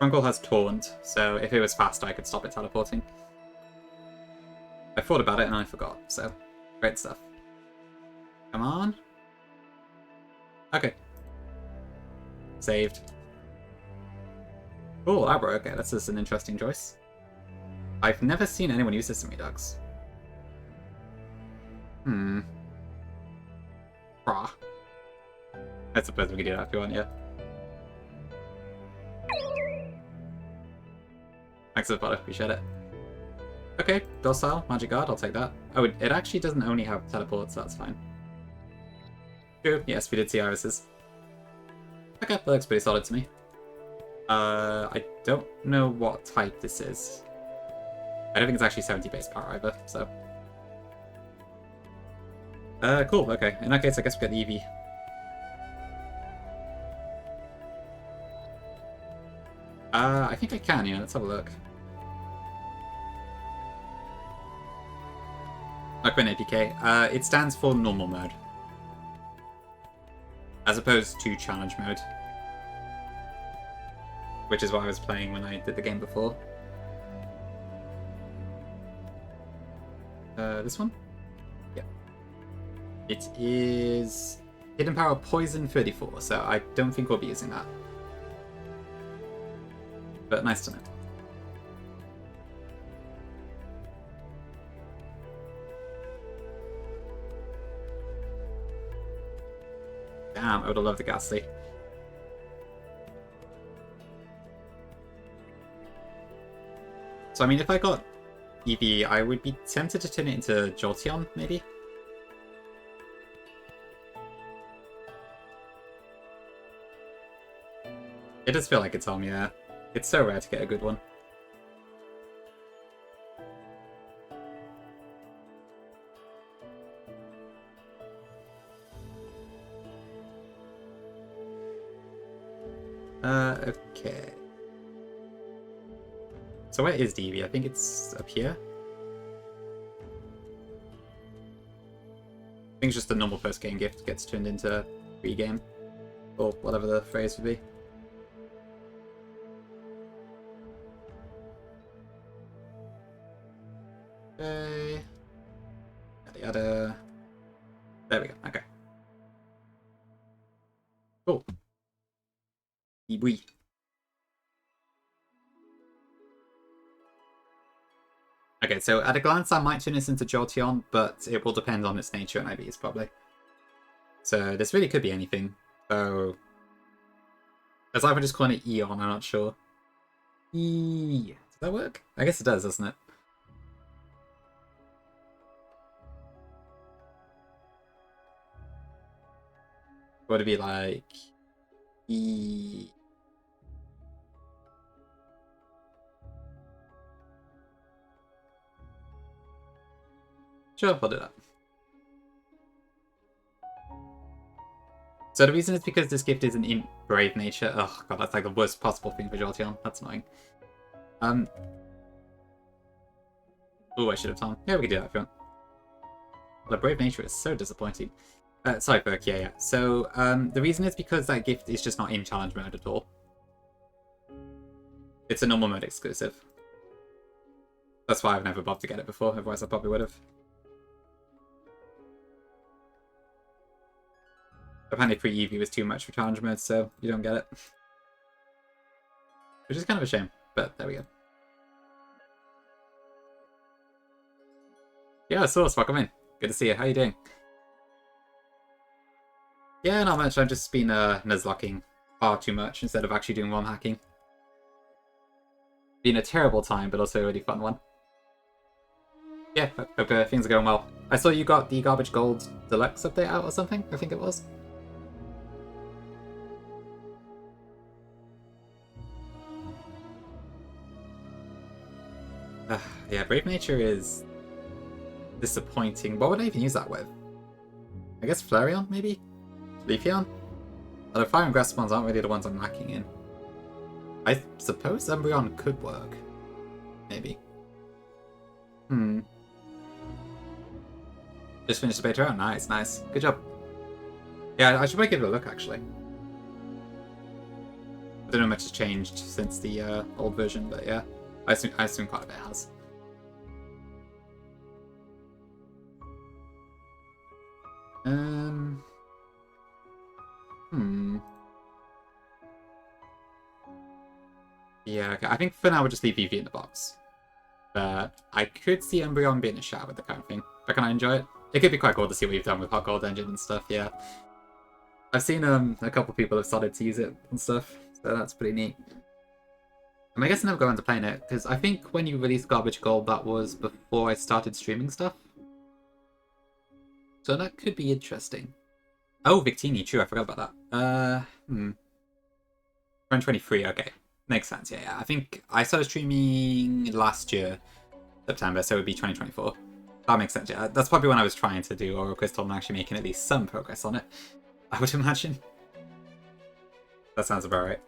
Trunkel has Taunt, so if it was faster I could stop it teleporting. I thought about it and I forgot, so great stuff. Come on. Okay. Saved. Oh, Abra, okay, that's just an interesting choice. I've never seen anyone use this in Redux. Brah. I suppose we could do that if you want, yeah. Thanks for the butter, appreciate it. Okay, Docile, Magic Guard, I'll take that. Oh, it actually doesn't only have teleports, so that's fine. True, yes, we did see irises. Okay, that looks pretty solid to me. I don't know what type this is. I don't think it's actually 70 base power either, so... cool, okay. In that case, I guess we get the EV. I think I can, yeah, let's have a look. Like an APK. It stands for normal mode. As opposed to challenge mode. Which is what I was playing when I did the game before. This one? Yeah. It is Hidden Power Poison 34, so I don't think we'll be using that. But nice to know. Damn, I would have loved the Ghastly. So I mean, if I got EV, I would be tempted to turn it into Jolteon, maybe? It does feel like it's on, yeah. It's so rare to get a good one. Okay. So where is DV? I think it's up here. I think it's just the normal post-game gift gets turned into pre-game. Or whatever the phrase would be. Okay. Yada yada. There we go. Okay. Cool. Wee. Okay, so at a glance I might turn this into Jolteon, but it will depend on its nature and IVs probably. So this really could be anything. So as I would just call it Eon, I'm not sure. Does that work? I guess it does, doesn't it? Would it be like Sure, we'll do that. So the reason is because this gift is an imp brave nature. Oh god, that's like the worst possible thing for Jolteon. That's annoying. Oh, I should have told him. Yeah, we can do that if you want. Well, the brave nature is so disappointing. Sorry, Burke, yeah. So, the reason is because that gift is just not in challenge mode at all. It's a normal mode exclusive. That's why I've never bothered to get it before, otherwise I probably would have. Apparently pre-EV was too much for challenge mode, so you don't get it. Which is kind of a shame, but there we go. Yeah, Source, welcome in. Good to see you. How you doing? Yeah, not much. I've just been Nuzlocking far too much instead of actually doing ROM hacking. Been a terrible time, but also a really fun one. Yeah, hope things are going well. I saw you got the Garbage Gold Deluxe update out or something, I think it was. Yeah, Brave Nature is disappointing. What would I even use that with? I guess Flareon, maybe? Leafeon? Although Fire and Grass ones aren't really the ones I'm lacking in. I suppose Umbreon could work. Maybe. Just finished the beta. Oh, nice, nice. Good job. Yeah, I should probably give it a look, actually. I don't know much has changed since the old version, but yeah. I assume quite a bit has. Yeah, okay. I think for now we'll just leave EV in the box. But I could see Umbreon being a shout with the kind of thing. But can I enjoy it? It could be quite cool to see what you've done with Hot Gold Engine and stuff, yeah. I've seen a couple people have started to use it and stuff, so that's pretty neat. I guess I never got around to playing it, because I think when you released Garbage Gold, that was before I started streaming stuff. So that could be interesting. Oh, Victini, true, I forgot about that. 2023, okay. Makes sense, yeah. I think I started streaming last year, September, so it would be 2024. That makes sense, yeah. That's probably when I was trying to do Oral Crystal and actually making at least some progress on it, I would imagine. That sounds about right.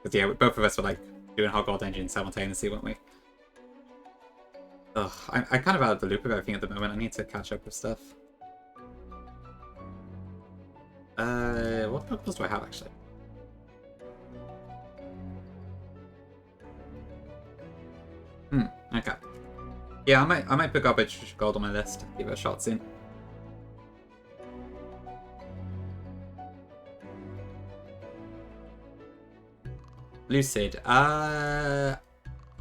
Because yeah, both of us were like doing Hogwarts Engine simultaneously, weren't we? Ugh, I'm kind of out of the loop of everything at the moment. I need to catch up with stuff. What Pokeballs do I have, actually? Okay. Yeah, I might put Garbage Gold on my list. Give it a shot soon. Lucid. I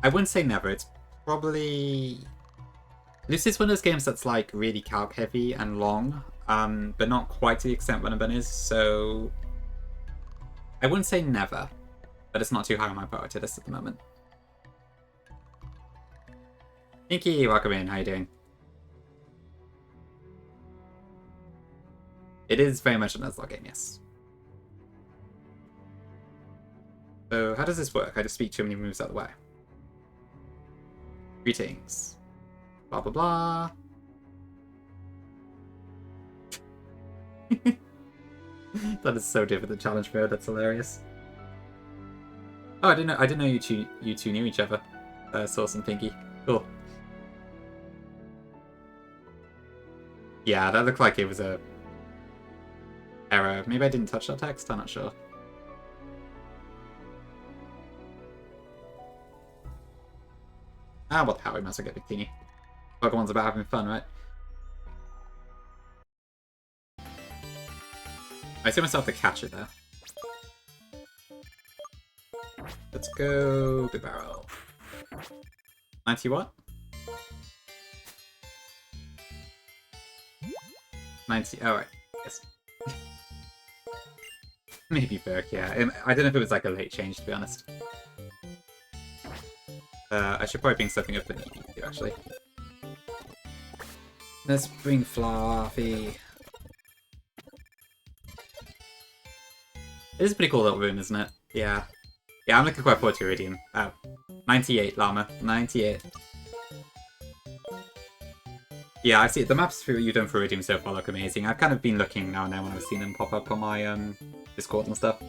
wouldn't say never. It's probably... Lucid's one of those games that's like really calc heavy and long, but not quite to the extent Runabun is, so... I wouldn't say never, but it's not too high on my priority list at the moment. Inky, welcome in. How you doing? It is very much a Nuzlocke game, yes. So, how does this work? I just speak too many moves out of the way. Greetings. Blah, blah, blah. That is so different than challenge mode. That's hilarious. Oh, I didn't know you two knew each other. Sauce and Pinky. Cool. Yeah, that looked like it was a error. Maybe I didn't touch that text. I'm not sure. Ah, what the hell? We must have got Bikini. Pokemon's about having fun, right? I see myself to catch it there. Let's go Big Barrel. 90 what? 90. Oh, right. Yes. Maybe Burke, yeah. I don't know if it was like a late change, to be honest. I should probably bring something up that you need to, actually. Let's bring Fluffy. It is a pretty cool little room, isn't it? Yeah. Yeah, I'm looking quite forward to Iridium. Oh. 98, Llama. 98. Yeah, I see the maps you've done for Iridium so far look amazing. I've kind of been looking now and then when I've seen them pop up on my Discord and stuff.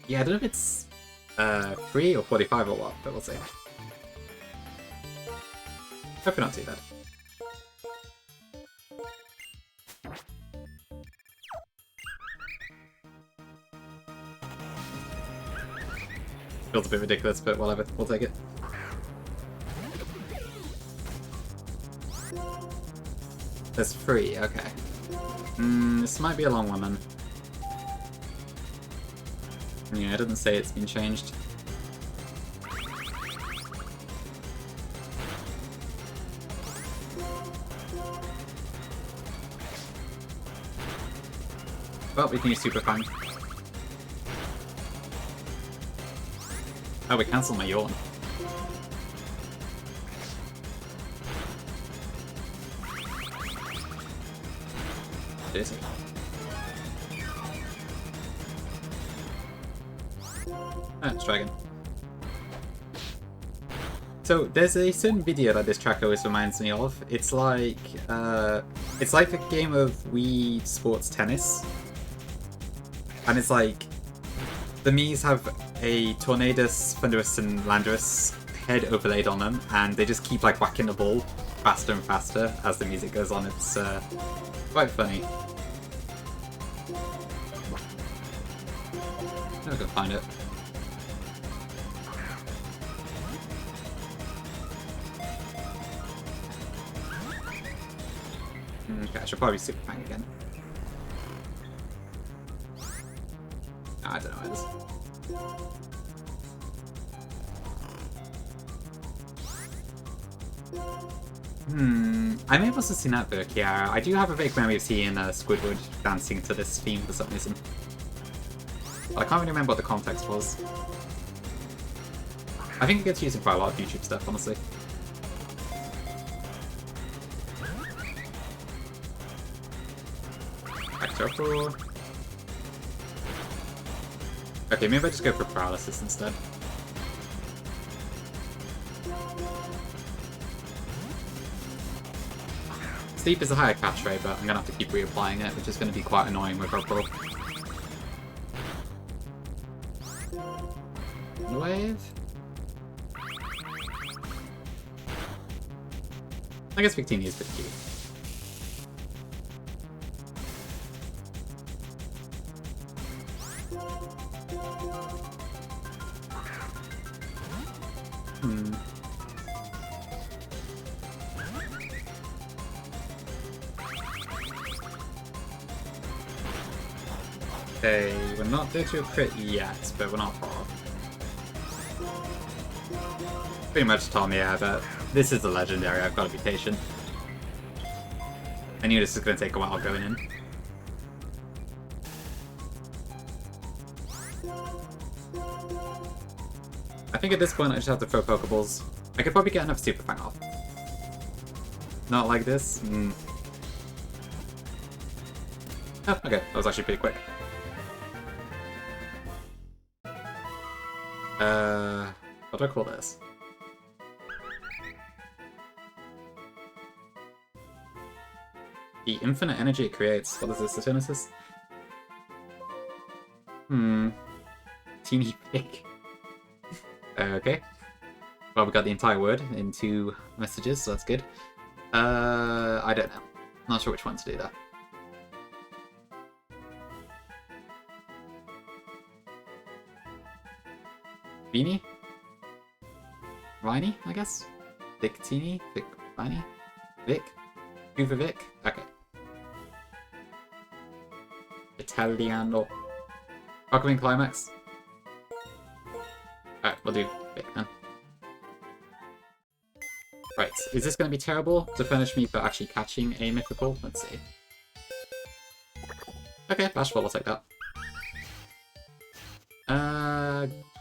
Yeah, I don't know if it's 3 or 45 or what, but we'll see. Hope not too bad. Feels a bit ridiculous, but whatever, we'll take it. There's 3, okay. This might be a long one then. Yeah, it doesn't say it's been changed. Well, we can use Super Fang. Oh, we cancelled my yawn. Is it? Ah, let's try again. So there's a certain video that this track always reminds me of. It's like a game of Wii Sports Tennis, and it's like the Miis have a Tornadus, Thundurus, and Landorus head overlaid on them, and they just keep like whacking the ball faster and faster as the music goes on. It's quite funny. I'm gonna find it. Okay, I should probably Super Fang again. I don't know what it is. I may have also seen that book, yeah. I do have a vague memory of seeing Squidward dancing to this theme for some reason. I can't really remember what the context was. I think it gets used in quite a lot of YouTube stuff, honestly. Back to our floor. Okay, maybe I just go for paralysis instead. Sleep is a higher catch rate, but I'm gonna have to keep reapplying it, which is gonna be quite annoying with Rob. Wave? I guess Victini is pretty cute. Okay, we're not there to a crit yet, but we're not far. Pretty much told me, yeah, but this is a legendary, I've got to be patient. I knew this was going to take a while going in. I think at this point I just have to throw Pokeballs. I could probably get enough Super Fang off. Not like this? Oh, okay, that was actually pretty quick. What do I call this? The infinite energy it creates. What is this, Eternatus? Teeny pick. Okay. Well, we got the entire word in 2 messages, so that's good. I don't know. Not sure which one to do that. Beanie? Viney, I guess? Victini? Vic Viney? Vic? Two for Vic? Okay. Italiano. Rockawing Climax? Alright, we'll do Vic then. Right, is this going to be terrible to punish me for actually catching a mythical? Let's see. Okay, Bashful, I'll take that.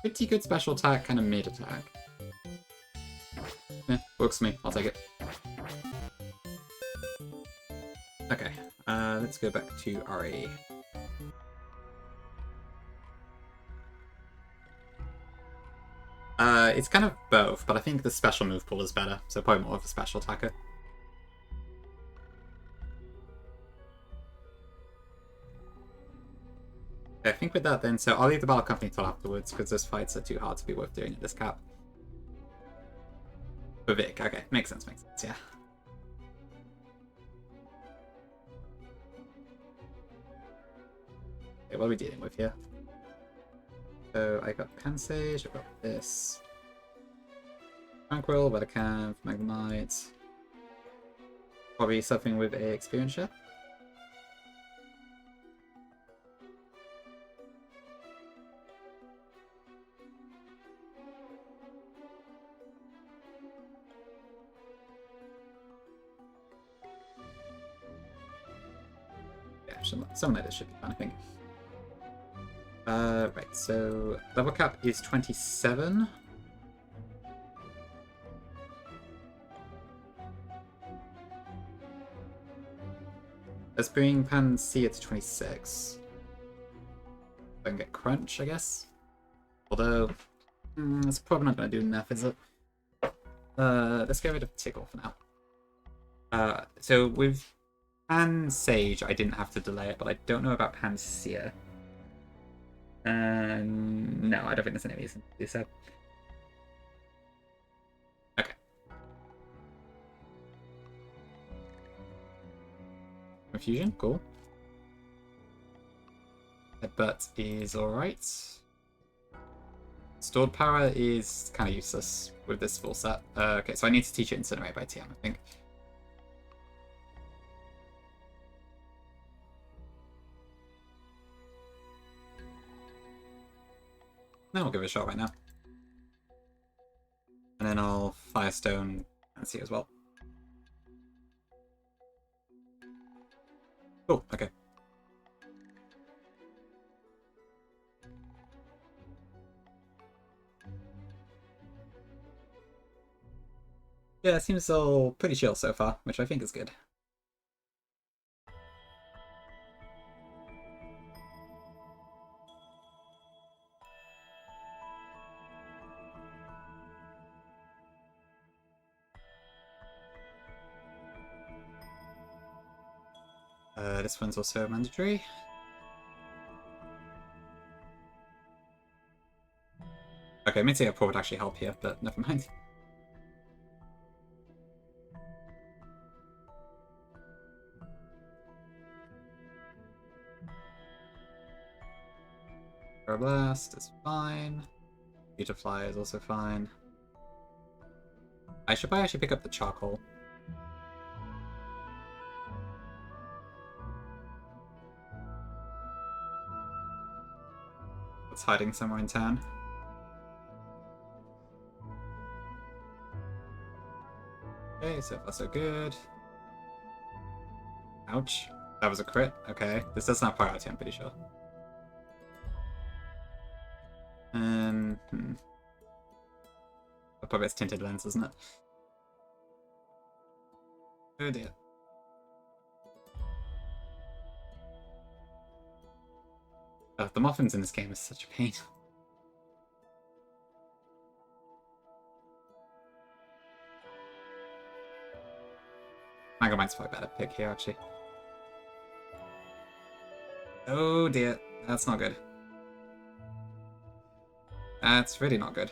Pretty good special attack, kind of mid attack. Yeah, works for me, I'll take it. Okay, let's go back to RE. It's kind of both, but I think the special move pool is better, so probably more of a special attacker. I think with that then, so I'll leave the Battle Company till afterwards, because those fights are too hard to be worth doing at this cap. For Vic, okay, makes sense, yeah. Okay, what are we dealing with here? So I got Pansage, I've got this. Tranquil, Weathercamp, Magnemite. Probably something with a experience share. Yeah, something like this should be fun, I think. Right, so level cap is 27. Let's bring Panacea to 26. I can get Crunch, I guess. Although, it's probably not going to do enough, is it? Let's get rid of Tickle for now. So with Pansage, I didn't have to delay it, but I don't know about Panacea. No, I don't think there's any reason to do so. Okay. Confusion, cool. Headbutt is alright. Stored power is kind of useless with this full set. Okay, so I need to teach it Incinerate by TM, I think. Then we'll give it a shot right now. And then I'll Firestone and see as well. Cool, okay. Yeah, it seems all pretty chill so far, which I think is good. This one's also mandatory. Okay, mid-tier pro would actually help here, but never mind. Blast is fine. Beautifly is also fine. I should probably actually pick up the charcoal. It's hiding somewhere in town. Okay, so far so good. Ouch. That was a crit. Okay. This doesn't have priority, I'm pretty sure. Oh, probably it's tinted lens, isn't it? Oh dear. Oh, the muffins in this game is such a pain. Magnemite's probably a better pick here, actually. Oh dear, that's not good. That's really not good.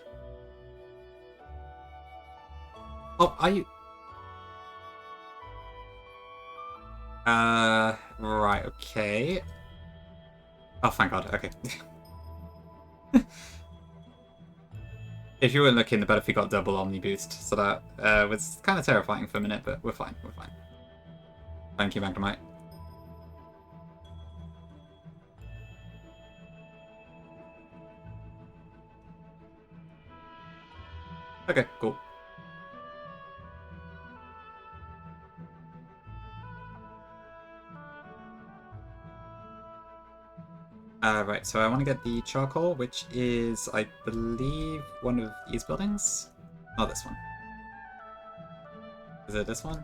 Oh, are you... right, okay. Oh, thank God, okay. If you weren't looking, the Battlefield got double Omni boost, so that was kind of terrifying for a minute, but we're fine, we're fine. Thank you, Magnemite. Okay, cool. Right, so I want to get the charcoal, which is, I believe, one of these buildings? Not this one. Is it this one?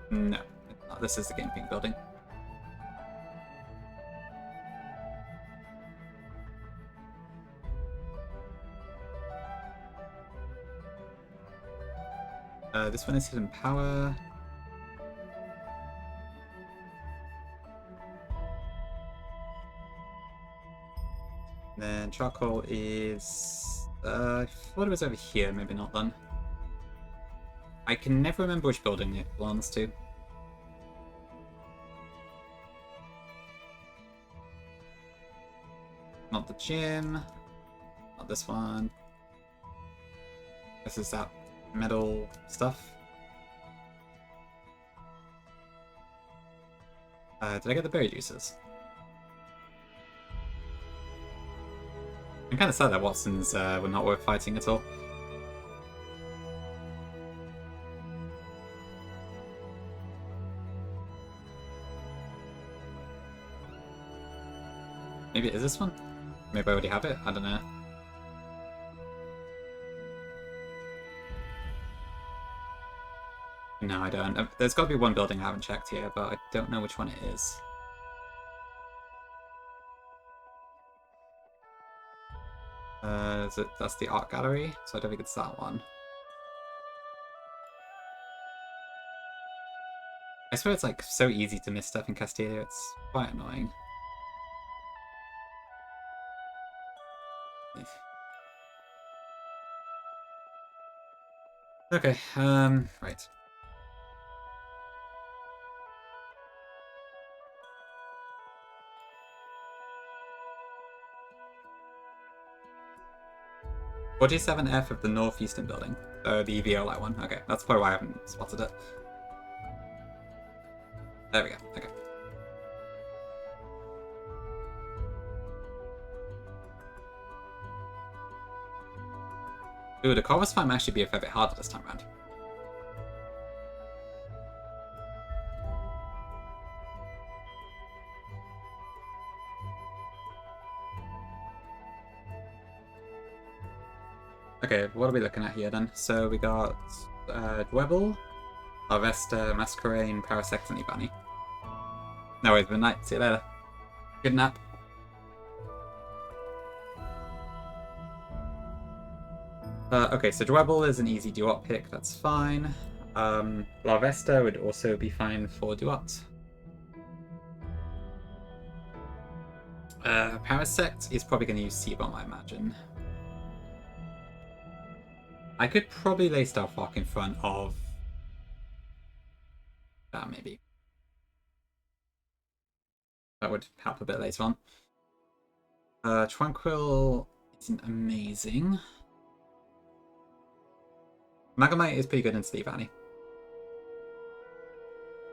No, this is the Game Pink building. This one is Hidden Power. Then charcoal is... I thought it was over here, maybe not then. I can never remember which building it belongs to. Not the gym. Not this one. This is that metal stuff. Did I get the berry juices? I'm kind of sad that Watsons were not worth fighting at all. Maybe it is this one? Maybe I already have it? I don't know. No, I don't. There's got to be one building I haven't checked here, but I don't know which one it is. That's the art gallery, so I don't think it's that one. I swear it's like so easy to miss stuff in Castilla, it's quite annoying. Okay, right. "47F of the northeastern building." The Viola one. Okay, that's probably why I haven't spotted it. There we go. Okay. Ooh, the Corvus fight might actually be a fair bit harder this time around. Okay, what are we looking at here then? So we got Dwebble, Harvester, Masquerain, Parasect, and Ibani. No worries, good night. See you later. Good nap. Okay, so Dwebble is an easy duot pick, that's fine. Larvesta would also be fine for duot. Parasect is probably going to use C-Bomb, I imagine. I could probably lay Starflock in front of that, maybe. That would help a bit later on. Tranquil isn't amazing. Magnemite is pretty good in Sleep Valley.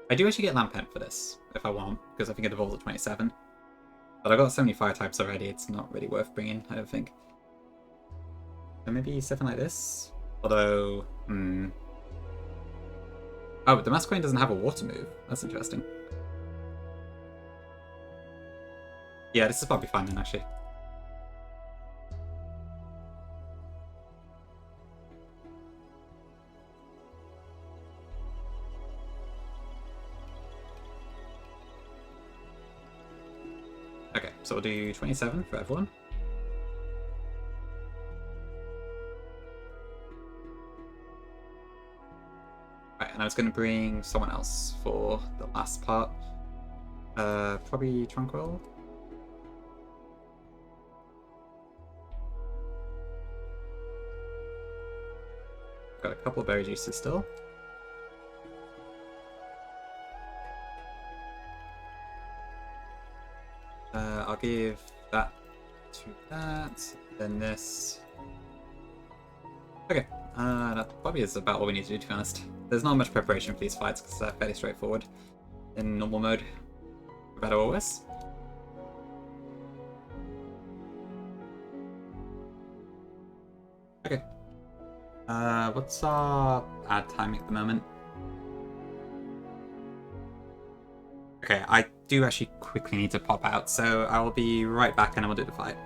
I do actually get Lampent for this, if I want, because I think it evolves at 27. But I've got so many fire types already, it's not really worth bringing, I don't think. So maybe something like this? Although, Oh, the Masquerain doesn't have a water move. That's interesting. Yeah, this is probably fine then, actually. Okay, so we'll do 27 for everyone. Right, and I was going to bring someone else for the last part. Probably Tranquil. Got a couple of berry juices still. I'll give that to that, then this. Okay, that probably is about all we need to do, to be honest. There's not much preparation for these fights because they're fairly straightforward in normal mode, for better or worse. Okay. What's our ad timing at the moment? Okay, I do actually quickly need to pop out, so I will be right back and I will do the fight.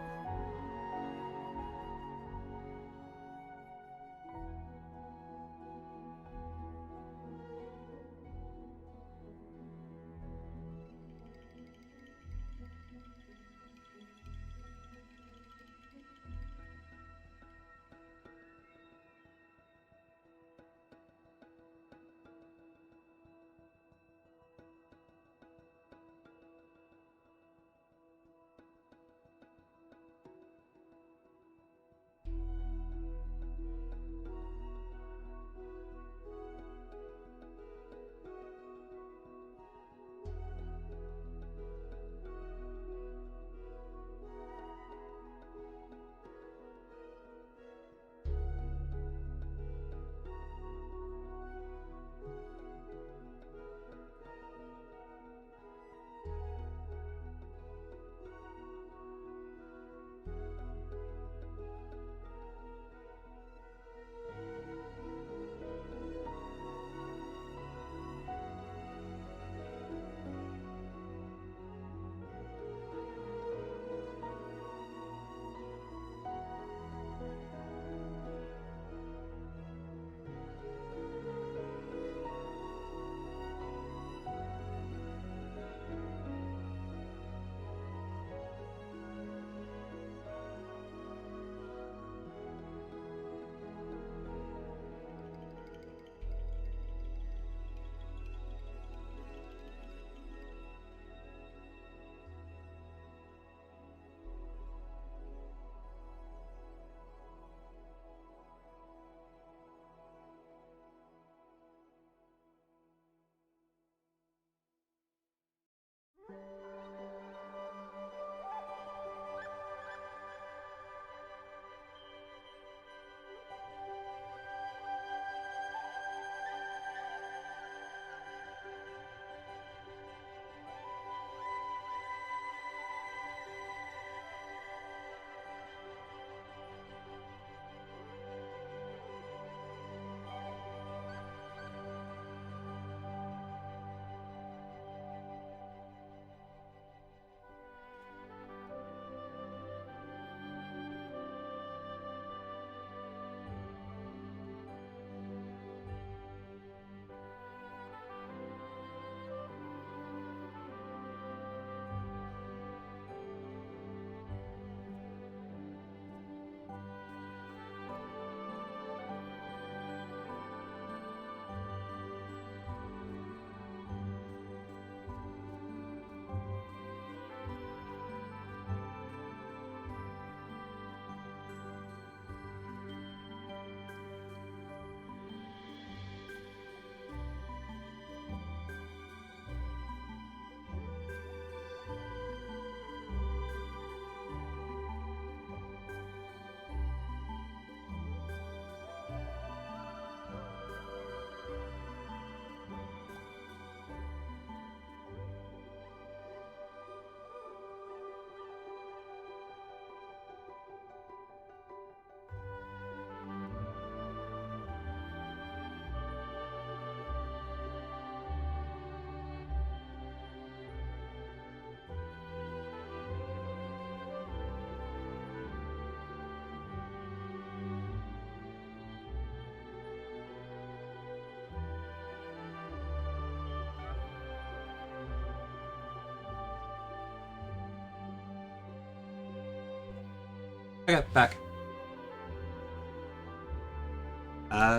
Okay, back.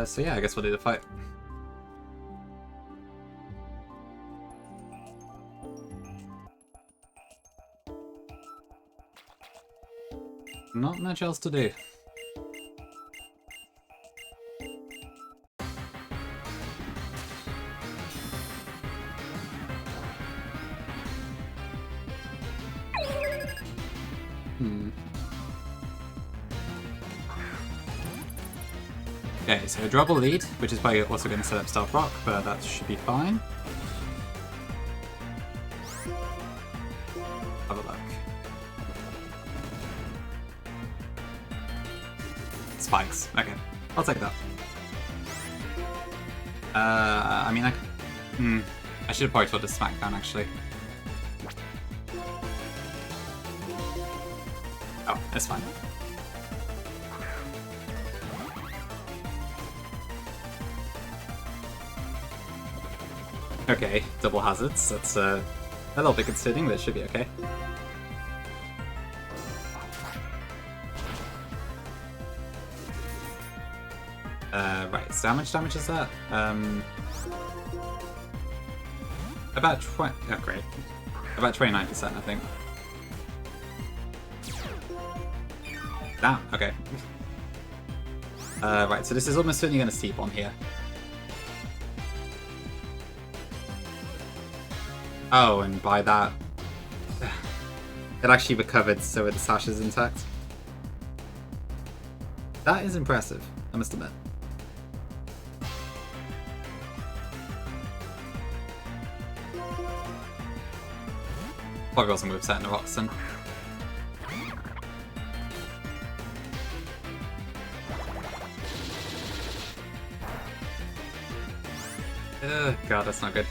So yeah, I guess we'll do the fight. Not much else to do. Okay, so a double lead, which is probably also going to set up Stealth Rock, but that should be fine. Have a look. Spikes. Okay, I'll take that. I mean, I should have probably told the Smackdown, actually. Oh, it's fine. Okay, double hazards. That's a little bit concerning, but it should be okay. Right, so how much damage is that? About 20... Oh, great. About 29%, I think. Damn, okay. Right, so this is almost certainly going to steep on here. Oh, and by that... it actually recovered, so the sash is intact. That is impressive, I must admit. Probably wasn't moveset in the Roxanne. God, that's not good.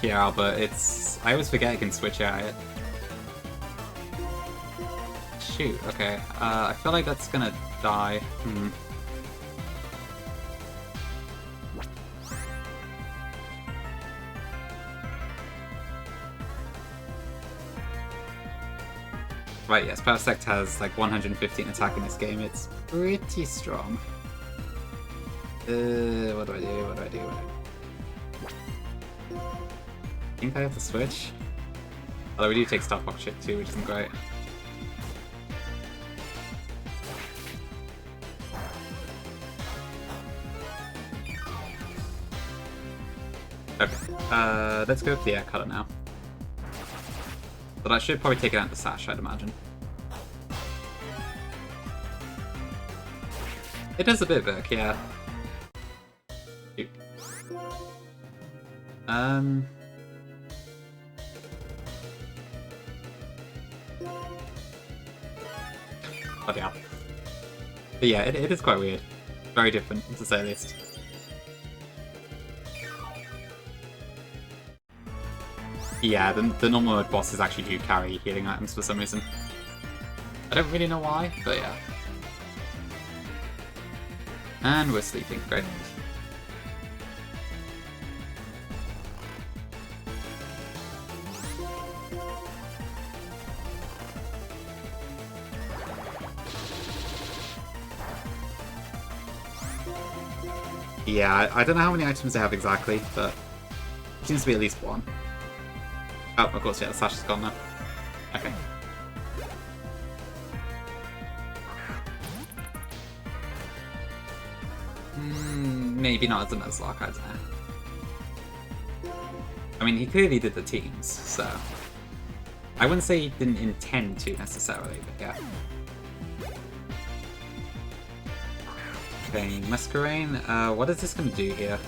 Yeah, but it's... I always forget I can switch at it. Shoot, okay. I feel like that's gonna die. Right, yes, Perfect has like 115 attack in this game. It's pretty strong. What do I do? What do I do? I think I have to switch. Although we do take Stealth Rock shit too, which isn't great. Okay, let's go for the air cutter now. But I should probably take it out the sash, I'd imagine. It does a bit of work, yeah. Oh yeah. But yeah, it is quite weird. Very different, to say the least. Yeah, the normal mode bosses actually do carry healing items for some reason. I don't really know why, but yeah. And we're sleeping, great. Yeah, I don't know how many items they have exactly, but it seems to be at least one. Oh, of course, yeah, the sash is gone now. Okay. Maybe not as a Nuzlocke, I don't know. I mean, he clearly did the teams, so... I wouldn't say he didn't intend to, necessarily, but yeah. Okay, Masquerain, what is this gonna do here?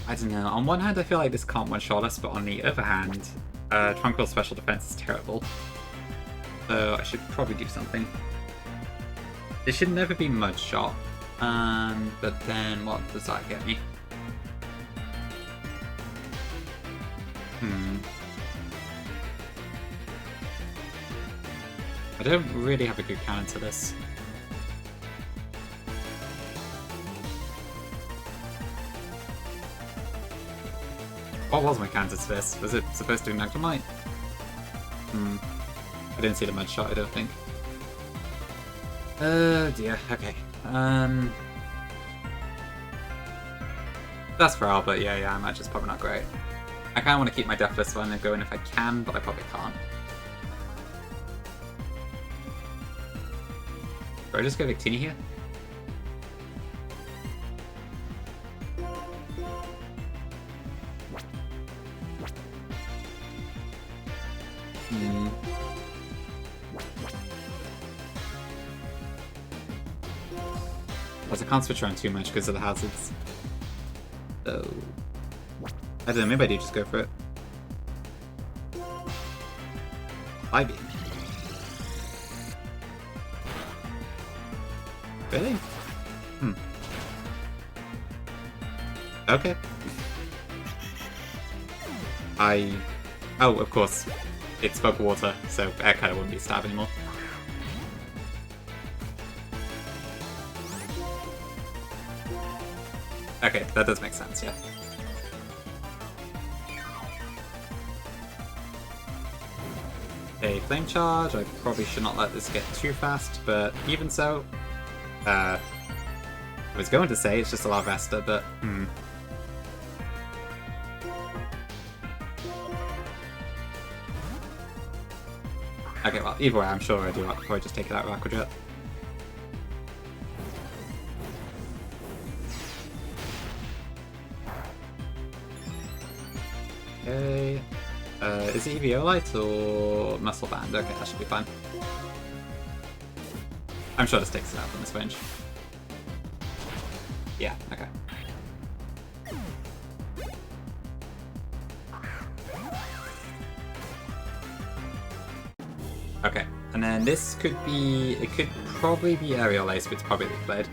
I don't know. On one hand, I feel like this can't one-shot us, but on the other hand, Tranquil Special Defense is terrible. So I should probably do something. It should never be Mud Shot. But then what does that get me? I don't really have a good counter to this. What was my counter to this? Was it supposed to be Magnemite? I didn't see the mud shot, I don't think. Oh dear, okay. That's for all, but yeah, match is probably not great. I kinda want to keep my Deathless one going if I can, but I probably can't. Do I just go Victini here? Because I can't switch around too much because of the hazards. So... I don't know, maybe I do just go for it. Ivy. Really? Okay. Oh, of course. It spoke water, so air kind of wouldn't be a stab anymore. Okay, that does make sense, yeah. A flame charge, I probably should not let this get too fast, but even so, I was going to say it's just a Larvesta, but Okay, well, either way, I'm sure I do. I'll probably just take it out of Aqua Jet. Okay. Is it Eviolite or Muscle Band? Okay, that should be fine. I'm sure this takes it out from this range. Yeah, okay. Okay, and then this could be... It could probably be Aerial Ace, but it's probably Leaf Blade.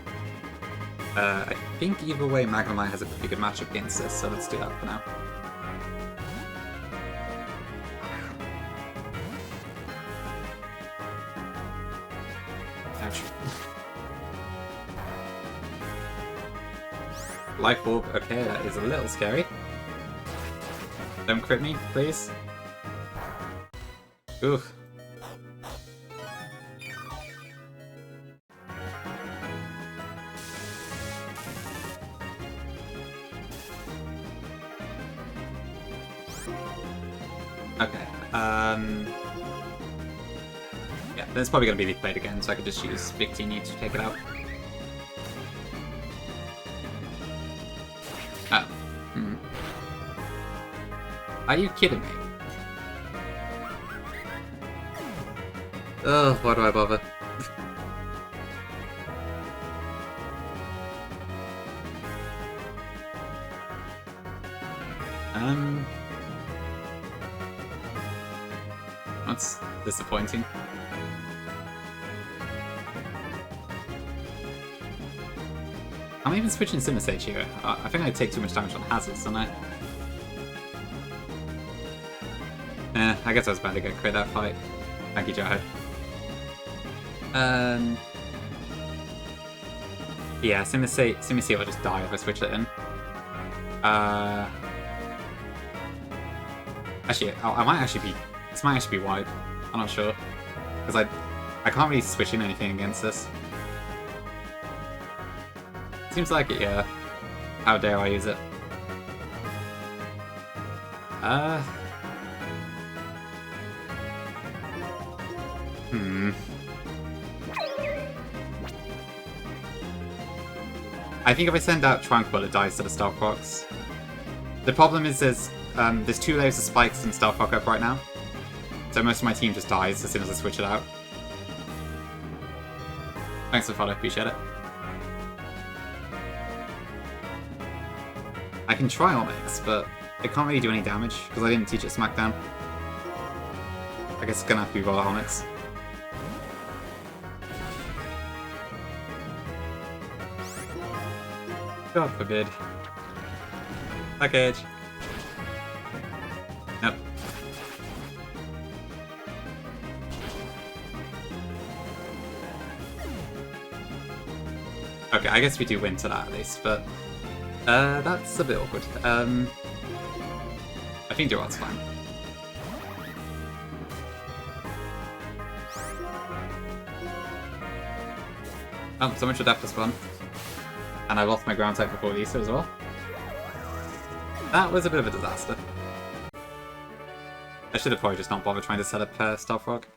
I think either way Magnemite has a pretty good matchup against this, so let's do that for now. Ouch. Life Orb, okay, that is a little scary. Don't crit me, please. Oof. Okay, yeah, then it's probably going to be Leaf Blade again, so I could just use Victini to take it out. Oh. Are you kidding me? Oh, why do I bother? That's disappointing. I'm even switching Simisage here. I think I'd take too much damage on hazards, don't I? I guess I was bound to go crit that fight. Thank you, Jaho. Yeah, Simisage will just die if I switch it in. Actually, I might actually be... This might actually be wide. I'm not sure. Because I can't really switch in anything against this. Seems like it, yeah. How dare I use it? I think if I send out Tranquil, it dies to the Star Fox. The problem is there's 2 layers of spikes in Star Fox up right now. So most of my team just dies as soon as I switch it out. Thanks for the follow, appreciate it. I can try Onyx, but it can't really do any damage because I didn't teach it Smackdown. I guess it's gonna have to be Roller Onyx. God forbid. Package. Nope. Okay, I guess we do win to that at least, but that's a bit awkward. I think Duart's fine. Oh, so much for Deathless One. And I lost my ground type before Lisa as well. That was a bit of a disaster. I should have probably just not bothered trying to set up Stealth Rock.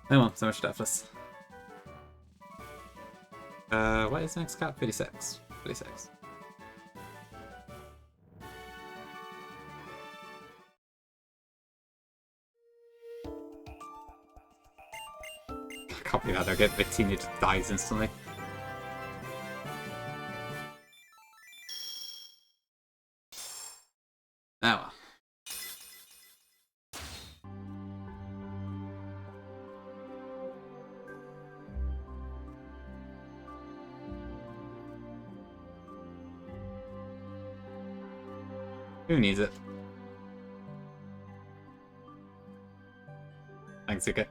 Oh well, so much for Deathless. What is the next cap? 56. 56. I can't believe that they'll get Victini just dies instantly. Oh well. Who needs it? Thanks, Zuka.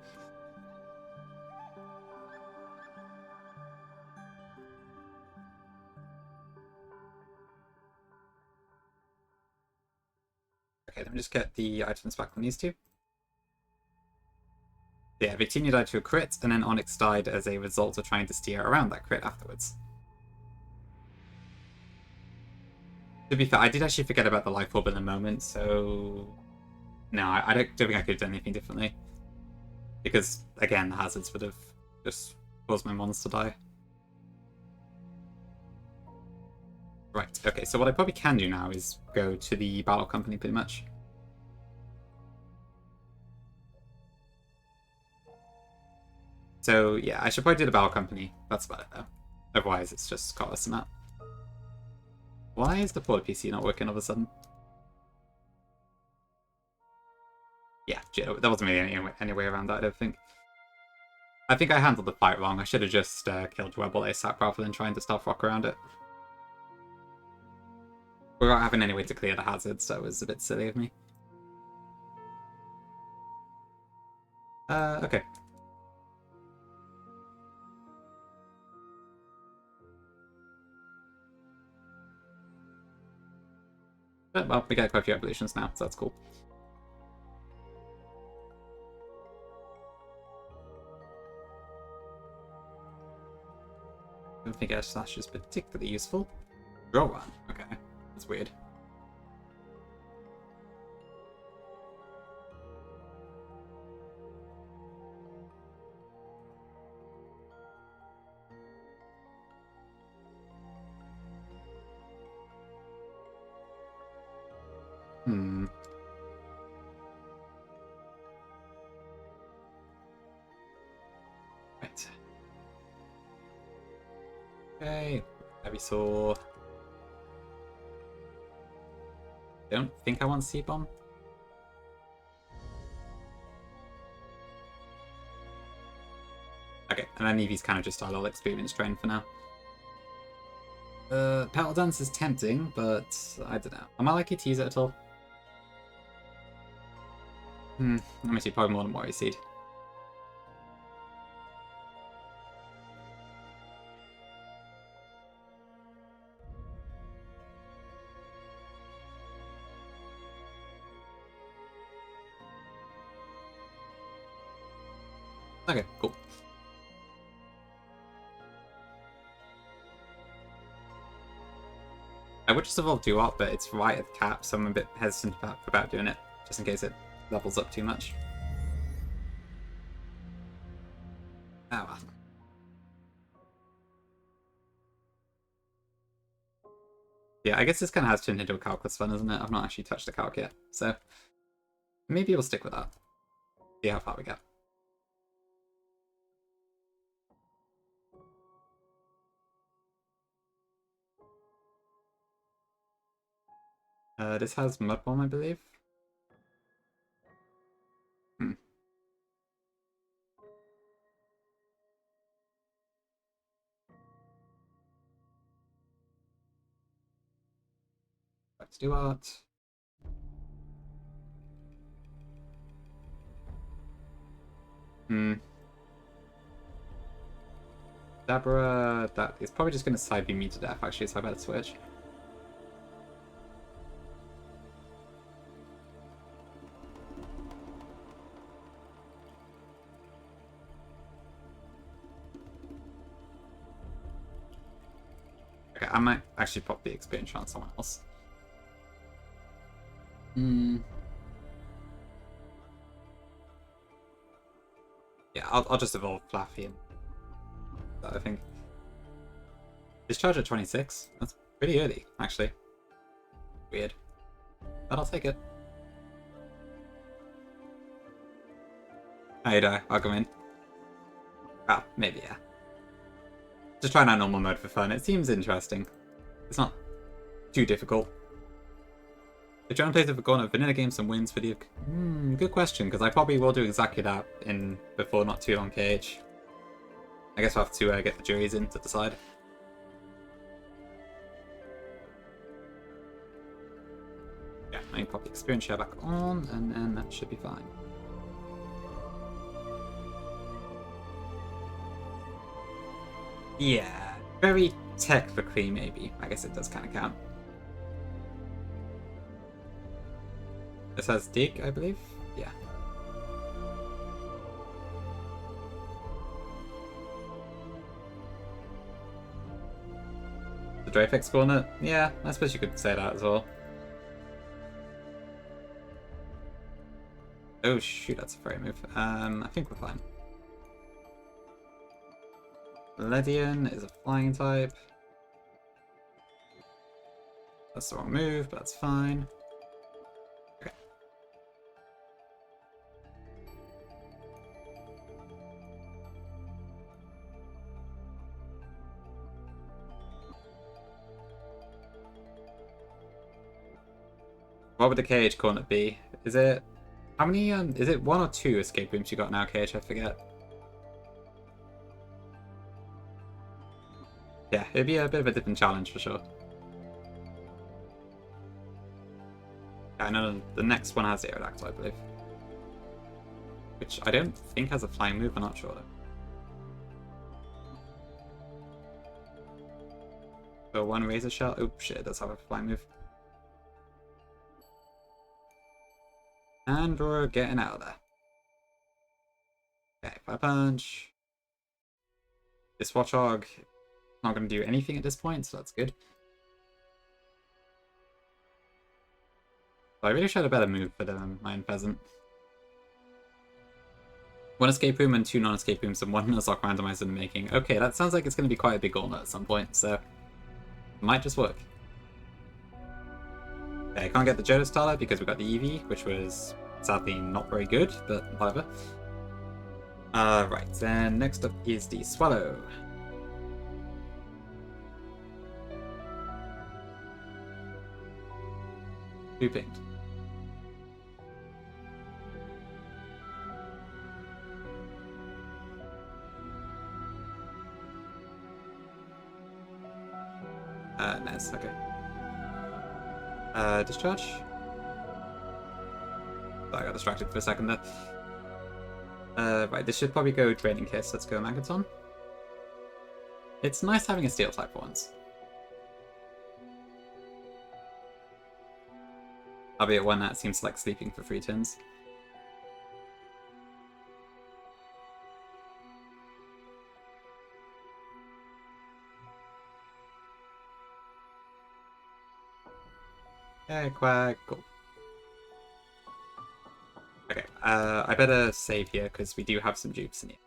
Okay, let me just get the items back on these two. Yeah, Victini died to a crit, and then Onyx died as a result of trying to steer around that crit afterwards. To be fair, I did actually forget about the life orb in the moment, so... No, I don't think I could have done anything differently. Because, again, the hazards would have just caused my mons to die. Right, okay, so what I probably can do now is go to the battle company, pretty much. So, yeah, I should probably do the battle company. That's about it, though. Otherwise, it's just cost amount. Why is the porta PC not working all of a sudden? Yeah, there wasn't really any way around that, I don't think. I think I handled the fight wrong. I should have just killed Rebel ASAP rather than trying to Stealth Rock around it. Without having any way to clear the hazards, so it was a bit silly of me. Okay. But, well, we get quite a few evolutions now, so that's cool. I don't think Air Slash is particularly useful. Draw one. Okay, that's weird. Right. Okay, Heavy Saw. Don't think I want C-Bomb. Okay, and then Eevee's kind of just our little experience drain for now. Petal Dance is tempting, but I don't know. Am I likely to use it at all? Let me see, probably more than Warrior Seed. Okay, cool. I would just evolve Duop, but it's right at the cap, so I'm a bit hesitant about doing it, just in case it levels up too much. Oh well. Yeah, I guess this kind of has turned into a calculus fun, isn't it? I've not actually touched the calc yet, so maybe we'll stick with that. See how far we get. This has Mud Bomb, I believe. Let's do art. Dabra, that is probably just going to side beam me to death, actually, so I better switch. Okay, I might actually pop the experience on someone else. Yeah, I'll just evolve Fluffy and that, I think. Discharge at 26? That's pretty early, actually. Weird. But I'll take it. How you doing? I'll come in. Ah, maybe, yeah. Just trying out normal mode for fun. It seems interesting. It's not too difficult. If John plays with a Gauntlet Vanilla games and wins video... good question, because I probably will do exactly that in before not too long KH. I guess I'll have to get the juries in to decide. Yeah, I can pop the experience share back on, and then that should be fine. Yeah, very technically maybe. I guess it does kind of count. This has dig, I believe? Yeah. The Dreyfix Gauntlet? Yeah, I suppose you could say that as well. Oh shoot, that's a fairy move. I think we're fine. Ledian is a flying type. That's the wrong move, but that's fine. Okay. What would the KH Gauntlet be? Is it... How many, is it 1 or 2 escape rooms you got now, KH? I forget. Yeah, it'd be a bit of a different challenge for sure. I know the next one has Redux, I believe. Which I don't think has a flying move, I'm not sure though. So one Razor Shell. Oh shit, it does have a flying move. And we're getting out of there. Okay, Fire Punch. This Watchog not going to do anything at this point, so that's good. But I really should have a better move for the Iron Pheasant. 1 escape room and 2 non-escape rooms and 1 Nuzlocke randomizer in the making. Okay, that sounds like it's going to be quite a big gauntlet at some point, so it might just work. Okay, I can't get the Jodas Tala because we got the EV, which was sadly not very good, but whatever. Right, then next up is the Swallow. Blue pinged. Nice, okay. Discharge? I got distracted for a second there. Right, this should probably go Draining Kiss. Let's go Magaton. It's nice having a Steel type for once. Albeit one that seems like sleeping for 3 turns. Okay, Quack, cool. Okay, I better save here because we do have some dupes in here.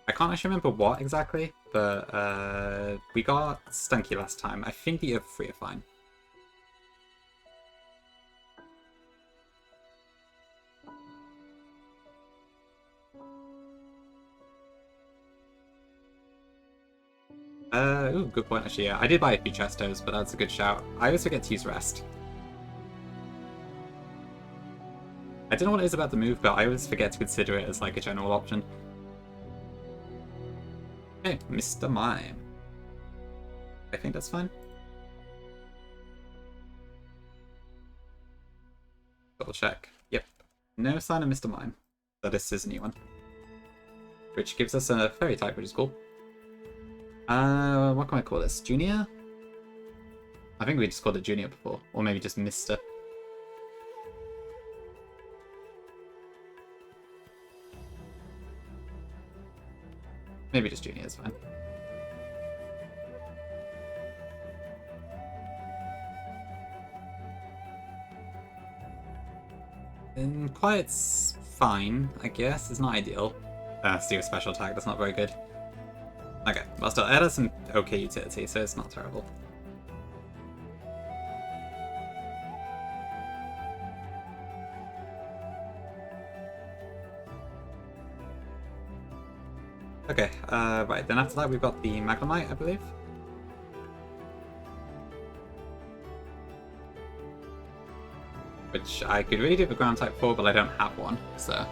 I can't actually remember what exactly, but we got Stunky last time. I think the other 3 are fine. Ooh, good point actually, yeah. I did buy a few Chestos, but that's a good shout. I always forget to use Rest. I don't know what it is about the move, but I always forget to consider it as like a general option. Okay, Mr. Mime. I think that's fine. Double check. Yep. No sign of Mr. Mime. So this is a new one. Which gives us a fairy type, which is cool. What can I call this? Junior? I think we just called it Junior before. Or maybe just Mr. Maybe just Junior is fine. And quiet's fine, I guess. It's not ideal. Steal special attack, that's not very good. Okay, well still, it has some okay utility, so it's not terrible. Okay, right, then after that we've got the Magnemite, I believe. Which I could really do the ground type for, but I don't have one, so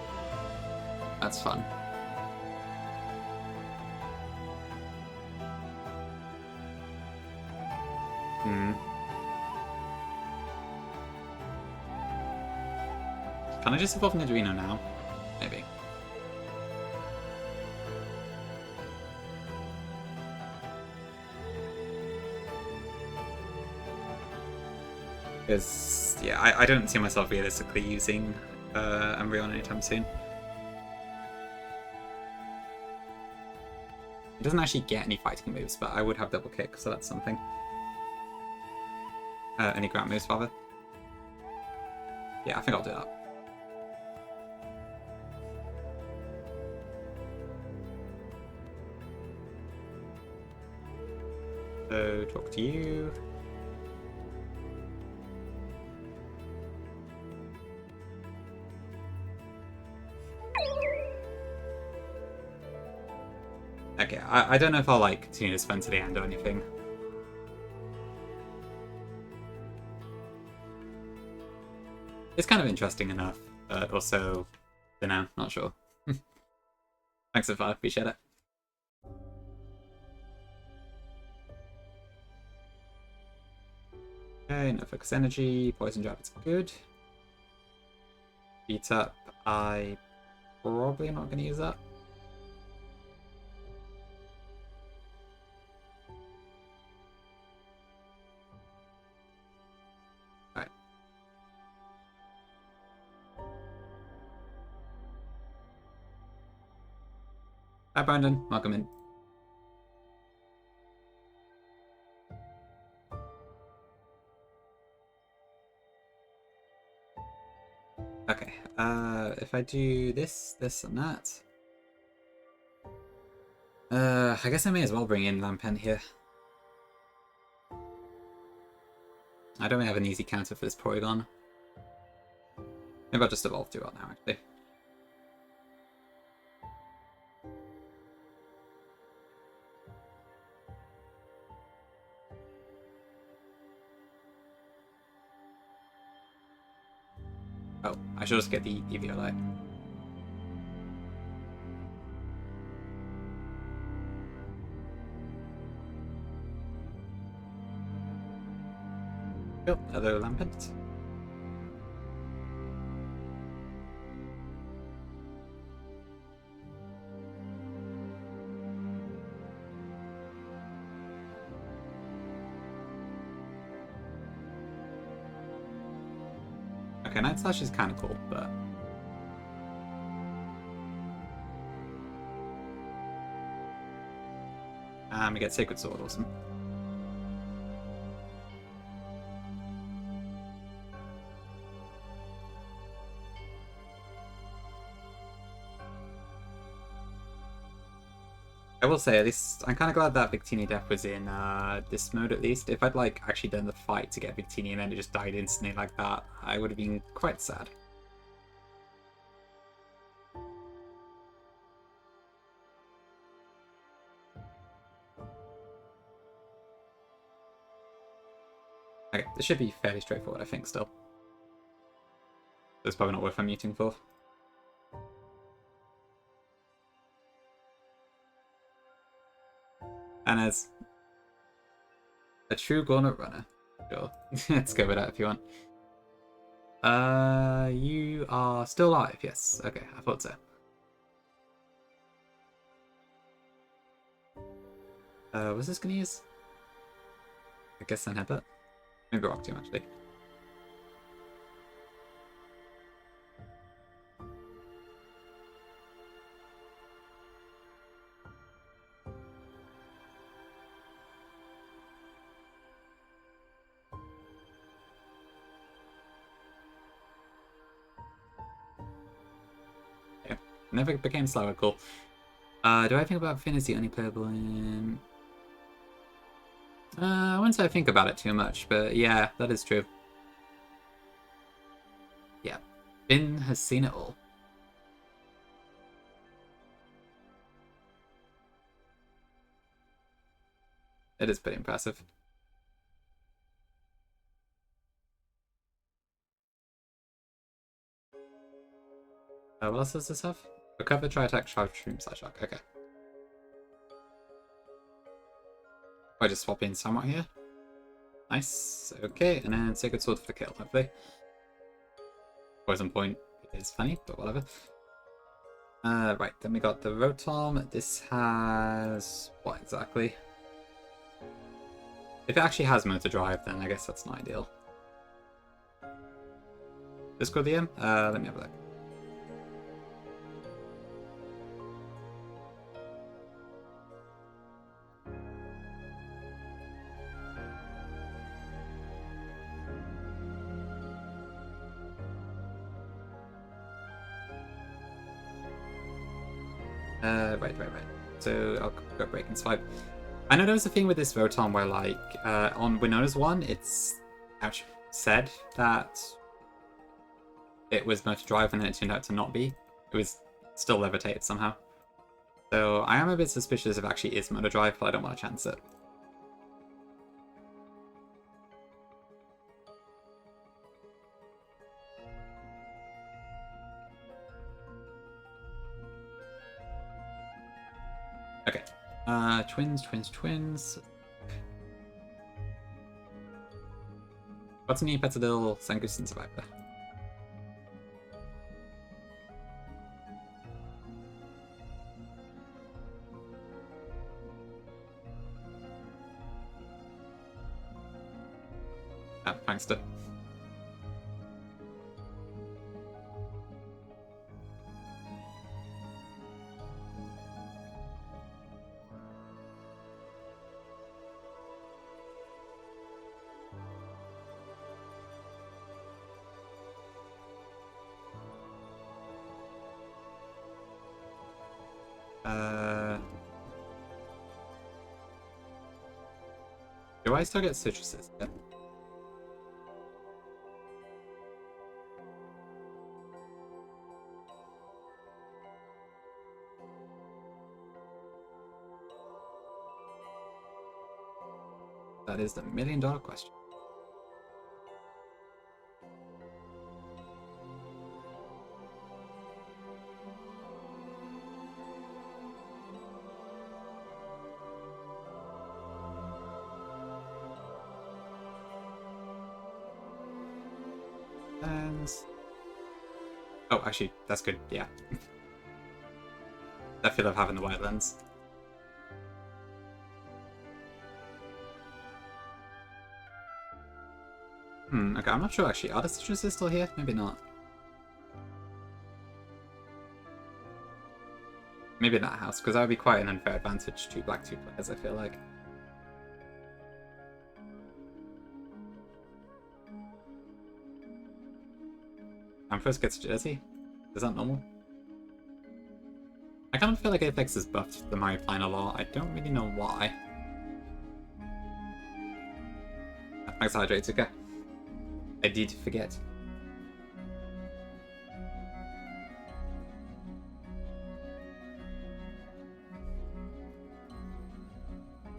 that's fun. Can I just evolve Nidorino now? Maybe. Because, yeah, I don't see myself realistically using Umbreon anytime soon. It doesn't actually get any fighting moves, but I would have double kick, so that's something. Any ground moves, father? Yeah, I think I'll do that. So, talk to you. Okay, I don't know if I'll like continue to spend to the end or anything. It's kind of interesting enough, but also, I don't know, not sure. Thanks so far, appreciate it. Okay, no focus energy, poison jab, it's good. Beat up, I probably am not going to use that. Alright. Hi Brandon, welcome in. Okay, if I do this, this, and that... I guess I may as well bring in Lampent here. I don't have an easy counter for this Porygon. Maybe I'll just evolve to it now, actually. Oh, I should just get the Eviolite. Cool, hello Lampent. Okay, Night Slash is kind of cool, but... we get Sacred Sword, awesome. I will say, at least, I'm kind of glad that Victini Death was in this mode, at least. If I'd, like, actually done the fight to get Victini and then it just died instantly like that, I would have been quite sad. Okay, this should be fairly straightforward, I think, still. It's probably not worth unmuting for. And as a true Gauntlet runner, sure. Let's go with that if you want. You are still alive, yes. Okay, I thought so. Was this gonna use? I guess then Headbutt. Maybe Rock Tomb, actually. Never became slower. Cool. Do I think about Finn as the only playable in... I wouldn't say I think about it too much, but yeah, that is true. Yeah, Finn has seen it all. It is pretty impressive. What else does this have? Recover, try attack, charge, stream, slash arc. Okay. I just swap in somewhat here. Nice. Okay, and then Sacred Sword for the kill, hopefully. Poison point is funny, but whatever. Right, then we got the Rotom. This has... what exactly? If it actually has motor drive, then I guess that's not ideal. Discordium? Let me have a look. Right. So I'll go break and swipe. I know there was a thing with this Rotom where, like, on Winona's one, it's actually said that it was motor drive and then it turned out to not be. It was still levitated somehow. So I am a bit suspicious if it actually is motor drive, but I don't want to chance it. Okay. Twins. What's new Petadil, Sangus, and Survivor? Ah, prankster. Do I still get citruses? Yeah. That is the million-dollar question. Oh, actually, that's good, yeah. I feel of having the white lens. Okay, I'm not sure actually. Are the citruses still here? Maybe not. Maybe in that house, because that would be quite an unfair advantage to black 2 players, I feel like. I'm first gets Jersey. Is that normal? I kind of feel like Apex has buffed the Mario Plan a lot. I don't really know why. Thanks, Hydratuka. I did forget.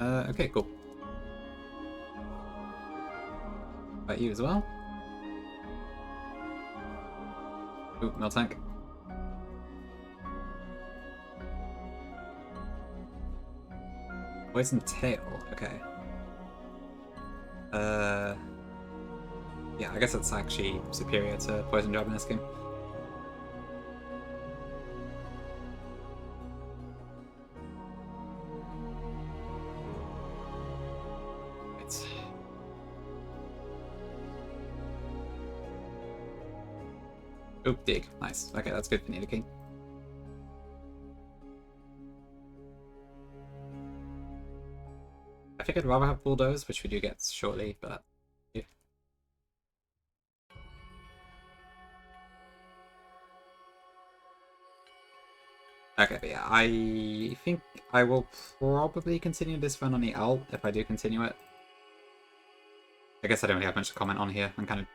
Okay, cool. About you as well? Ooh, no tank. Poison Tail, okay. Yeah, I guess that's actually superior to Poison Jab in this game. Right. Oop, dig. Nice. Okay, that's good for Nidoking. I think I'd rather have Bulldoze, which we do get shortly, but yeah. Okay, but yeah, I think I will probably continue this run on the alt if I do continue it. I guess I don't really have much to comment on here. I'm kind of...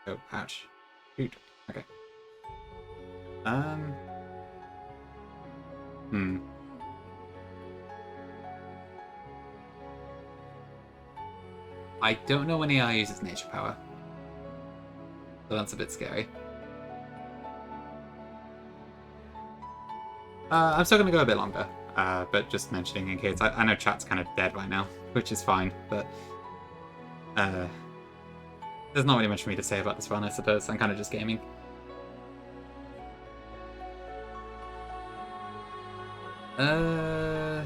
Oh, ouch. Shoot. Okay. I don't know when AI uses nature power. So that's a bit scary. I'm still going to go a bit longer, but just mentioning in case. I know chat's kind of dead right now, which is fine, but there's not really much for me to say about this run, I suppose. I'm kind of just gaming. I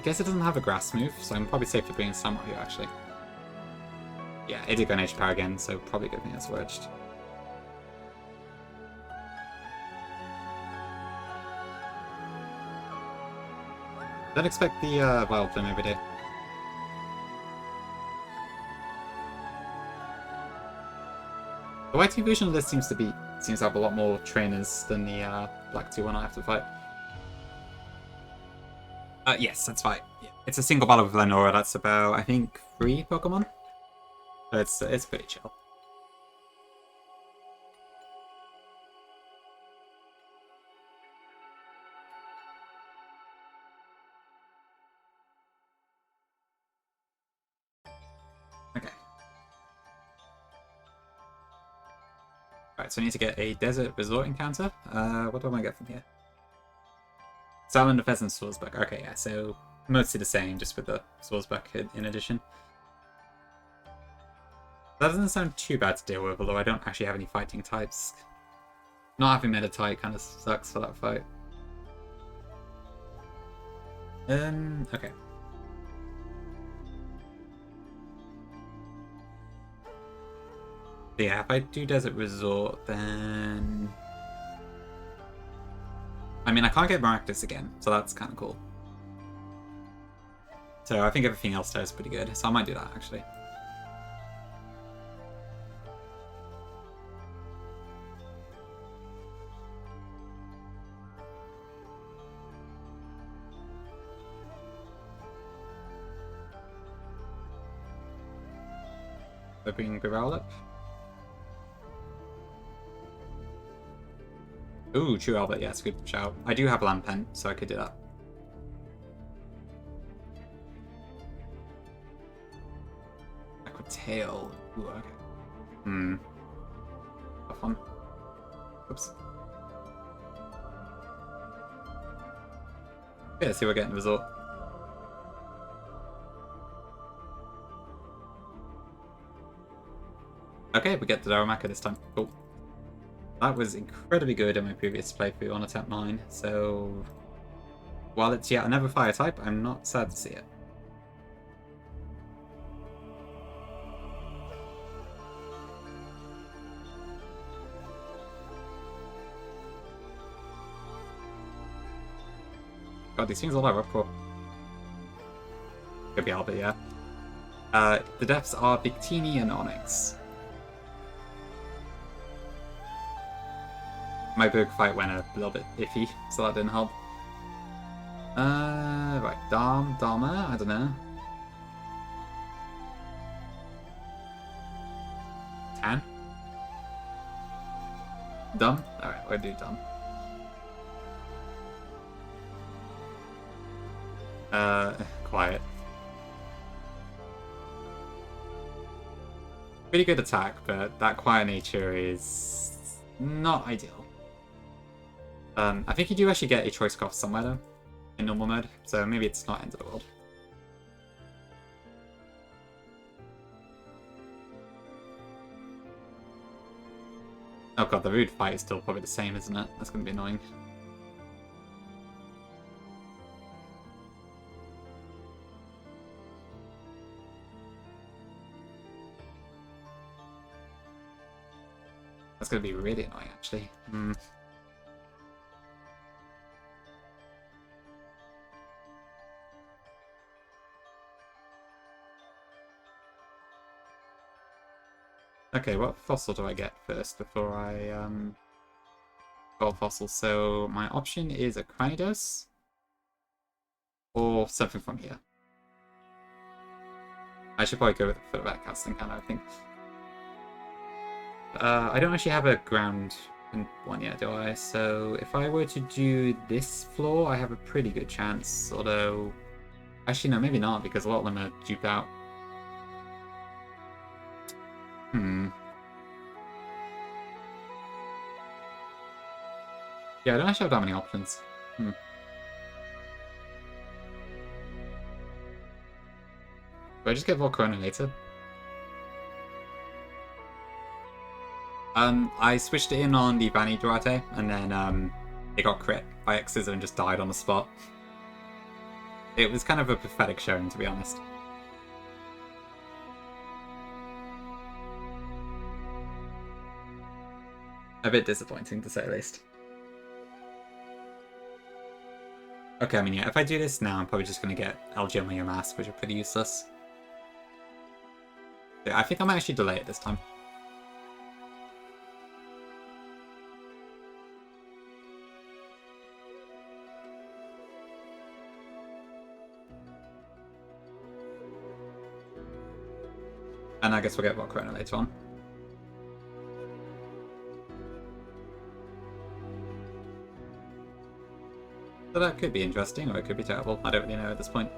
guess it doesn't have a grass move, so I'm probably safe to bring in Samurai here, actually. Yeah, it did go nature power again, so probably a good thing it's wedged. Don't expect the wild bloom every day. The white team version of this seems to have a lot more trainers than the black 2 one I have to fight. Yes, that's fine. Yeah. It's a single battle with Lenora. That's about, I think, 3 Pokemon. So it's pretty chill. Okay. Alright, so I need to get a desert resort encounter. What do I want to get from here? Salmon, Pheasant, Swordsbuck. Okay, yeah, so mostly the same, just with the Swordsbuck in addition. That doesn't sound too bad to deal with, although I don't actually have any fighting types. Not having meta type kind of sucks for that fight. Okay. Yeah, if I do Desert Resort, then... I mean, I can't get Miraculous again, so that's kind of cool. So I think everything else there is pretty good, so I might do that, actually. So bring Growl up. Ooh, True Albert, yes, good shout. I do have Land Pen, so I could do that. Tail. Ooh, okay. Tough one. Oops. Okay, let's see what we're getting the result. Okay, we get the Darumaka this time. Cool. That was incredibly good in my previous playthrough on Attempt 9, so... While it's yet another fire type, I'm not sad to see it. God, these things all are cool. Could be Albert, yeah. The depths are Victini and Onyx. My bug fight went a little bit iffy, so that didn't help. Right, Dharma, I don't know. Tan? Dumb? Alright, we'll do dumb. Quiet. Pretty good attack, but that quiet nature is not ideal. I think you do actually get a choice cost somewhere though, in normal mode, so maybe it's not end of the world. Oh god, the rude fight is still probably the same, isn't it? That's gonna be annoying. That's gonna be really annoying, actually. Okay, what fossil do I get first before I gold fossil? So my option is a Cranidos or something from here. I should probably go with the foot back casting kind of, I think. I don't actually have a ground one yet, do I? So if I were to do this floor, I have a pretty good chance. Although, actually no, maybe not, because a lot of them are duped out. Yeah, I don't actually have that many options. Do I just get Volcrona later? I switched it in on the Vanny Duarte, and then it got crit by X's and just died on the spot. It was kind of a pathetic showing, to be honest. A bit disappointing, to say the least. Okay, I mean, yeah, if I do this now, I'm probably just going to get Algema or Mask, which are pretty useless. Yeah, I think I might actually delay it this time. And I guess we'll get Volcrona later on. So that could be interesting, or it could be terrible. I don't really know at this point.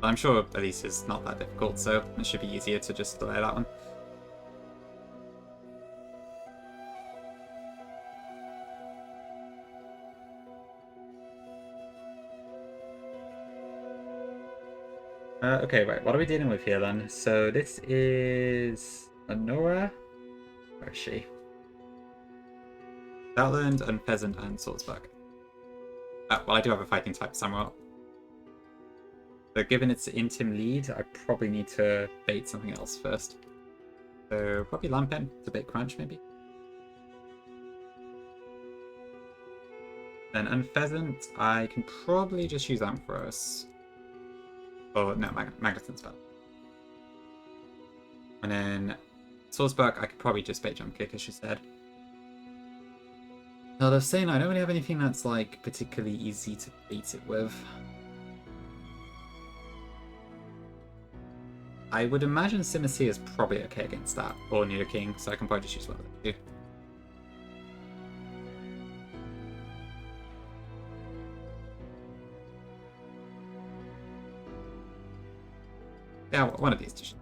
But I'm sure Elise is not that difficult, so it should be easier to just delay that one. Okay, right, what are we dealing with here then? So this is Honora? Where is she? Outland and Peasant and Salzburg. Well, I do have a fighting type somewhere. So given its Intim lead, I probably need to bait something else first. So probably Lampen to bait Crunch, maybe. Then Unpheasant, I can probably just use Ampharos. Oh, no, Magneton spell. And then Salzburg, I could probably just bait Jump Kick, as she said. Now, they're saying I don't really have anything that's, like, particularly easy to beat it with. I would imagine Simicy is probably okay against that, or Nidoking, so I can probably just use one of the two. Yeah, one of these two.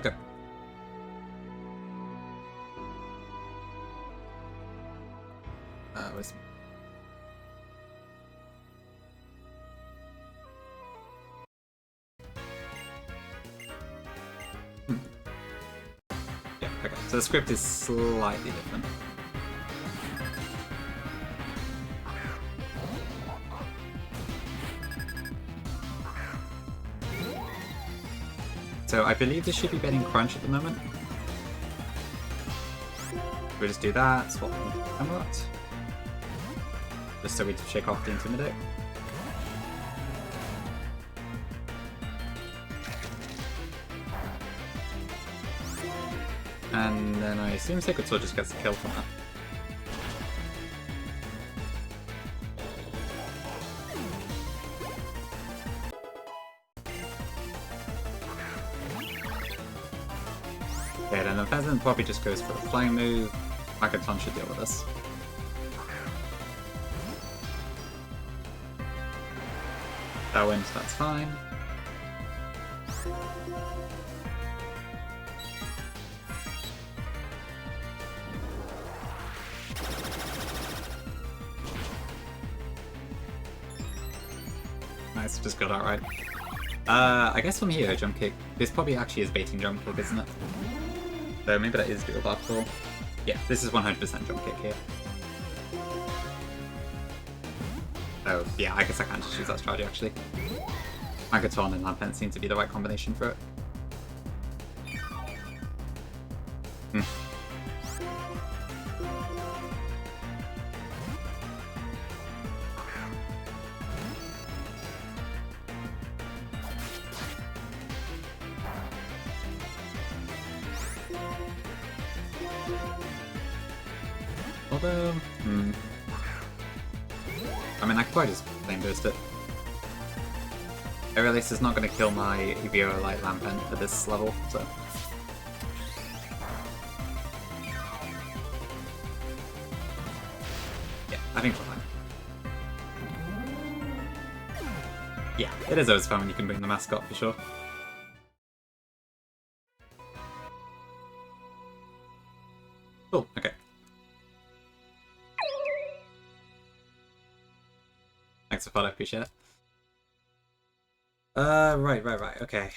Okay. Where's... Yeah, okay. So the script is slightly different. So I believe this should be betting Crunch at the moment. We'll just do that, swap the Camelot. Just so we shake off the Intimidate. And then I assume Sacred Sword just gets a kill from that. Okay, then the Pheasant probably just goes for a flying move. Magaton should deal with this. That wins, that's fine. Nice, just got that right. I guess from here, Jump Kick. This probably actually is baiting Jump Kick, isn't it? So maybe that is doable after all. Yeah, this is 100% Jump Kick here. Oh, yeah, I guess I can just use that strategy actually. Magaton and Lampent seem to be the right combination for it. Hmm. Although, I mean, I could probably just flame burst it. At least it's not going to kill my EVO Light Lampent at this level, so. Yeah, I think we're fine. Yeah, it is always fun when you can bring the mascot for sure. Cool, okay. Thanks for the follow, appreciate it. Right, okay.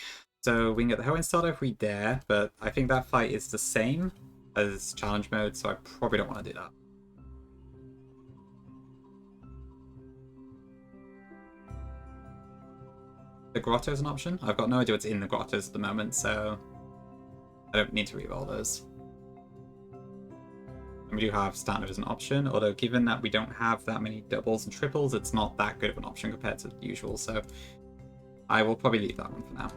So we can get the Hellwind starter if we dare, but I think that fight is the same as challenge mode, so I probably don't want to do that. The grotto is an option? I've got no idea what's in the grottos at the moment, so I don't need to reroll those. And we do have standard as an option, although given that we don't have that many doubles and triples, it's not that good of an option compared to the usual, so I will probably leave that one for now.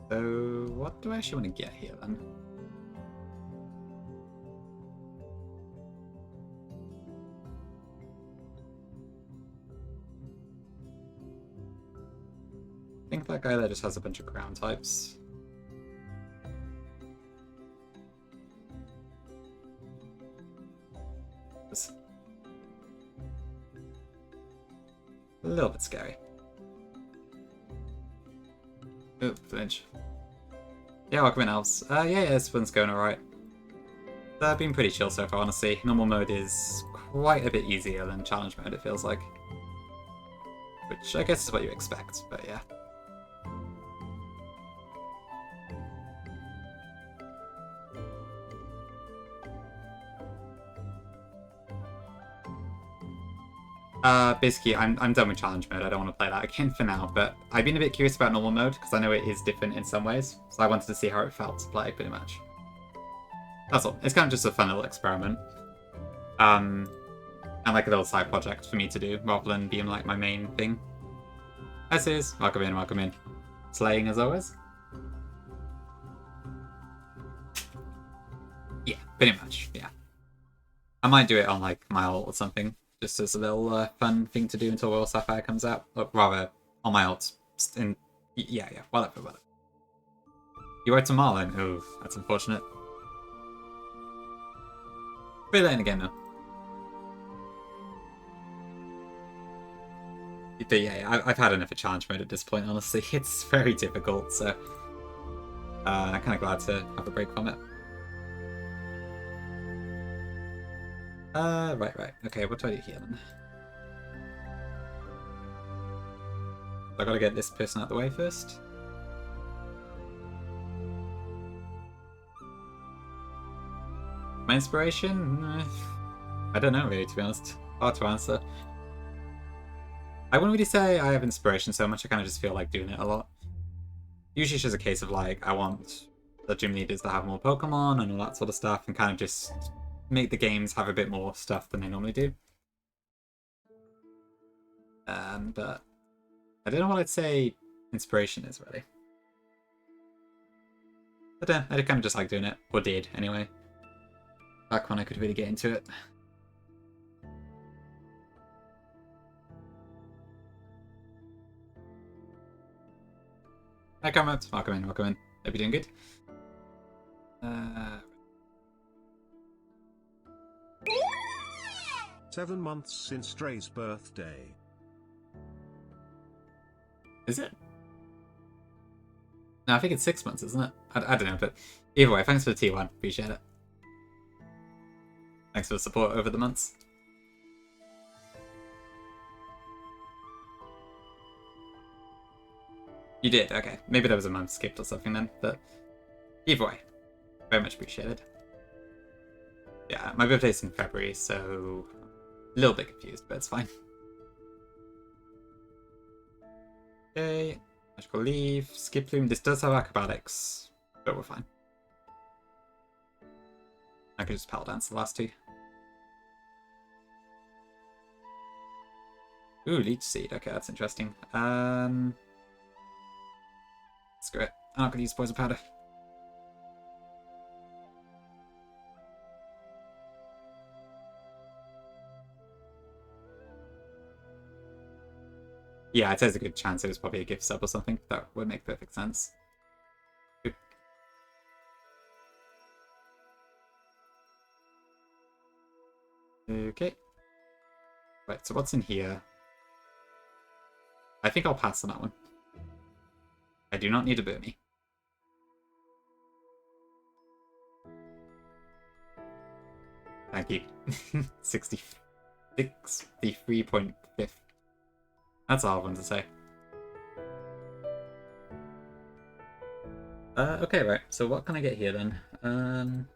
So what do I actually want to get here then? I think that guy there just has a bunch of ground types. It's a little bit scary. Oh, flinch. Yeah, welcome in, elves. Yeah, this one's going alright. They've been pretty chill so far, honestly. Normal mode is quite a bit easier than challenge mode, it feels like. Which I guess is what you expect, but yeah. Basically, I'm done with challenge mode. I don't want to play that again for now, but I've been a bit curious about normal mode, because I know it is different in some ways, so I wanted to see how it felt to play, pretty much. That's all. It's kind of just a fun little experiment. And like a little side project for me to do, rather than being like my main thing. As is. Welcome in, welcome in. Slaying as always. Yeah, pretty much, yeah. I might do it on like my ult or something, just as a little fun thing to do until Royal Sapphire comes out. Or rather, on my ult. Yeah, whatever. You wrote to Marlin? Oh, that's unfortunate. Pretty late in the game though. But yeah, I've had enough of challenge mode at this point, honestly. It's very difficult, so I'm kind of glad to have a break from it. Right. Okay, what do I do here then? I gotta get this person out of the way first. My inspiration? I don't know really, to be honest. Hard to answer. I wouldn't really say I have inspiration so much, I kind of just feel like doing it a lot. Usually it's just a case of like, I want the gym leaders to have more Pokemon and all that sort of stuff, and kind of just make the games have a bit more stuff than they normally do. But I don't know what I'd say inspiration is, really. But I kind of just like doing it, or did, anyway. Back when I could really get into it. Hi, comrades. Welcome in. Hope you're doing good. 7 months since Stray's birthday. Is it? No, I think it's 6 months, isn't it? I don't know, but either way, thanks for the T1. Appreciate it. Thanks for the support over the months. You did? Okay. Maybe there was a month skipped or something then, but either way, very much appreciated. Yeah, my birthday's in February, so a little bit confused, but it's fine. Okay. Magical Leaf, Skip Loom. This does have acrobatics, but we're fine. I could just Pal Dance the last two. Ooh, Leech Seed. Okay, that's interesting. Screw it. I'm not going to use Poison Powder. Yeah, it says a good chance it was probably a gift sub or something. That would make perfect sense. Good. Okay. Right, so what's in here? I think I'll pass on that one. I do not need a Burmy. Thank you. 63.5. That's all I wanted to say. Okay, right. So what can I get here then?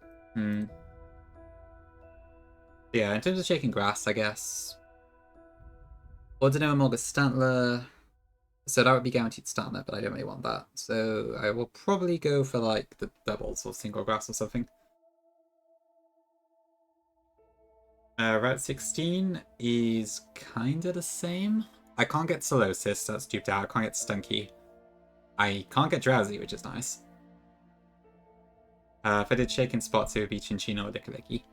Yeah, in terms of Shaking Grass, I guess. Ordinary Morgus Stantler. So that would be guaranteed Stantler, but I don't really want that. So I will probably go for like the doubles or single grass or something. Route 16 is kind of the same. I can't get Solosis, that's duped out. I can't get Stunky. I can't get Drowsy, which is nice. If I did Shaken Spots, it would be Chinchino or Lickilicky.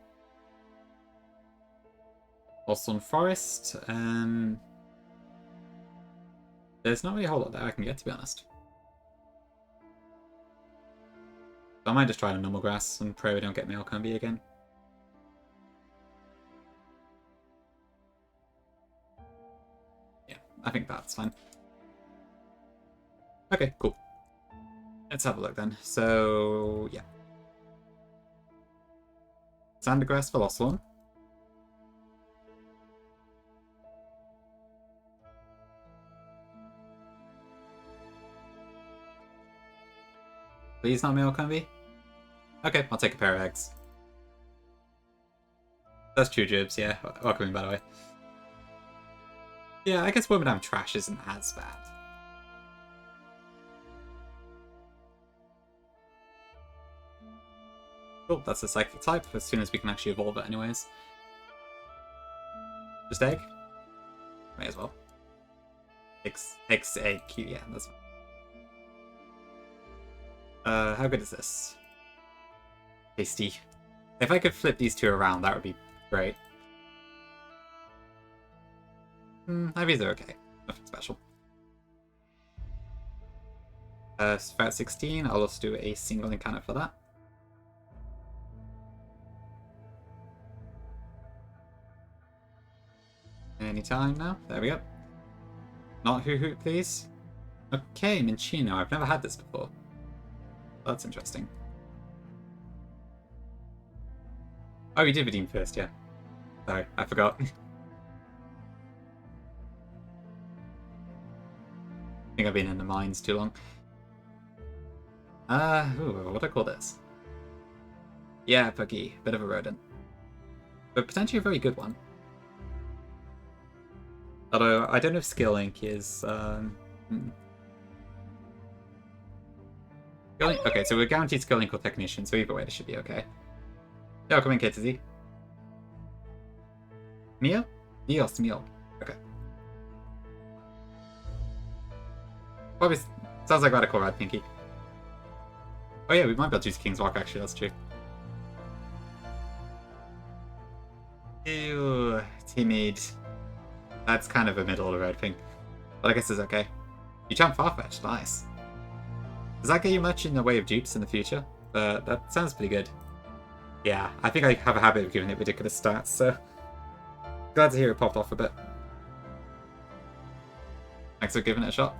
Also on Forest, there's not really a whole lot that I can get, to be honest. So I might just try a normal grass and pray we don't get Mailcombi again. Yeah, I think that's fine. Okay, cool. Let's have a look then. So, yeah. Sandergrass for Losslorn. Please not Mailcombi. Okay, I'll take a pair of eggs. That's true, Jibs, yeah. Welcome, by the way. Yeah, I guess Wormadam Trash isn't as bad. Cool, that's a Psychic type, as soon as we can actually evolve it anyways. Just egg? May as well. X, egg, Q, yeah, that's fine. How good is this? Tasty. If I could flip these two around, that would be great. Maybe they're okay. Nothing special. Route 16, I'll also do a single encounter for that. Anytime now. There we go. Not Hoo-Hoot, please. Okay, Minchino. I've never had this before. That's interesting. Oh, you did redeem first, yeah. Sorry, I forgot. I think I've been in the mines too long. What do I call this? Yeah, Buggy. Bit of a rodent. But potentially a very good one. Although, I don't know if Skill Link is... Okay, so we're guaranteed Skill Link or Technician, so either way this should be okay. Yeah, come in, KTZ. Mio? Neos, Mio. Okay. Probably sounds like Radical Red Pinky. Oh yeah, we might be able to use King's Walk, actually, that's true. Ew, timid. That's kind of a middle of the road thing. But I guess it's okay. You jump Farfetch, nice. Does that get you much in the way of dupes in the future? That sounds pretty good. Yeah, I think I have a habit of giving it ridiculous stats, so... Glad to hear it popped off a bit. Thanks for giving it a shot.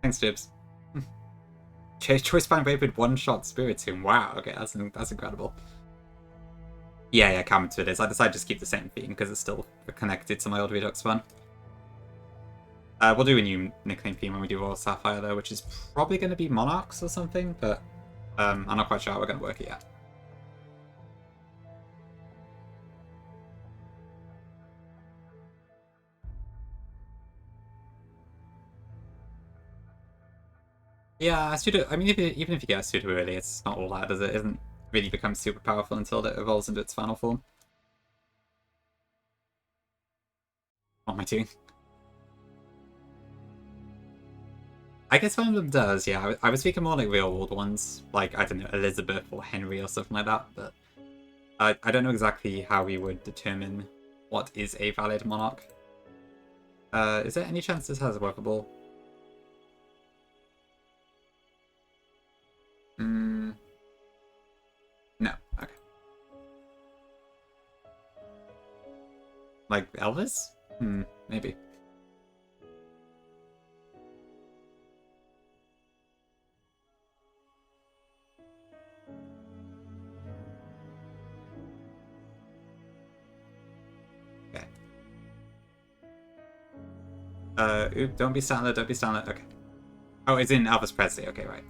Thanks, Jibs. Choice find wave with one-shot Spiritomb. Wow, okay, that's incredible. Yeah, comment to it is. I decided to just keep the same theme because it's still connected to my old Redux one. We'll do a new nickname theme when we do Royal Sapphire though, which is probably going to be Monarchs or something, but I'm not quite sure how we're going to work it yet. Yeah, I mean, even if you get a pseudo early, it's not all that, does it? It doesn't really become super powerful until it evolves into its final form. What am I doing? I guess one of them does, yeah. I was thinking more like real world ones, like, I don't know, Elizabeth or Henry or something like that, but I don't know exactly how we would determine what is a valid monarch. Is there any chance this has a weather ball? No, okay. Like Elvis? Maybe. Okay. Oop, don't be Stanley, don't be Stanley. Okay. Oh, it's in Elvis Presley. Okay, right.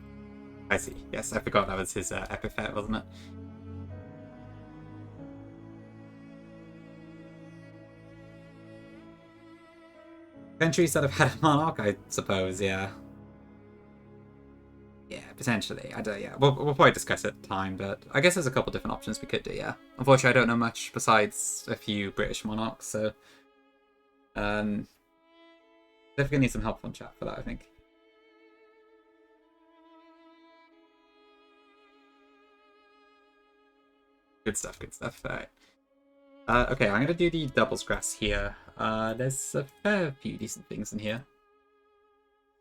I see. Yes, I forgot that was his epithet, wasn't it? Countries that have had a monarch, I suppose, yeah. Yeah, potentially. I don't. Yeah, we'll probably discuss it at the time, but I guess there's a couple different options we could do. Yeah. Unfortunately, I don't know much besides a few British monarchs, so definitely need some help on chat for that, I think. Good stuff. Good stuff. All right. Okay, I'm gonna do the doubles grass here. There's a fair few decent things in here.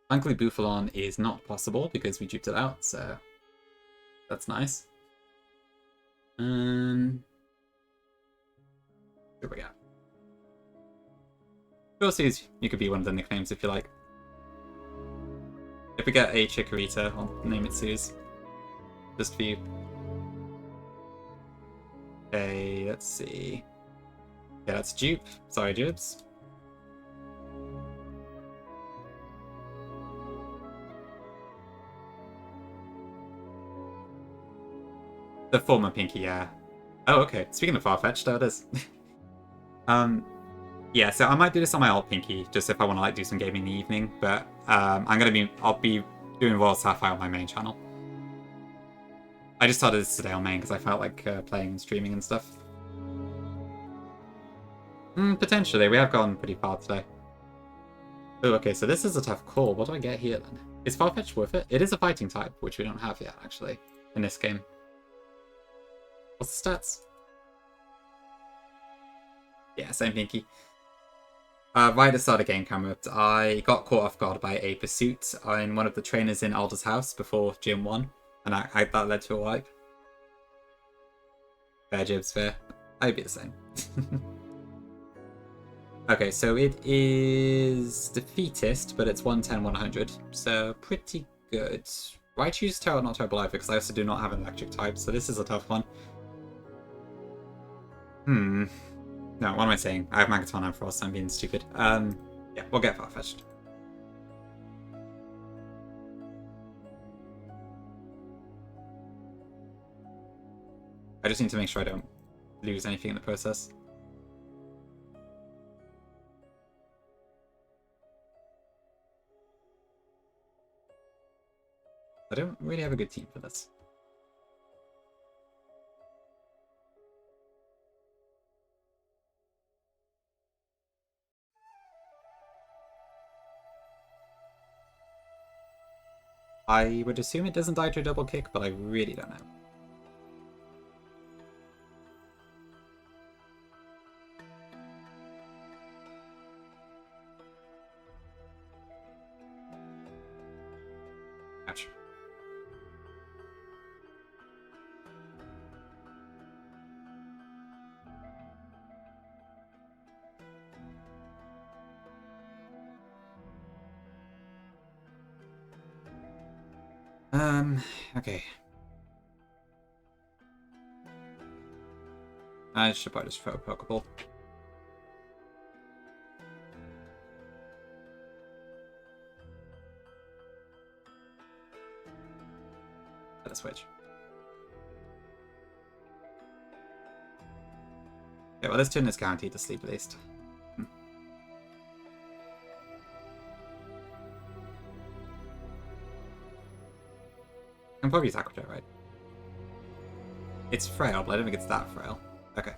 Thankfully, Bouffalon is not possible because we duped it out, so that's nice. Here we go. Sue's, you could be one of the nicknames if you like. If we get a Chikorita, I'll name it Sue's. Just for you. Okay, let's see. Yeah, that's dupe. Sorry, dupes. The former Pinky, yeah. Oh, okay. Speaking of Farfetch'd, there it is. Yeah, so I might do this on my old Pinky, just if I want to like do some gaming in the evening. But I'll be doing Royal Sapphire on my main channel. I just started this today on main because I felt like playing and streaming and stuff. Potentially, we have gone pretty far today. Oh, okay, so this is a tough call. What do I get here then? Is Farfetch worth it? It is a fighting type, which we don't have yet, actually, in this game. What's the stats? Yeah, same Pinky. Right at the start of game, Cameron, I got caught off guard by a pursuit in one of the trainers in Alder's house before Gym 1, and that led to a wipe. Fair, Jibs, fair. I'd be the same. Okay, so it is defeatist, but it's 110, 100, so pretty good. Why choose Terror not Terrible either, because I also do not have an electric type, so this is a tough one. No, what am I saying? I have Magaton and Frost, I'm being stupid. Yeah, we'll get Farfetch'd. I just need to make sure I don't lose anything in the process. I don't really have a good team for this. I would assume it doesn't die to a double kick, but I really don't know. Ouch. Okay. I should probably just throw a Pokeball. Better switch. Okay, well, this turn is guaranteed to sleep at least. I'm probably Tackle Jet, right? It's frail, but I don't think it's that frail. Okay.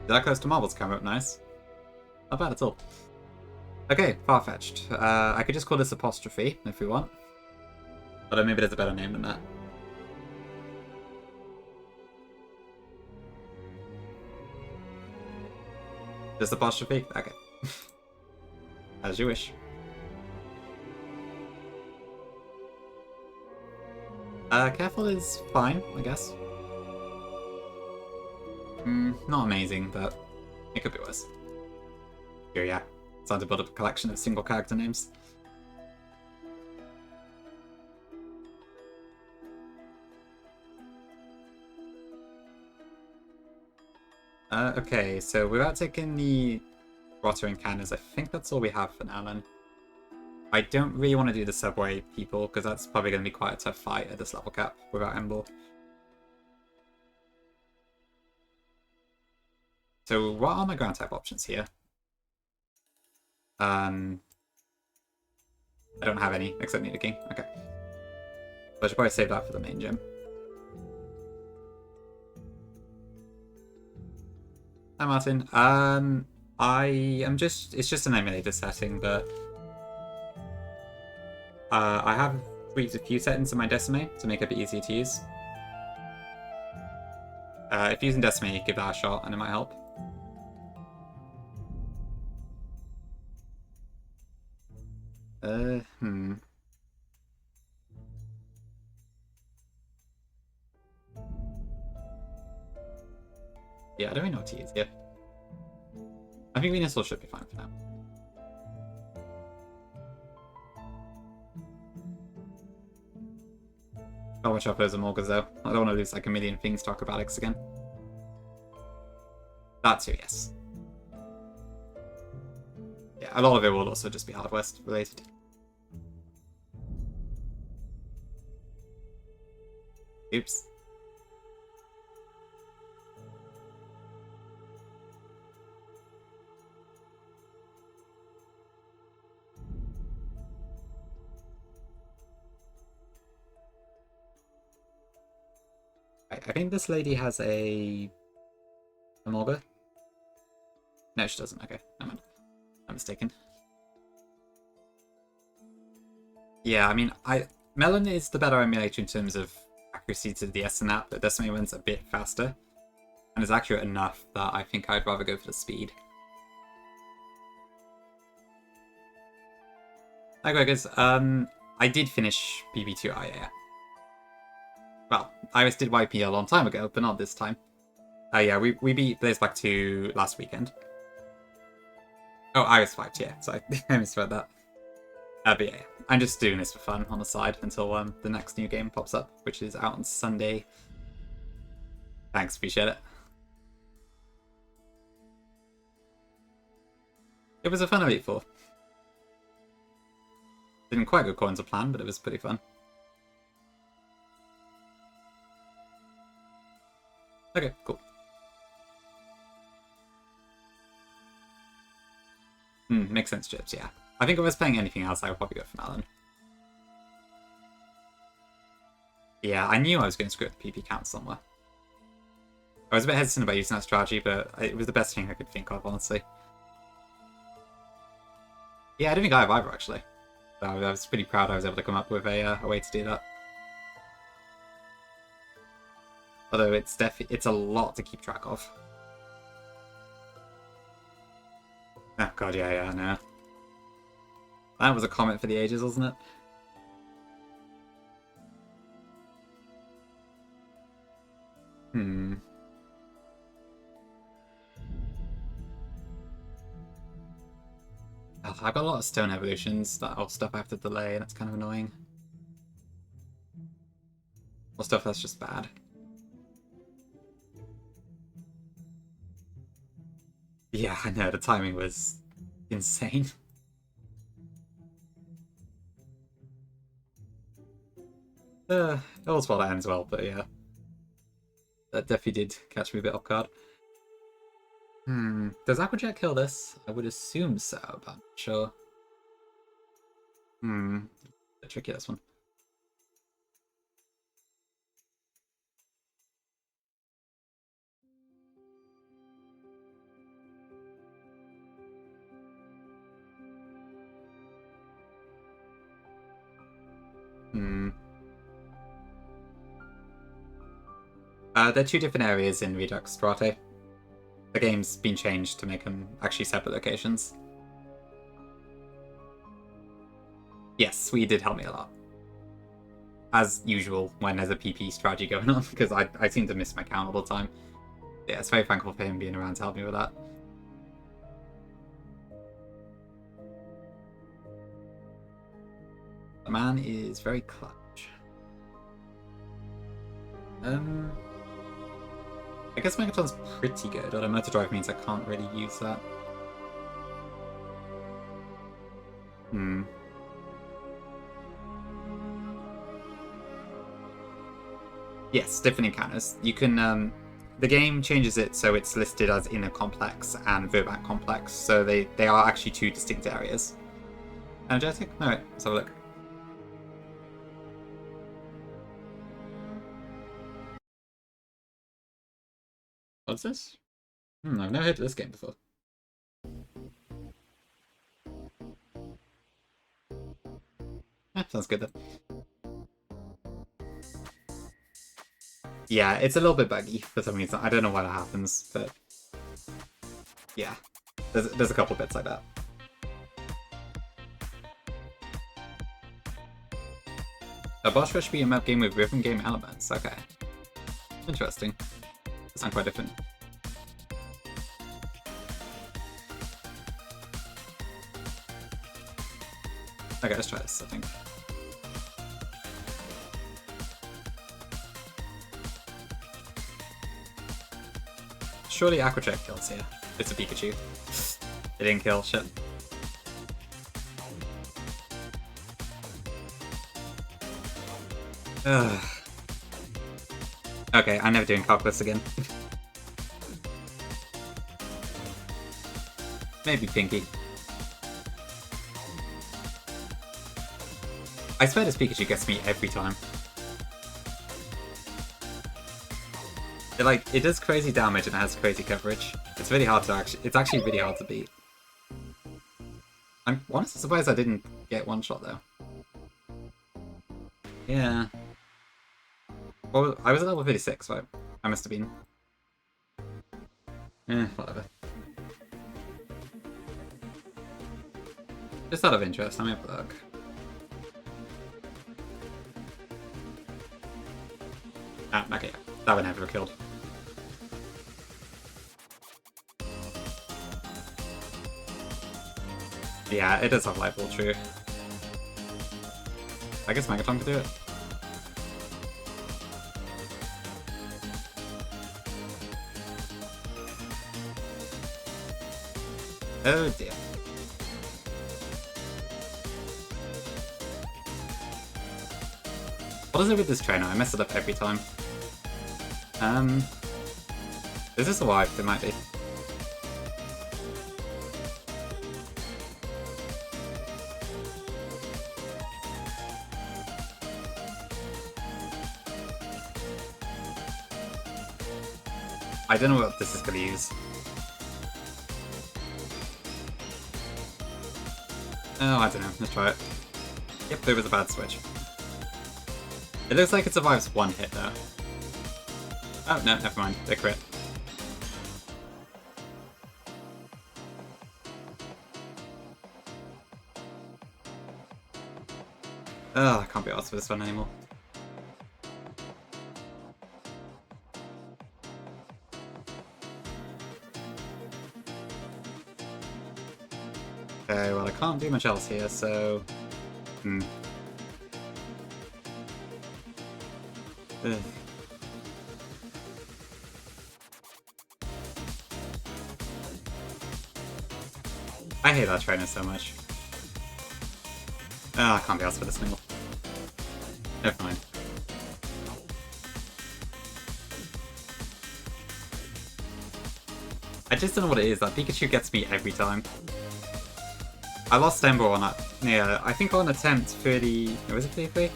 That close to Marbles come up nice. Not bad at all. Okay, Farfetch'd. I could just call this Apostrophe if we want. Although maybe there's a better name than that. Just Apostrophe? Okay. As you wish. Careful is fine, I guess. Not amazing, but it could be worse. Here, yeah. It's time to build up a collection of single character names. Okay, so without taking the Grotto and Cannons, I think that's all we have for now then. I don't really want to do the subway people, because that's probably going to be quite a tough fight at this level cap without Emble. So what are my ground type options here? I don't have any, except Nidoking. Okay. But I should probably save that for the main gym. Hi Martin. It's just an emulator setting, but I have tweaked a few settings in my Decimate to make it a bit easier to use. If using Decimate, give that a shot and it might help. Yeah, I don't really know what to use here. I think Venusaur should be fine for now. I'll watch out for those Amorgas though. I don't want to lose like a million things to acrobatics again. That too, yes. Yeah, a lot of it will also just be Hard West related. Oops. I think this lady has a Amorga. No, she doesn't. Okay, never mind. I'm mistaken. Yeah, I mean, Melon is the better emulator in terms of accuracy to the DS and that, but Decimate one's a bit faster. And is accurate enough that I think I'd rather go for the speed. Hi Gregors, I did finish PB2 IA. Well, Iris did YP a long time ago, but not this time. Yeah, we beat Blaze Black 2 last weekend. Oh, Iris 5, yeah, sorry, I misread that. But yeah, I'm just doing this for fun on the side until the next new game pops up, which is out on Sunday. Thanks, appreciate it. It was a fun Elite Four. Didn't quite go according to plan, but it was pretty fun. Okay, cool. Makes sense, Chips, yeah. I think if I was playing anything else, I would probably go for Malon. Yeah, I knew I was going to screw up the PP count somewhere. I was a bit hesitant about using that strategy, but it was the best thing I could think of, honestly. Yeah, I don't think I have either, actually. So I was pretty proud I was able to come up with a way to do that. Although it's a lot to keep track of. Oh god, yeah, I know. That was a comment for the ages, wasn't it? Oh, I've got a lot of stone evolutions that all stuff I have to delay, and it's kind of annoying. Or stuff that's just bad. Yeah, I know, the timing was insane. All's well that ends well, but yeah. That definitely did catch me a bit off guard. Does Aquajet kill this? I would assume so, but I'm not sure. A bit tricky, this one. They're two different areas in Redux Strate. The game's been changed to make them actually separate locations. Yes, we did help me a lot. As usual, when there's a PP strategy going on, because I seem to miss my count all the time. Yeah, it's very thankful for him being around to help me with that. The man is very clutch. I guess Megaton's pretty good, although motor drive means I can't really use that. Yes, different encounters. You can, the game changes it so it's listed as inner complex and Verbank complex, so they are actually two distinct areas. Energetic? Alright, let's have a look. What's this? I've never heard of this game before. Sounds good then. Yeah, it's a little bit buggy for some reason. I don't know why that happens, but yeah, there's a couple bits like that. A boss rush be a map game with rhythm game elements. Okay, interesting. That sounds quite different. Okay, let's try this, I think. Surely Aquajet kills here. It's a Pikachu. It didn't kill, shit. Ugh. Okay, I'm never doing calculus again. Maybe Pinky. I swear this Pikachu gets me every time. It does crazy damage and it has crazy coverage. It's really hard to it's actually really hard to beat. I'm honestly surprised I didn't get one shot though. Yeah. Well, I was at level 56, right? I must have been. Whatever. Just out of interest, let me have a look. Ah, okay, that one never killed. Yeah, it does have Light Ball, true. I guess Megaton could do it. Oh dear. What is it with this trainer? I mess it up every time. Is this a wipe? It might be. I don't know what this is going to use. Oh, I don't know. Let's try it. Yep, there was a bad switch. It looks like it survives one hit, though. Oh, no, never mind. They crit. Oh, I can't be asked for this one anymore. Okay, well, I can't can't do much else here, so... Ugh. I hate that trainer so much. Oh, I can't be asked for this anymore. Never mind. I just don't know what it is. That Pikachu gets me every time. I lost Ember on that. Yeah, I think on attempt 30... No, was it 33?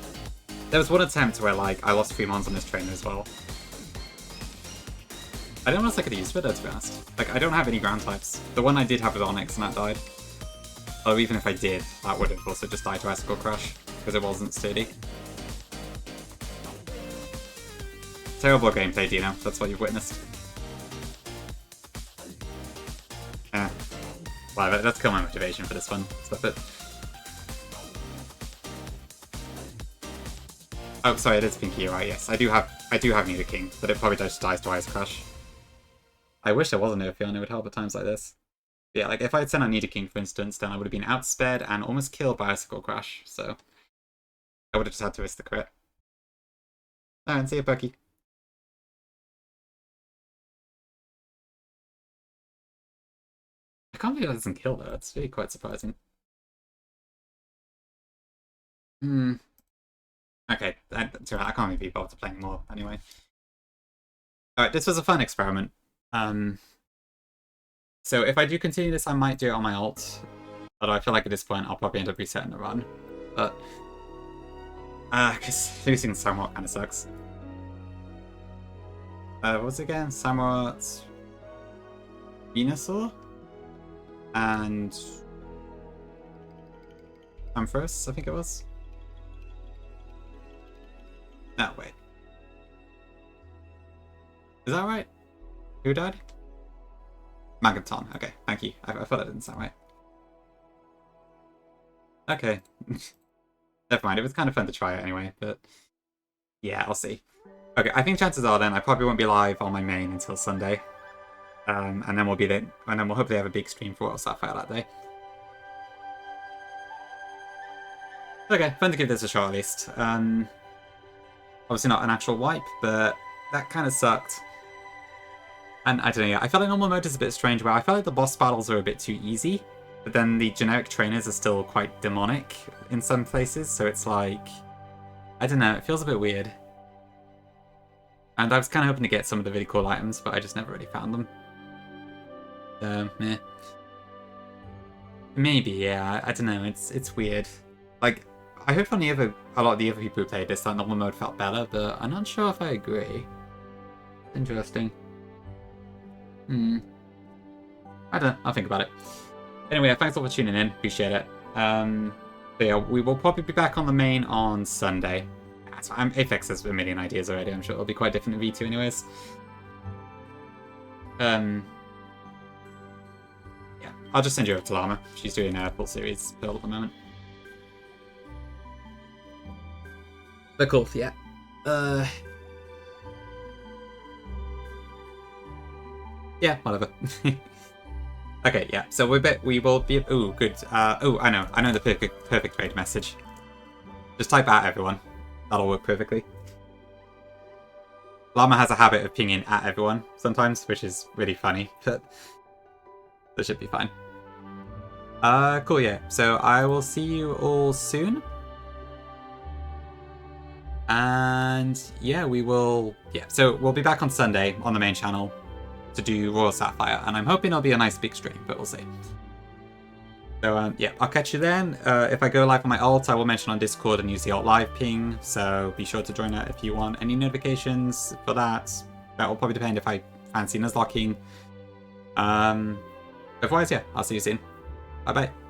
There was one attempt where, like, I lost 3 mons on this trainer as well. I don't know what I could use for that, to be honest. Like, I don't have any ground types. The one I did have was Onyx, and that died. Although even if I did, that would have also just died to Icicle Crush, because it wasn't sturdy. Terrible gameplay, Dino. That's what you've witnessed. Well, that's kind of my motivation for this one. Stop it. Oh, sorry, it is Pinky, right? Yes, I do have Nidoking, but it probably just dies to Ice Crush. I wish there was a Nerfeon, it would help at times like this. But yeah, like if I had sent out Nidoking, for instance, then I would have been outsped and almost killed by Icicle Crush, so I would have just had to risk the crit. Alright, see you, Bucky. I can't believe that doesn't kill though, it's really quite surprising. Okay, I can't be bothered to play anymore anyway. Alright, this was a fun experiment. So if I do continue this, I might do it on my ult. Although I feel like at this point I'll probably end up resetting the run. But because losing Samurott kind of sucks. What was it again? Samurott, Venusaur, and Ampharos, I think it was. No, wait. Is that right? Who died? Magaton. Okay, thank you. I thought that didn't sound right. Okay. Never mind, it was kind of fun to try it anyway, but yeah, I'll see. Okay, I think chances are then I probably won't be live on my main until Sunday. And then we'll hopefully have a big stream for Royal Sapphire that day. Okay, fun to give this a shot at least. Obviously not an actual wipe, but that kind of sucked. And I don't know, I feel like normal mode is a bit strange where I feel like the boss battles are a bit too easy, but then the generic trainers are still quite demonic in some places, so it's like, I don't know, it feels a bit weird. And I was kind of hoping to get some of the really cool items, but I just never really found them. Meh. Maybe, yeah, I don't know, it's weird. Like, I heard from a lot of the other people who played this that normal mode felt better, but I'm not sure if I agree. Interesting. I don't know, I'll think about it. Anyway, thanks all for tuning in, appreciate it. But yeah, we will probably be back on the main on Sunday. Apex has a million ideas already, I'm sure it'll be quite different in V2 anyways. Yeah, I'll just send you over to Llama. She's doing a full series build at the moment. But cool, yeah. Yeah, whatever. Okay, yeah. So we will be. Ooh, good. Oh, I know the perfect trade message. Just type at everyone. That'll work perfectly. Llama has a habit of pinging at everyone sometimes, which is really funny, but that should be fine. Cool, yeah. So I will see you all soon. And yeah, we will. Yeah, so we'll be back on Sunday on the main channel to do Royal Sapphire, and I'm hoping it'll be a nice big stream, but we'll see. So yeah, I'll catch you then. If I go live on my alt, I will mention on Discord and use the alt live ping, so be sure to join that if you want any notifications for that. That will probably depend if I fancy Nuzlocking. Otherwise, yeah, I'll see you soon. Bye bye.